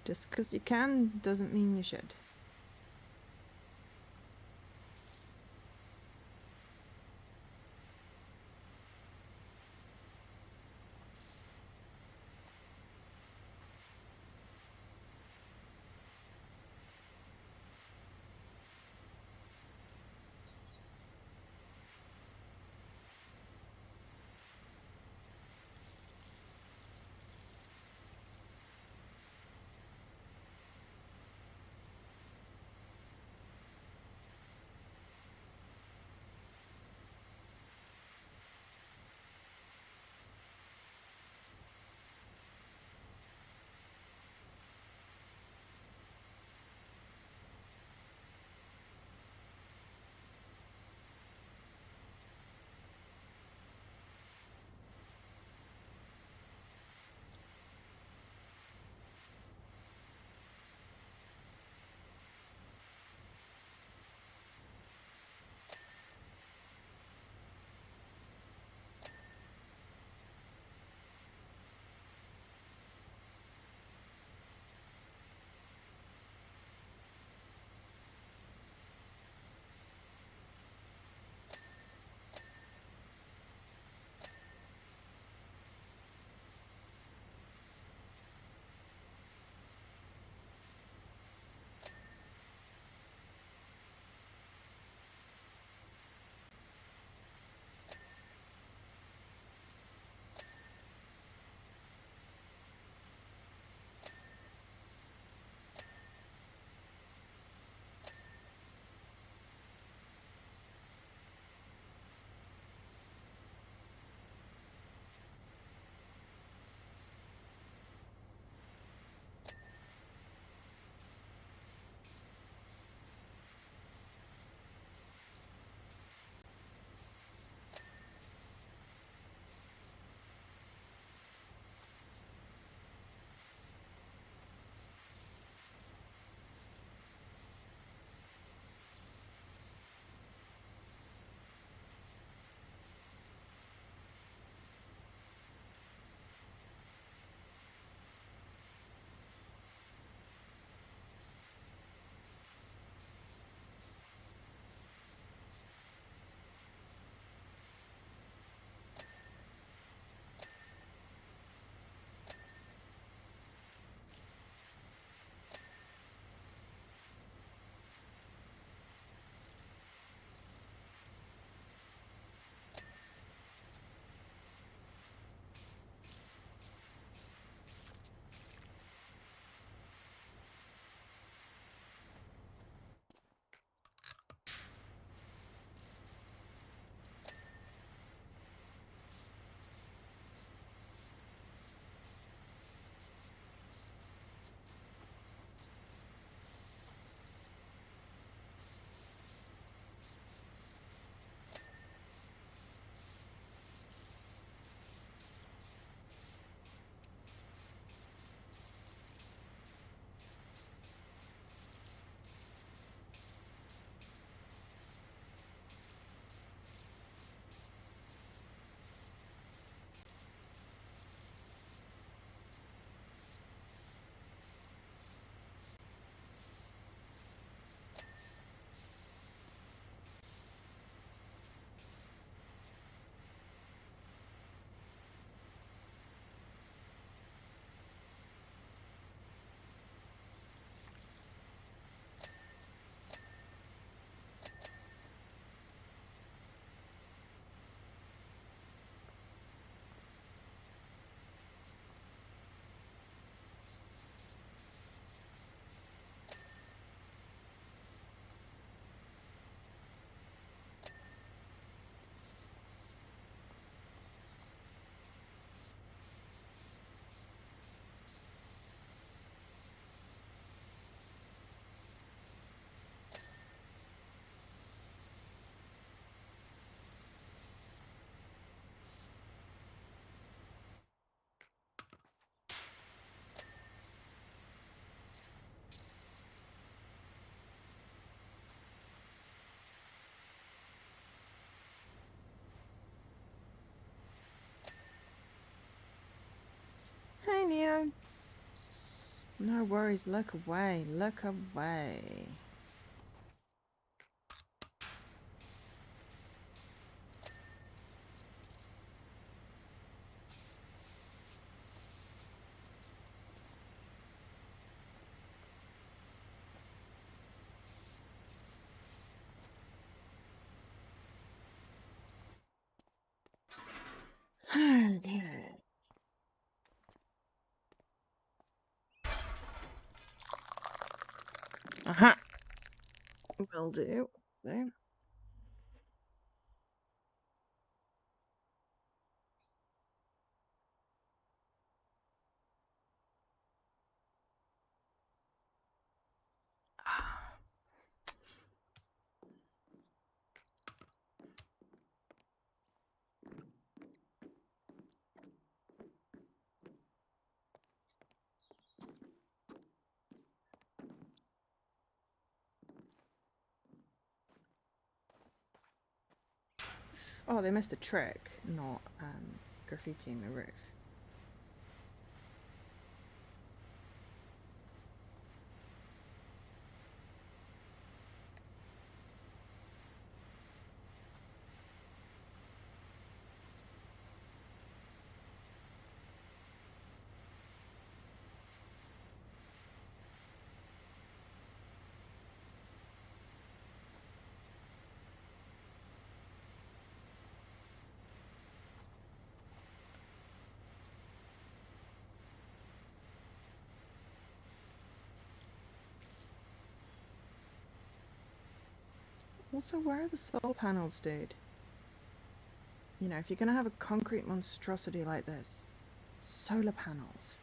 Speaker 1: Just because you can doesn't mean you should. Neo. No worries, look away, look away. Okay. Aha. Will do. There. Oh, they missed a trick, not graffitiing the roof. Also, where are the solar panels, dude? You know, if you're gonna have a concrete monstrosity like this, solar panels.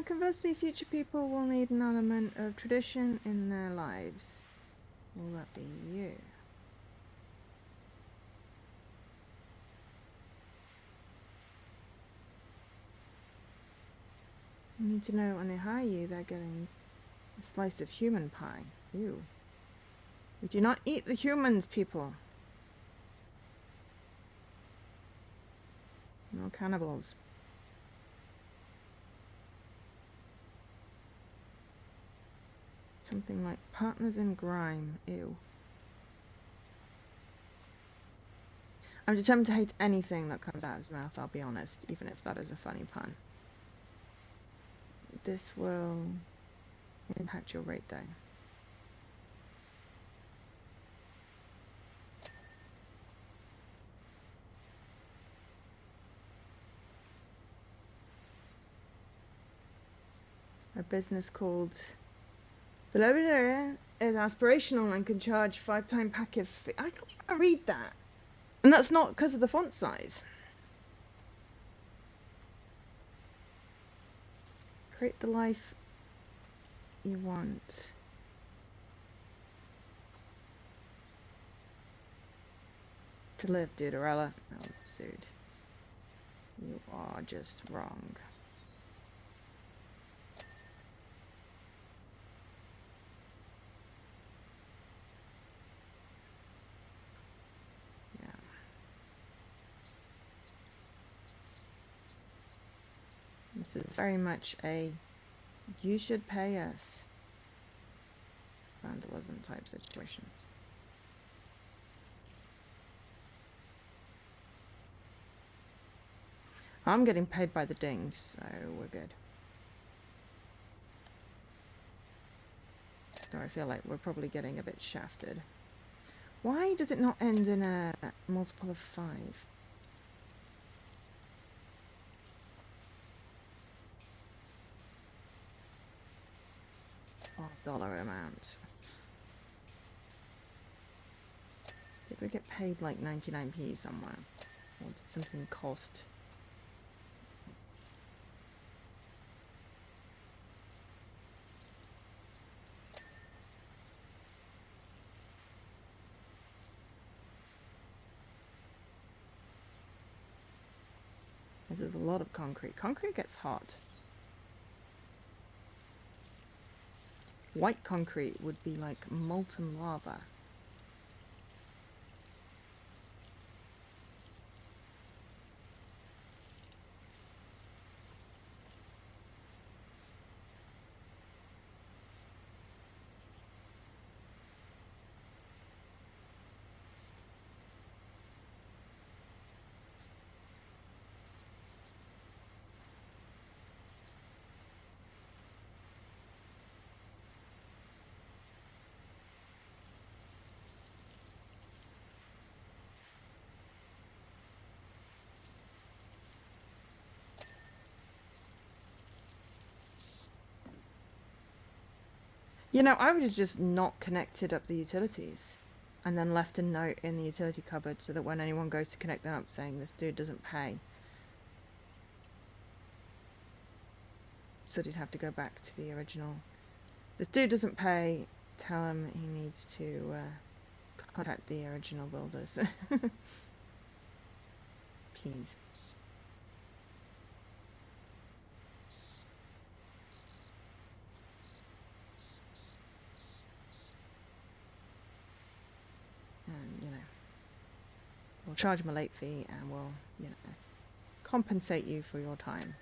Speaker 1: Conversely, future people will need an element of tradition in their lives. Will that be you? You need to know when they hire you, they're getting a slice of human pie. Ew. We do not eat the humans, people. No cannibals. Something like partners in grime. Ew. I'm determined to hate anything that comes out of his mouth, I'll be honest, even if that is a funny pun. This will impact your rate though. A business called Below There is aspirational and can charge 5-time pack of fee. I can't even read that. And that's not because of the font size. Create the life you want. To live, Deuterella. Oh, dude. You are just wrong. Yeah. This is very much a you should pay us vandalism type situation. I'm getting paid by the dings, so we're good. Though I feel like we're probably getting a bit shafted. Why does it not end in a multiple of 5? $5 amount. Did we get paid like 99p somewhere? Or did something cost? there's a lot of concrete. Concrete gets hot. White concrete would be like molten lava. You know, I would have just not connected up the utilities and then left a note in the utility cupboard so that when anyone goes to connect them up saying this dude doesn't pay. So they'd have to go back to the original. This dude doesn't pay, tell him he needs to contact the original builders. Please. And, you know, we'll charge him a late fee and we'll, you know, compensate you for your time.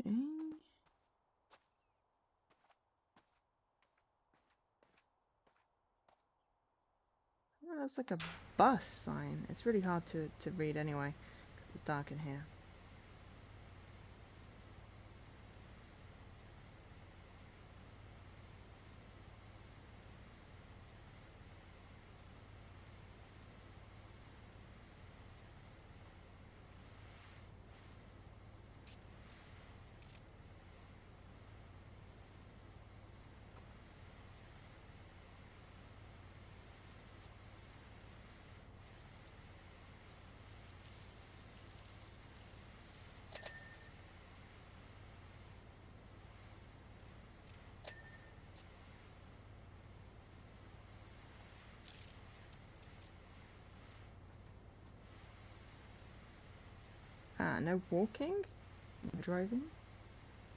Speaker 1: Okay. Oh, that's like a bus sign. It's really hard to read anyway. It's dark in here. No walking? No driving?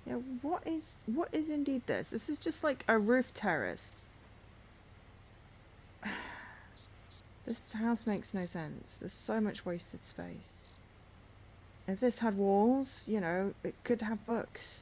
Speaker 1: Yeah, what is indeed this? This is just like a roof terrace. This house makes no sense. There's so much wasted space. If this had walls, you know, it could have books.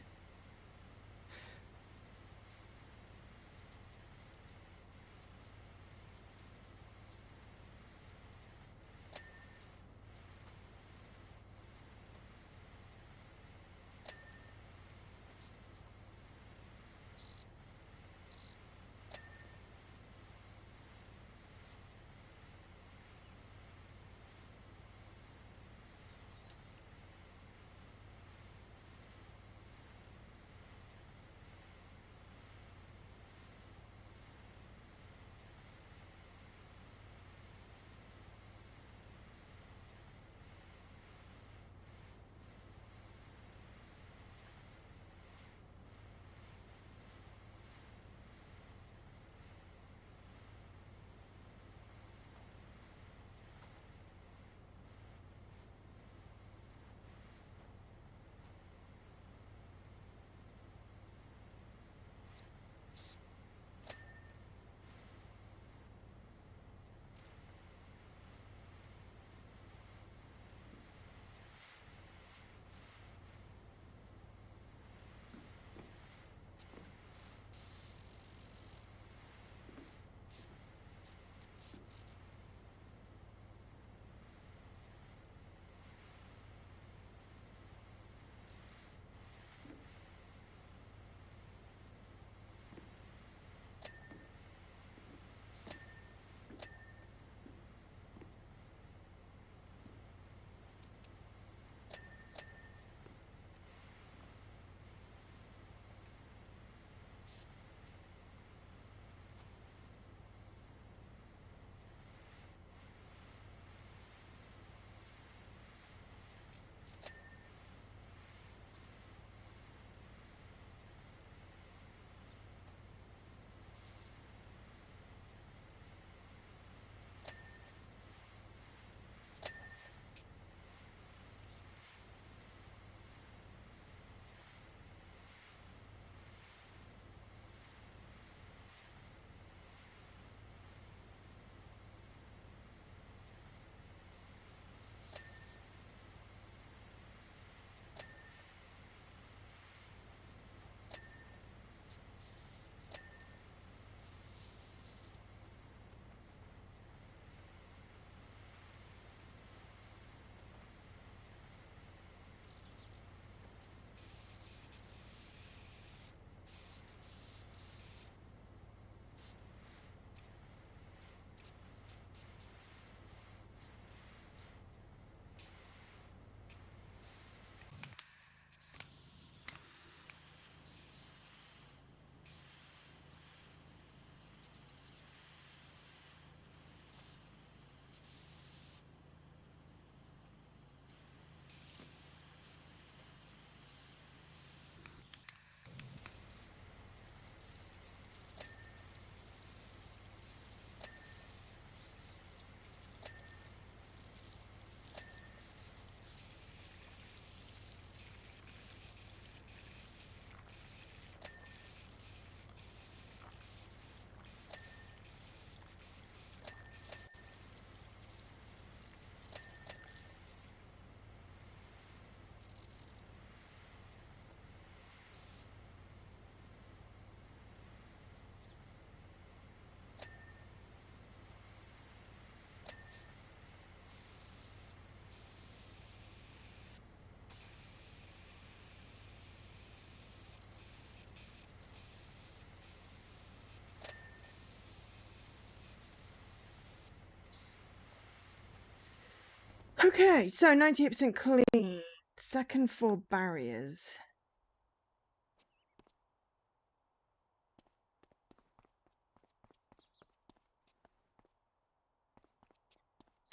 Speaker 1: Okay, so 98% clean. Second floor barriers.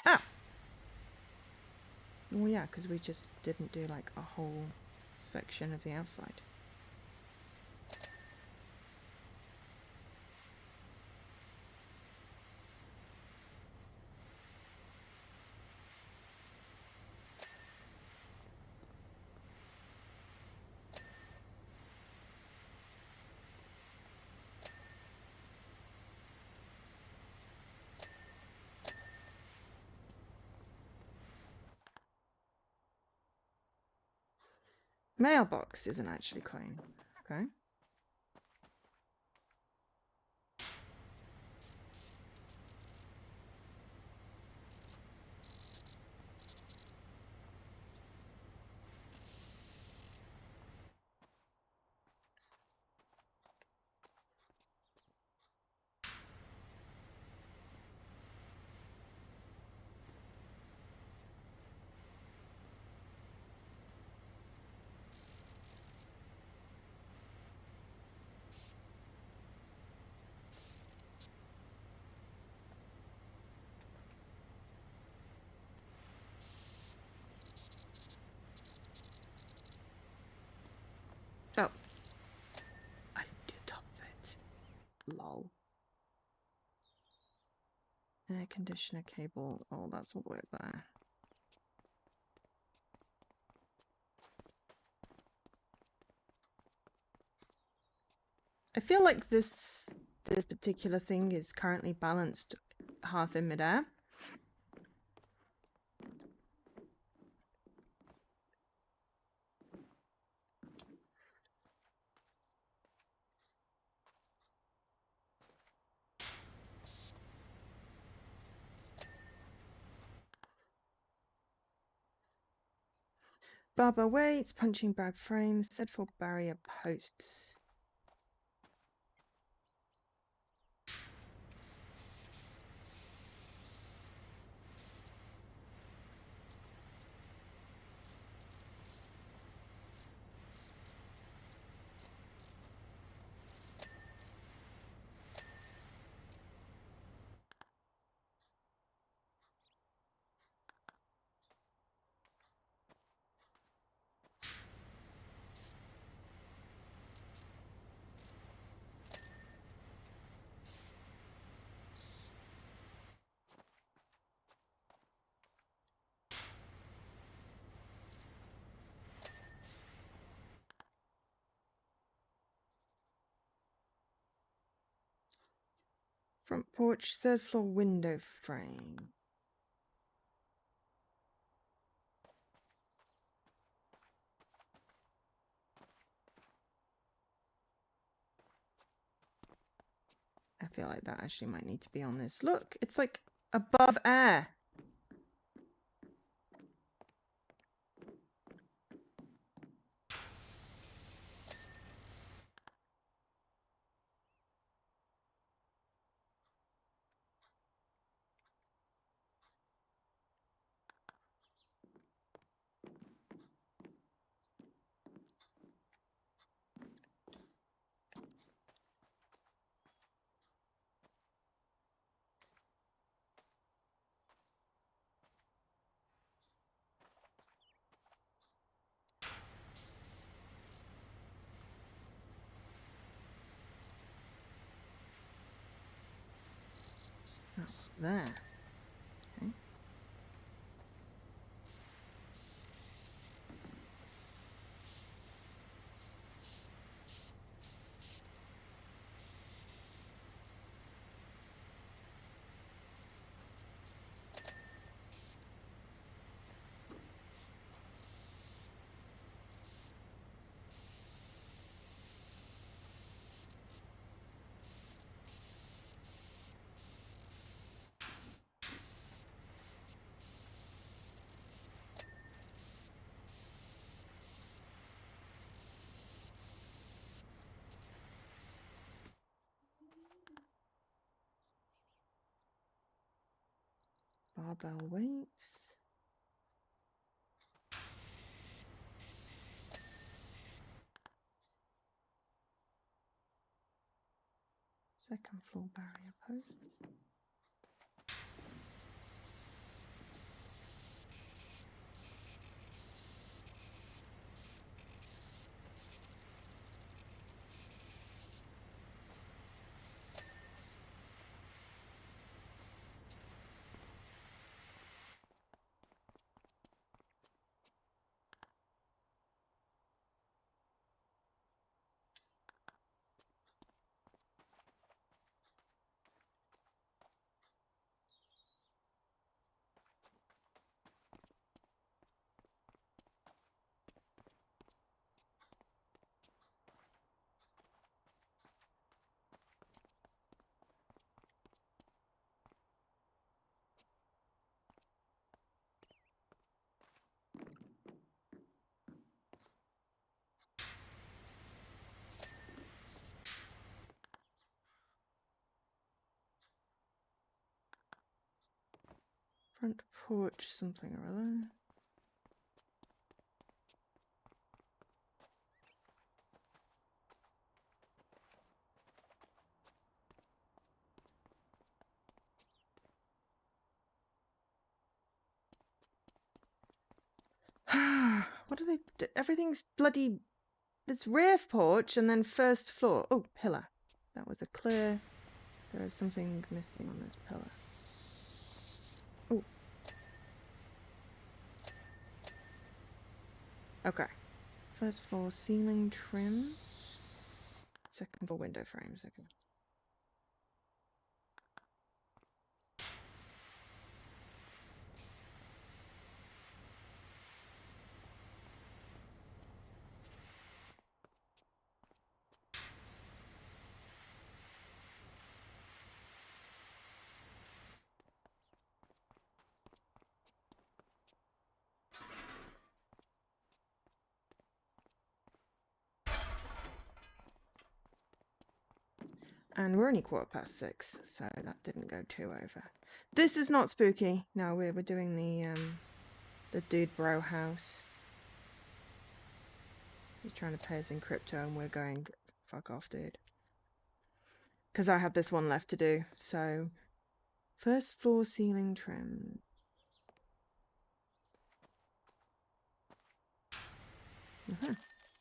Speaker 1: Ah! Well, yeah, because we just didn't do like a whole section of the outside. Mailbox isn't actually clean. Okay. Oh. I didn't do top of it. Lol. Air conditioner cable. Oh, that's all the way up there. I feel like this particular thing is currently balanced half in midair. Barber weights, punching bag frames, set for barrier posts. Front porch, third floor window frame. I feel like that actually might need to be on this. Look, it's like above air. Oh, there. Okay. Barbell weights. Second floor barrier posts. Front porch, something or other. What do they do? Everything's bloody... It's rear porch and then first floor. Oh, pillar. That was a clear... There is something missing on this pillar. Oh. Okay. First floor ceiling trim. Second floor window frames. Okay. And we're only 6:15, so that didn't go too over. This is not spooky. No, we're doing the dude bro house. He's trying to pay us in crypto and we're going, fuck off, dude. Because I had this one left to do. So, first floor ceiling trim.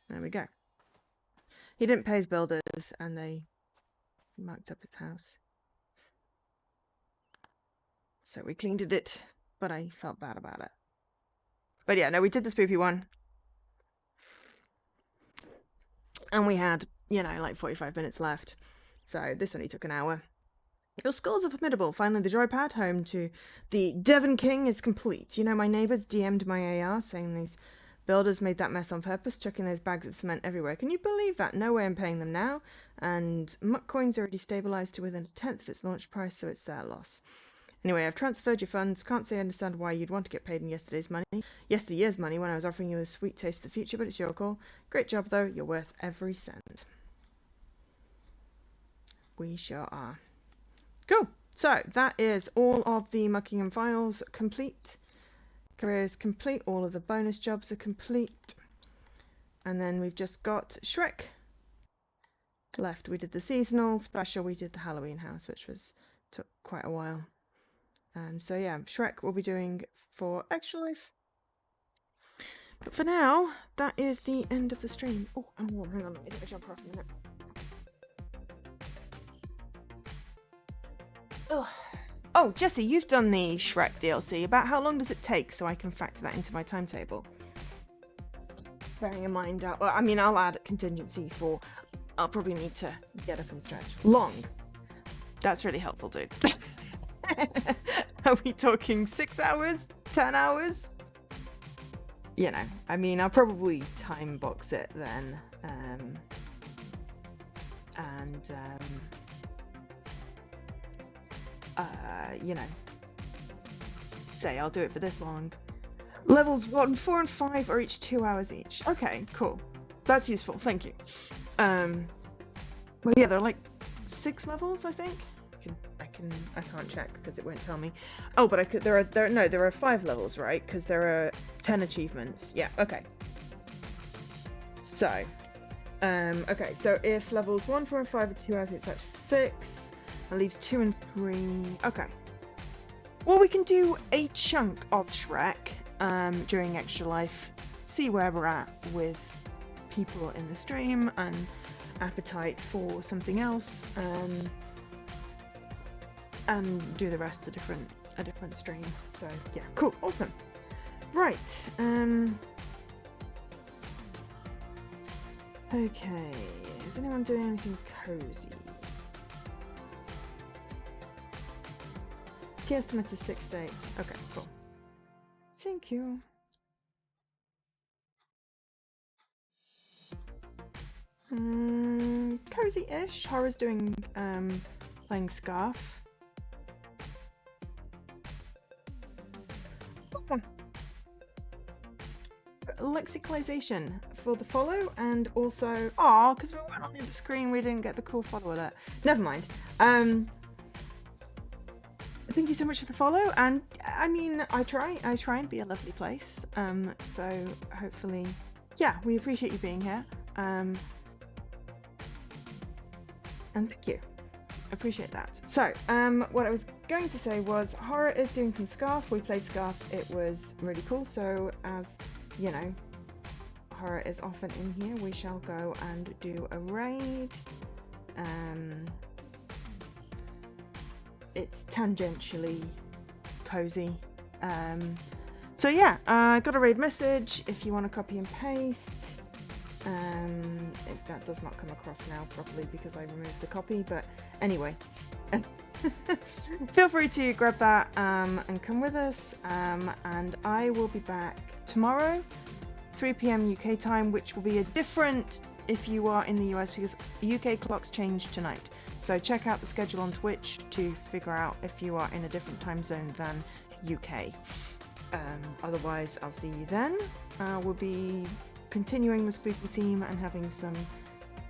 Speaker 1: There we go. He didn't pay his builders and they mucked up his house. So we cleaned it, but I felt bad about it. But yeah, no, we did the spoopy one. And we had, you know, like 45 minutes left. So this only took an hour. Your skulls are formidable. Finally, the joypad home to the Devon King is complete. You know, my neighbours DM'd my AR saying these builders made that mess on purpose, chucking those bags of cement everywhere. Can you believe that? No way I'm paying them now. And Muckcoin's already stabilised to within 1/10 of its launch price, so it's their loss. Anyway, I've transferred your funds. Can't say I understand why you'd want to get paid in yesteryear's money when I was offering you a sweet taste of the future, but it's your call. Great job, though. You're worth every cent. We sure are. Cool. So that is all of the Muckingham files complete. Career is complete. All of the bonus jobs are complete. And then we've just got Shrek left. We did the seasonal special. We did the Halloween house, which took quite a while. So yeah, Shrek will be doing for Extra Life. But for now, that is the end of the stream. Oh, I'm warm. Hang on, let me get a jumper off a minute. Oh, Jesse, you've done the Shrek DLC. About how long does it take so I can factor that into my timetable? Bearing in mind, I'll add a contingency for I'll probably need to get up and stretch. Long. That's really helpful, dude. Are we talking 6 hours? 10 hours? You know, I mean, I'll probably time box it then. You know, say I'll do it for this long. Levels 1, 4, and 5 are each 2 hours each. Okay, cool. That's useful. Thank you. Well, yeah, there are like 6 levels, I think. I can't check because it won't tell me. Oh, but I could. There are 5 levels, right? Because there are 10 achievements. Yeah. Okay. So, Okay, so if levels 1, 4, and 5 are 2 hours, it's actually 6. That leaves 2 and 3. Okay. Well, we can do a chunk of Shrek during Extra Life, see where we're at with people in the stream and appetite for something else, and do the rest a different stream. So yeah, cool, awesome. Right. Okay. Is anyone doing anything cozy? Key estimate is 6 to 8. Okay, cool. Thank you. Cozy-ish. Horror's doing playing Scarf. Oh. Lexicalization for the follow, and also because we weren't on the screen, we didn't get the cool follow alert. Never mind. Thank you so much for the follow, and I mean, I try and be a lovely place. So hopefully, yeah, we appreciate you being here. And thank you. Appreciate that. So, what I was going to say was, Horror is doing some Scarf. We played Scarf. It was really cool. So, as you know, Horror is often in here. We shall go and do a raid. It's tangentially cozy. So yeah, I got a raid message. If you want to copy and paste. That does not come across now properly because I removed the copy, but anyway, feel free to grab that and come with us, and I will be back tomorrow 3 p.m. UK time, which will be a different if you are in the US, because UK clocks change tonight, so check out the schedule on Twitch to figure out if you are in a different time zone than UK. Otherwise, I'll see you then. We'll be continuing the spooky theme and having some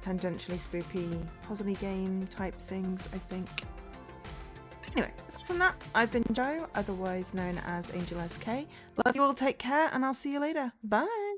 Speaker 1: tangentially spooky puzzly game type things, I think. Anyway, aside from that, I've been Jo, otherwise known as Angel SK. Love you all, take care, and I'll see you later. Bye!